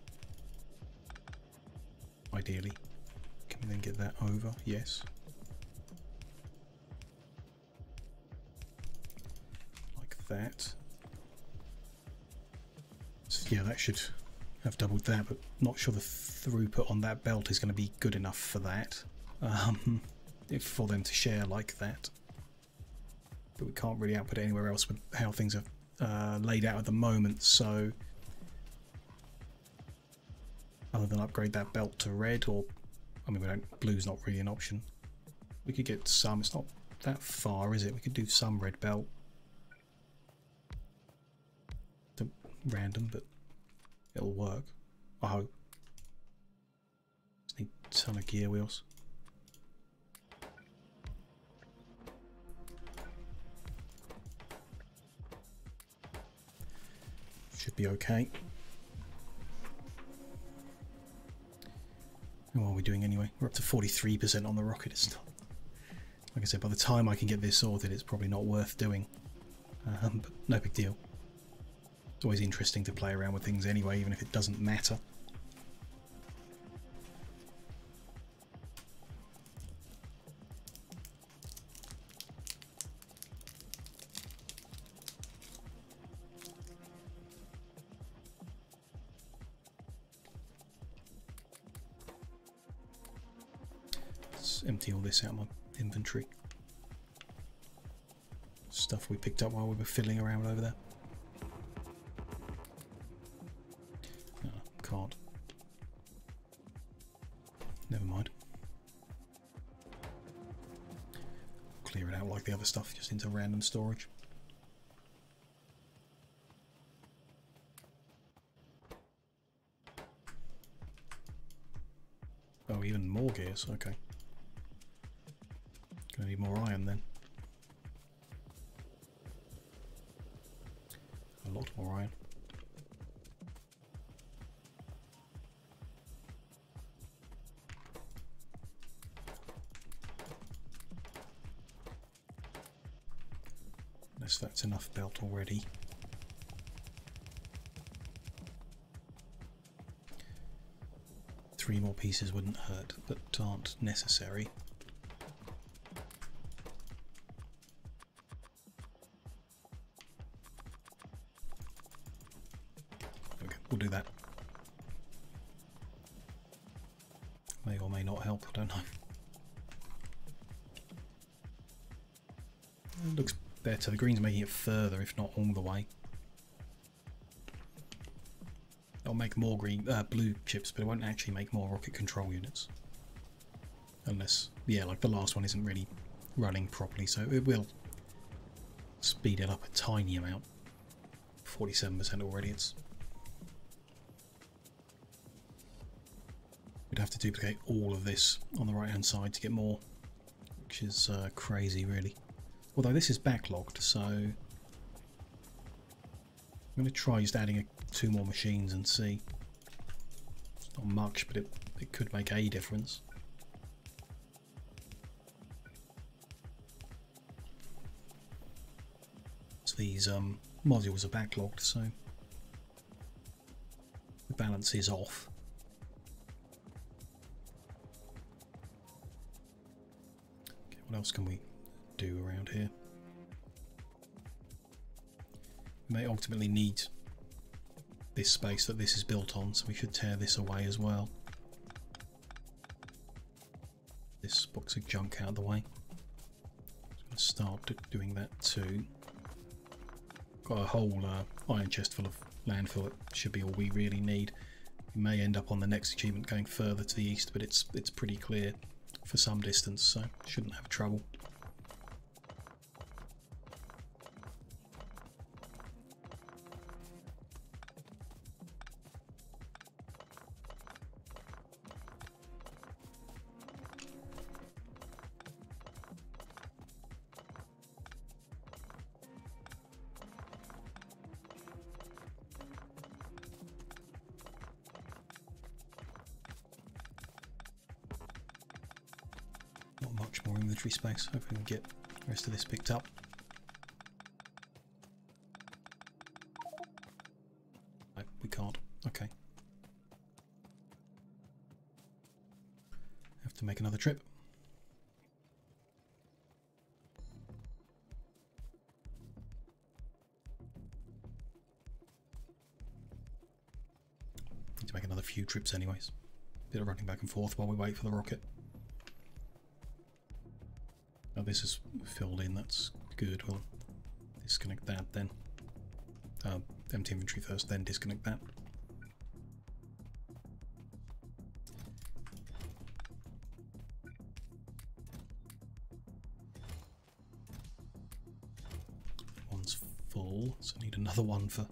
Ideally. Can we then get that over? Yes. Like that. So yeah, that should have doubled that, but not sure the throughput on that belt is going to be good enough for that. For them to share like that, but we can't really output it anywhere else with how things are laid out at the moment, so other than upgrade that belt to red, or I mean, we don't, blue's not really an option. We could get some, it's not that far, is it? We could do some red belt to random, but it'll work, I hope. Just need a ton of gear wheels. Should be okay. How are we doing anyway? We're up to 43% on the rocket. It's not, like I said, by the time I can get this sorted, it's probably not worth doing. But no big deal. It's always interesting to play around with things anyway, even if it doesn't matter. Let's empty all this out of my inventory. Stuff we picked up while we were fiddling around over there. No, can't. Never mind. Clear it out like the other stuff, just into random storage. Oh, even more gears, okay. Gonna need more iron then. A lot more iron. Unless that's enough belt already. Three more pieces wouldn't hurt, but aren't necessary. Okay, we'll do that. May or may not help, I don't know. It looks better. The green's making it further, if not all the way. It'll make more blue chips, but it won't actually make more rocket control units. Unless, yeah, like the last one isn't really running properly, so it will speed it up a tiny amount. 47% already. We'd have to duplicate all of this on the right hand side to get more, which is crazy really. Although this is backlogged, so I'm going to try just adding two more machines and see. It's not much, but it could make a difference. So these modules are backlogged, so the balance is off. Okay, what else can we do around here? We may ultimately need this space that this is built on, so we should tear this away as well. This box of junk out of the way. I'm going to start doing that too. Got a whole iron chest full of landfill. It should be all we really need. We may end up on the next achievement going further to the east, but it's pretty clear for some distance, so shouldn't have trouble. Not much more inventory space. Hopefully we can get the rest of this picked up. No, we can't. Okay. Have to make another trip. Need to make another few trips anyways. Bit of running back and forth while we wait for the rocket. Oh, this is filled in, that's good. We'll disconnect that then. Empty inventory first, then disconnect that. One's full, so I need another one for...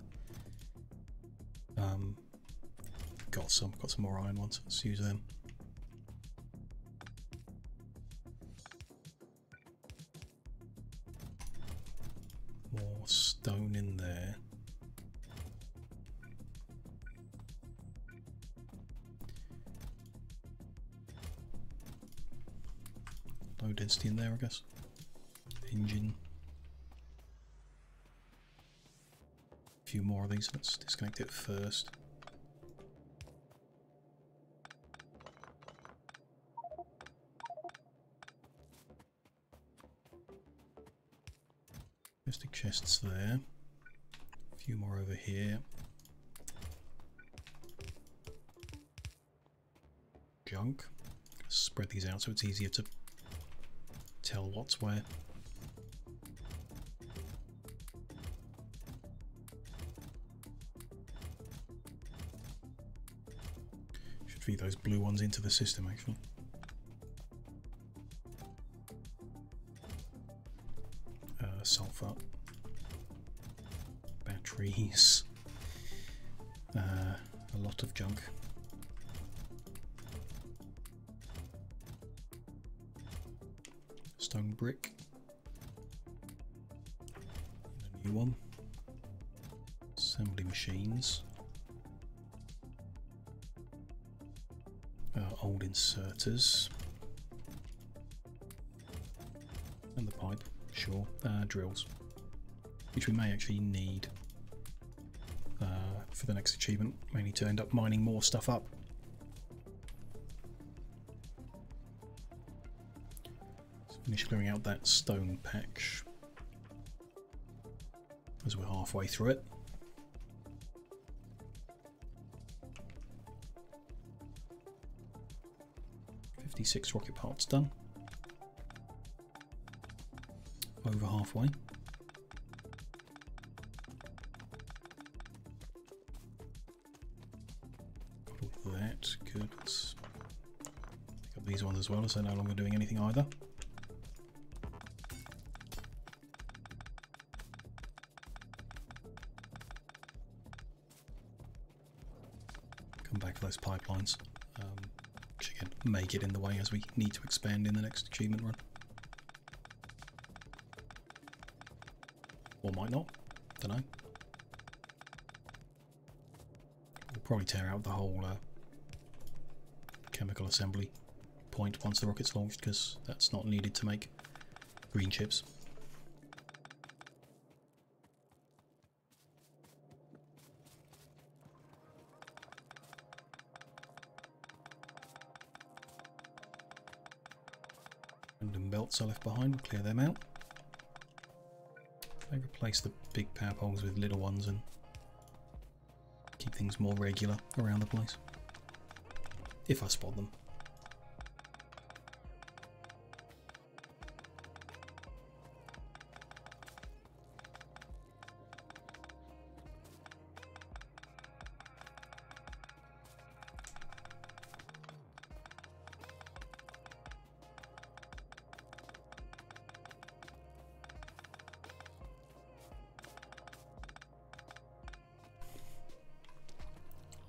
got some more iron ones, let's use them. More stone in there. low density in there, I guess. Engine. A few more of these. Let's disconnect it first. Plastic chests there. A few more over here. Junk. Spread these out so it's easier to tell what's where. Should feed those blue ones into the system actually. Sulfur. Batteries. A lot of junk. Stone brick. And a new one. Assembly machines. Old inserters. And the pipe, sure. Drills. Which we may actually need for the next achievement. May need to end up mining more stuff up. Finish clearing out that stone patch as we're halfway through it. "56 rocket parts done. Over halfway. All that, good. Let's pick up these ones as well, as they're no longer doing anything either. Come back to those pipelines, which again may get in the way as we need to expand in the next achievement run. Or might not, don't know. We'll probably tear out the whole chemical assembly point once the rocket's launched, because that's not needed to make green chips. Random belts are left behind, we'll clear them out. They replace the big power poles with little ones and keep things more regular around the place. If I spot them.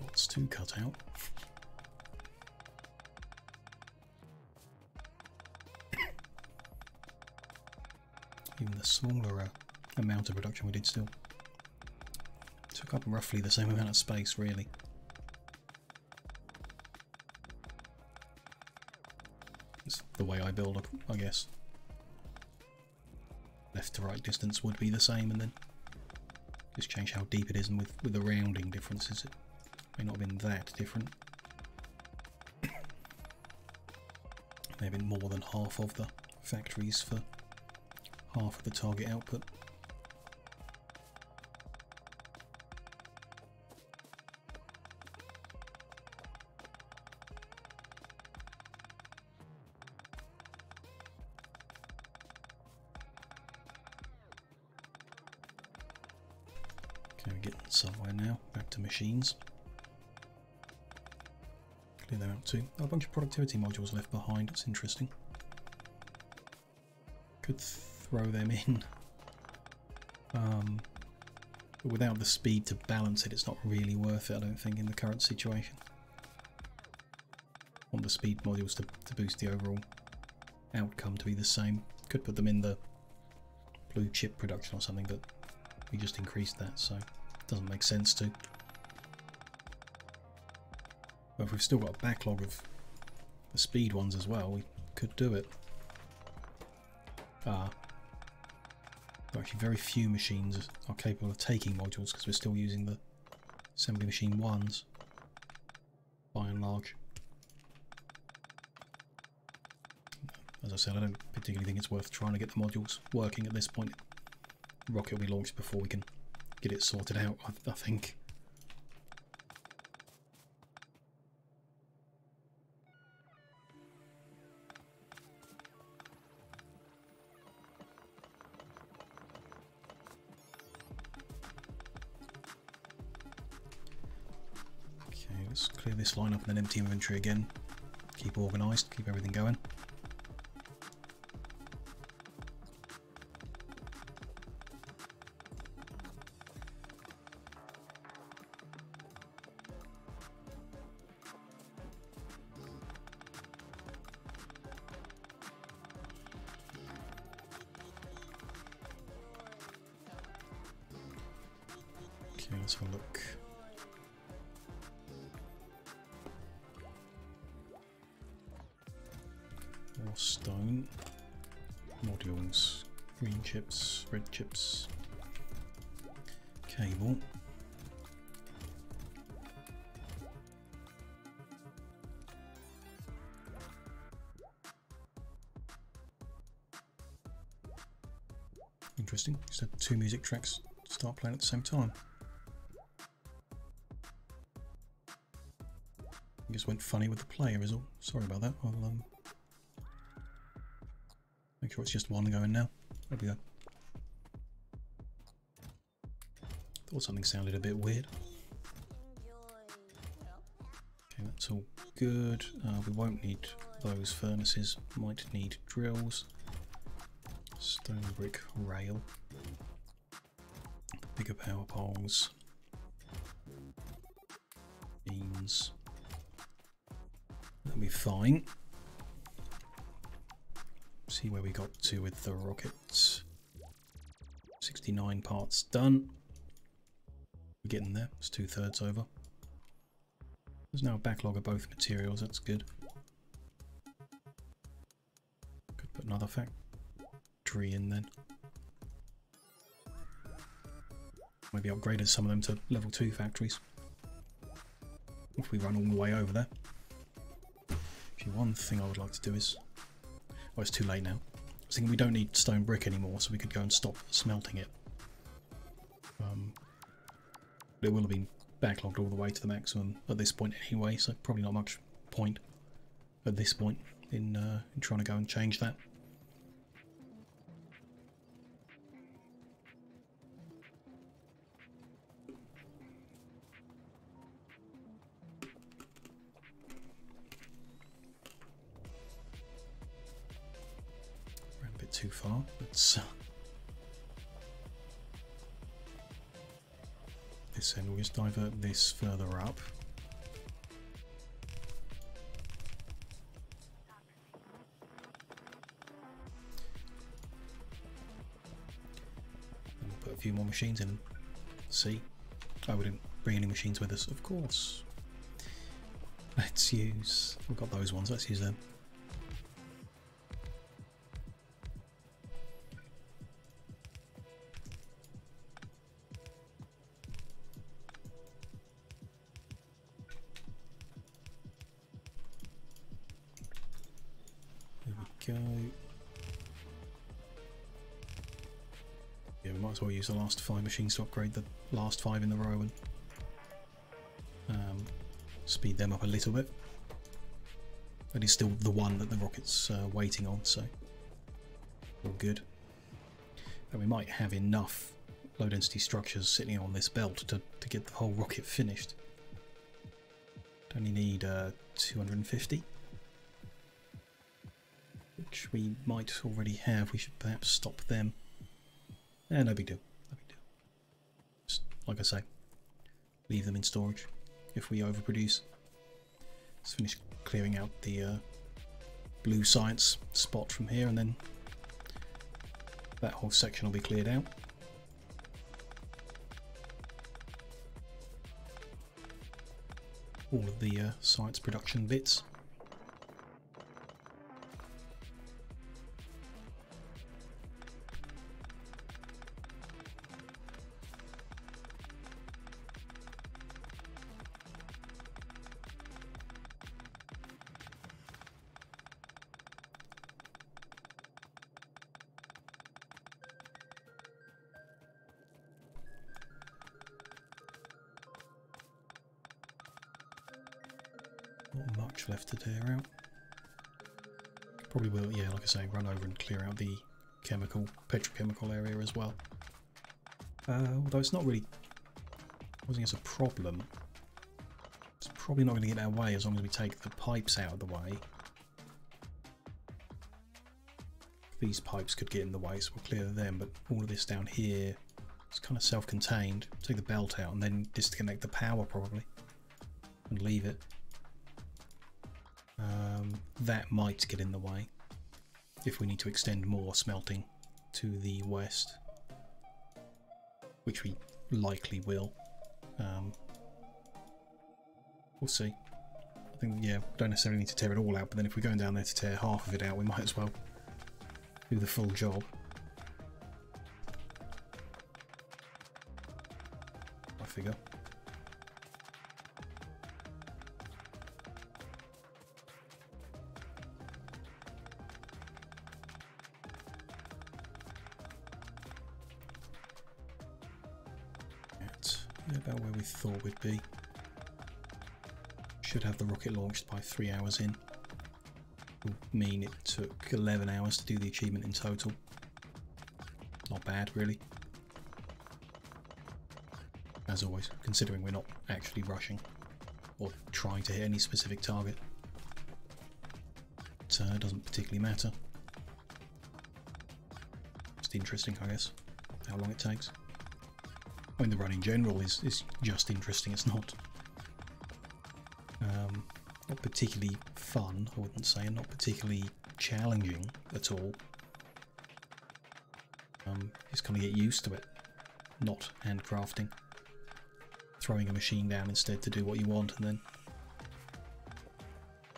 Lots to cut out. Even the smaller amount of production we did still took up roughly the same amount of space, really. It's the way I build, I guess. Left to right distance would be the same, and then just change how deep it is, and with the rounding differences it may not have been that different. May have been more than half of the factories for half of the target output. Okay, we're getting somewhere now. Back to machines. Clear them out too. Oh, a bunch of productivity modules left behind. That's interesting. Could throw them in. But without the speed to balance it, it's not really worth it, I don't think, in the current situation. I want the speed modules to boost the overall outcome to be the same. Could put them in the blue chip production or something, but we just increased that, so it doesn't make sense to. But if we've still got a backlog of the speed ones as well, we could do it. There are actually very few machines are capable of taking modules because we're still using the assembly machine ones, by and large. As I said, I don't particularly think it's worth trying to get the modules working at this point. The rocket will be launched before we can get it sorted out, I think. Okay, let's clear this line up and then empty inventory again. Keep organised, keep everything going. Okay, let's have a look. More stone. Modules. Green chips, red chips. Cable. Interesting. Just had two music tracks start playing at the same time. I just went funny with the player is all. Sorry about that. I'll make sure it's just one going now. There we go. Thought something sounded a bit weird. Okay, that's all good. We won't need those furnaces. Might need drills. Stone brick rail. Bigger power poles. Beams. That'll be fine. See where we got to with the rockets. 69 parts done. We're getting there. It's 2/3 over. There's now a backlog of both materials. That's good. Could put another factory in then. Maybe upgraded some of them to level 2 factories. If we run all the way over there. Actually, one thing I would like to do is... Oh, it's too late now. I was thinking we don't need stone brick anymore, so we could go and stop smelting it. But it will have been backlogged all the way to the maximum at this point anyway, so probably not much point at this point in trying to go and change that. Ran a bit too far. Let's this end, we'll just divert this further up. And we'll put a few more machines in and see. Oh, we didn't bring any machines with us, of course. Let's use... We've got those ones, let's use them. Go. Yeah, we might as well use the last 5 machines to upgrade the last 5 in the row and speed them up a little bit. That is still the one that the rocket's waiting on, so all good. And we might have enough low density structures sitting on this belt to get the whole rocket finished. Only need 250. Which we might already have. We should perhaps stop them. No big deal. No big deal. Just, like I say, leave them in storage if we overproduce. Let's finish clearing out the blue science spot from here, and then that whole section will be cleared out. All of the science production bits. Not much left to tear out. Probably will, yeah, like I say, run over and clear out the petrochemical area as well. Although it's not really causing us a problem. It's probably not going to get in our way as long as we take the pipes out of the way. These pipes could get in the way, so we'll clear them, but all of this down here is kind of self-contained. Take the belt out and then disconnect the power probably and leave it. That might get in the way if we need to extend more smelting to the west, which we likely will. We'll see. I think, yeah, don't necessarily need to tear it all out, but then if we're going down there to tear half of it out, we might as well do the full job. I figure. Yeah, about where we thought we'd be. Should have the rocket launched by 3 hours in. Will mean it took 11 hours to do the achievement in total. Not bad, really. As always, considering we're not actually rushing or trying to hit any specific target. So it doesn't particularly matter. Just interesting, I guess, how long it takes. I mean, the run in general is just interesting. It's not not particularly fun, I wouldn't say, and not particularly challenging at all. Just kind of get used to it, not handcrafting. Throwing a machine down instead to do what you want, and then,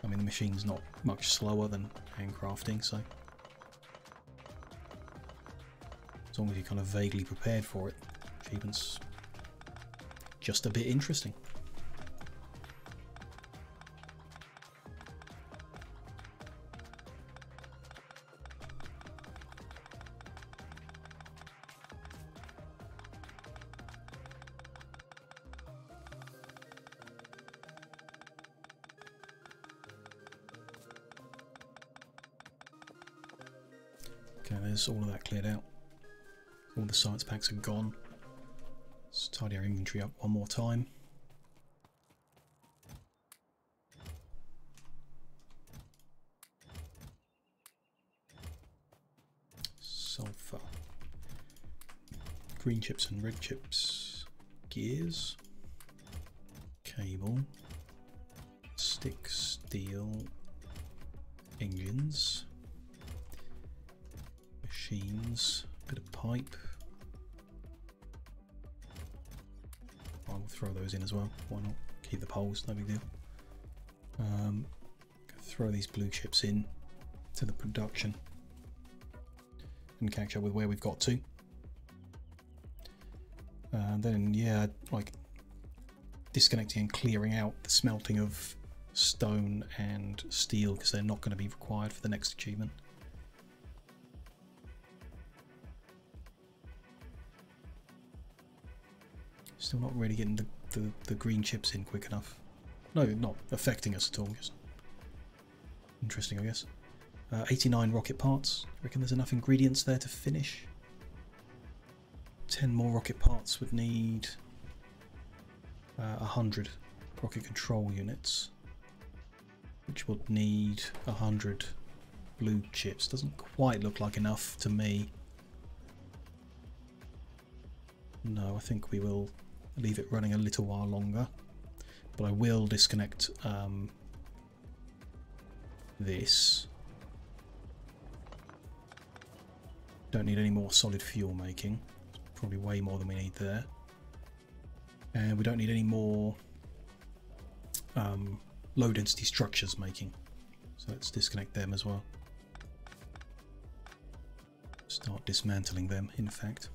I mean, the machine's not much slower than handcrafting, so as long as you're kind of vaguely prepared for it, achievements just a bit interesting. Okay, there's all of that cleared out. All the science packs are gone. Let's tidy our inventory up one more time. Sulfur. Green chips and red chips. Gears. Cable. Stick steel. Engines. Machines. Bit of pipe. I will throw those in as well. Why not? Keep the poles, no big deal. Throw these blue chips in to the production and catch up with where we've got to. And then, yeah, like disconnecting and clearing out the smelting of stone and steel because they're not going to be required for the next achievement. Still not really getting the green chips in quick enough. No, not affecting us at all. Just interesting, I guess. 89 rocket parts. I reckon there's enough ingredients there to finish. 10 more rocket parts would need 100 rocket control units, which would need 100 blue chips. Doesn't quite look like enough to me. No, I think we will leave it running a little while longer, but I will disconnect this. Don't need any more solid fuel making. Probably way more than we need there. And we don't need any more low density structures making. So let's disconnect them as well. Start dismantling them, in fact.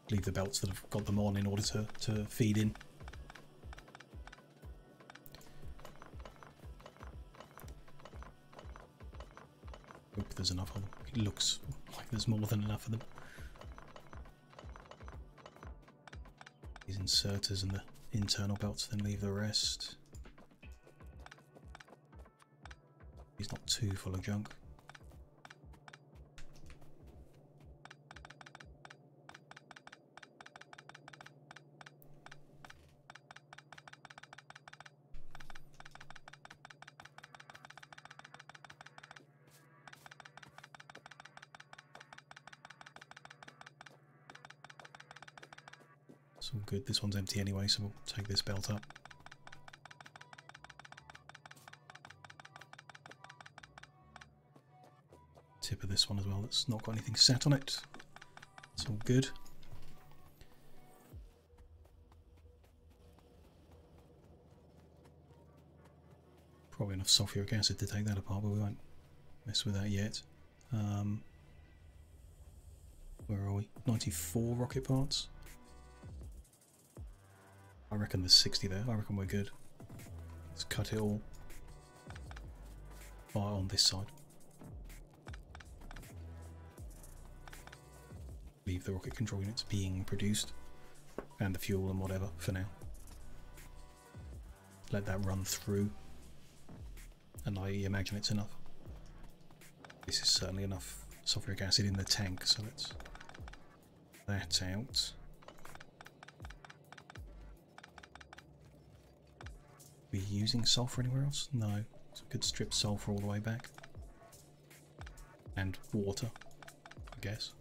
Leave the belts that have got them on in order to feed in. Hope there's enough of them. It looks like there's more than enough of them. These inserters and the internal belts, then leave the rest. He's not too full of junk. It's all good. This one's empty anyway, so we'll take this belt up. Tip of this one as well, that's not got anything set on it. It's all good. Probably enough sulfuric acid to take that apart, but we won't mess with that yet. Where are we? 94 rocket parts. I reckon there's 60 there. I reckon we're good. Let's cut it all on this side. Leave the rocket control units being produced and the fuel and whatever for now. Let that run through, and I imagine it's enough. This is certainly enough sulfuric acid in the tank, so let's that out. Are we using sulfur anywhere else? No. So we could strip sulfur all the way back. And water, I guess.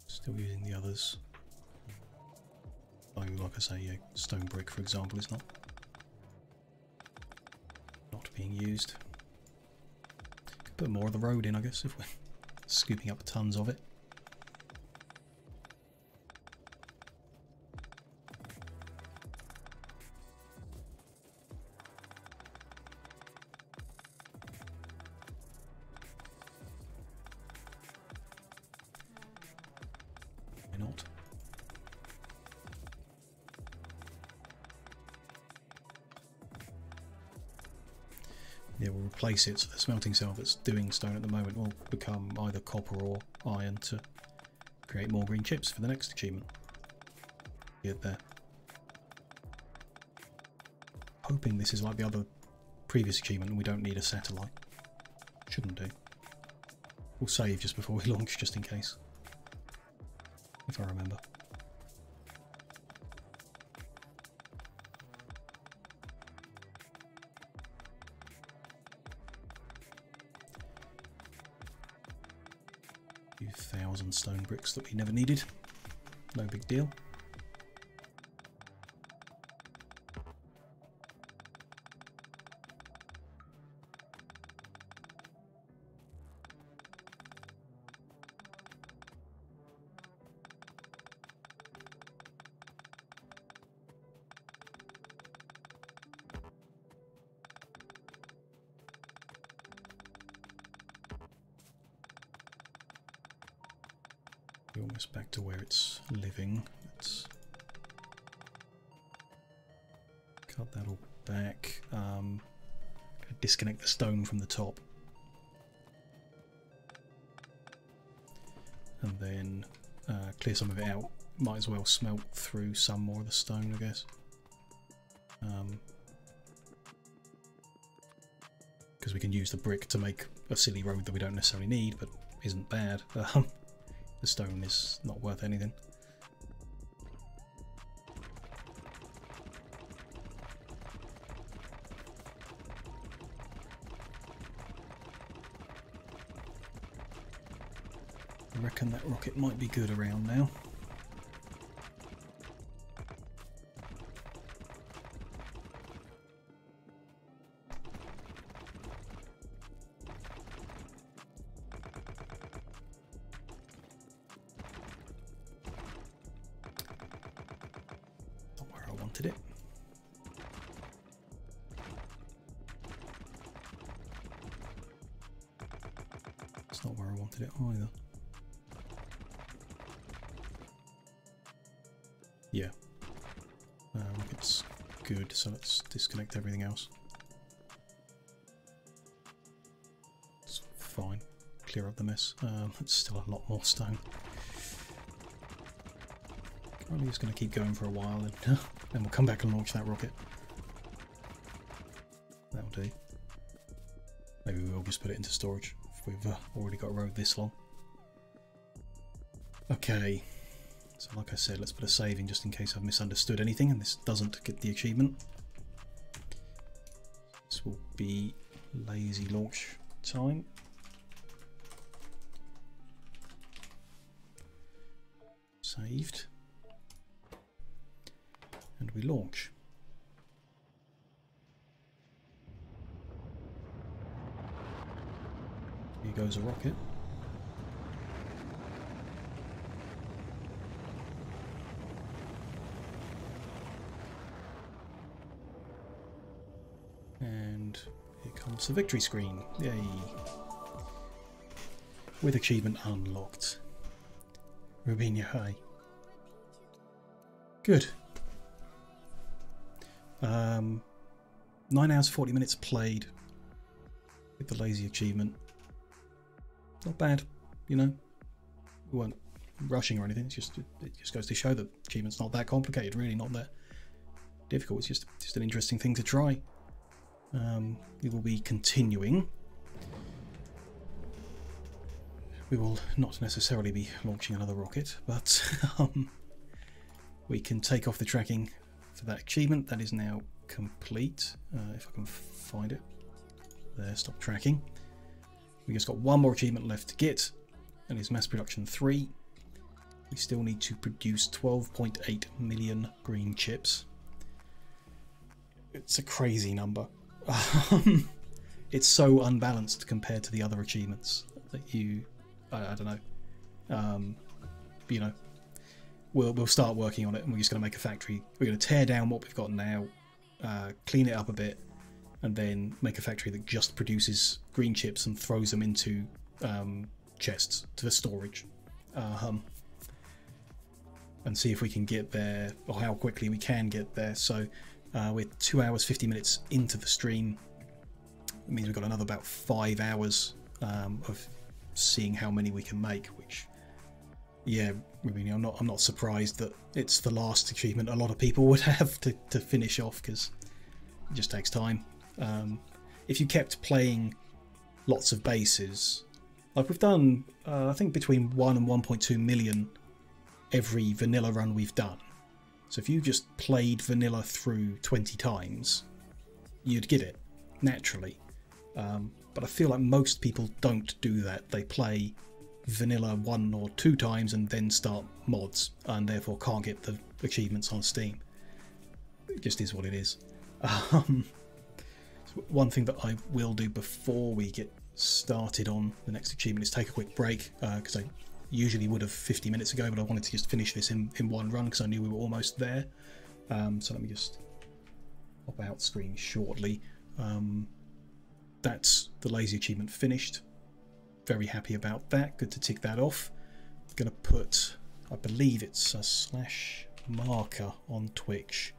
Still using the others. Like I say, yeah, stone brick, for example, is not being used. Could put more of the road in, I guess, if we're scooping up tons of it. Why not? Yeah, we'll replace it, so the smelting cell that's doing stone at the moment will become either copper or iron to create more green chips for the next achievement. Get there. Hoping this is like the other previous achievement and we don't need a satellite. Shouldn't do. We'll save just before we launch, just in case. If I remember. Few thousand stone bricks that we never needed. No big deal. We're almost back to where it's living. Let's cut that all back. Disconnect the stone from the top. And then clear some of it out. Might as well smelt through some more of the stone, I guess. Because we can use the brick to make a silly road that we don't necessarily need, but isn't bad. The stone is not worth anything. I reckon that rocket might be good around now. It. It's not where I wanted it either. Yeah, good, so let's disconnect everything else. It's fine. Clear up the mess. It's still a lot more stone. Probably just going to keep going for a while, and then we'll come back and launch that rocket. That'll do. Maybe we'll just put it into storage if we've already got a road this long. Okay, so like I said, let's put a save in just in case I've misunderstood anything and this doesn't get the achievement. This will be lazy launch time. Saved. And we launch. Here goes a rocket. And here comes the victory screen. Yay! With achievement unlocked. Rubinia High. Good. 9 hours 40 minutes played with the lazy achievement. Not bad, you know. We weren't rushing or anything. It just goes to show that achievement's not that complicated, really, not that difficult. It's just an interesting thing to try. We will be continuing. We will not necessarily be launching another rocket, but we can take off the tracking for that achievement. That is now complete. If I can find it. There, stop tracking. We just got one more achievement left to get, and it's mass production 3. We still need to produce 12.8 million green chips. It's a crazy number. It's so unbalanced compared to the other achievements that I don't know. You know, we'll start working on it, and we're just going to make a factory. We're going to tear down what we've got now, clean it up a bit, and then make a factory that just produces green chips and throws them into chests for storage, and see if we can get there, or how quickly we can get there. So we're 2 hours 50 minutes into the stream. It means we've got another about 5 hours of seeing how many we can make, which, yeah, I mean, I'm not surprised that it's the last achievement a lot of people would have to finish off, because it just takes time. If you kept playing lots of bases, like we've done, I think between 1 and 1.2 million every vanilla run we've done. So if you just played vanilla through 20 times, you'd get it naturally. But I feel like most people don't do that. They play vanilla 1 or 2 times and then start mods, and therefore can't get the achievements on Steam. It just is what it is. One thing that I will do before we get started on the next achievement is take a quick break, because I usually would have 50 minutes ago, but I wanted to just finish this in one run because I knew we were almost there. So let me just pop out screen shortly. That's the lazy achievement finished. Very happy about that. Good to tick that off. I'm going to put, I believe it's a / marker on Twitch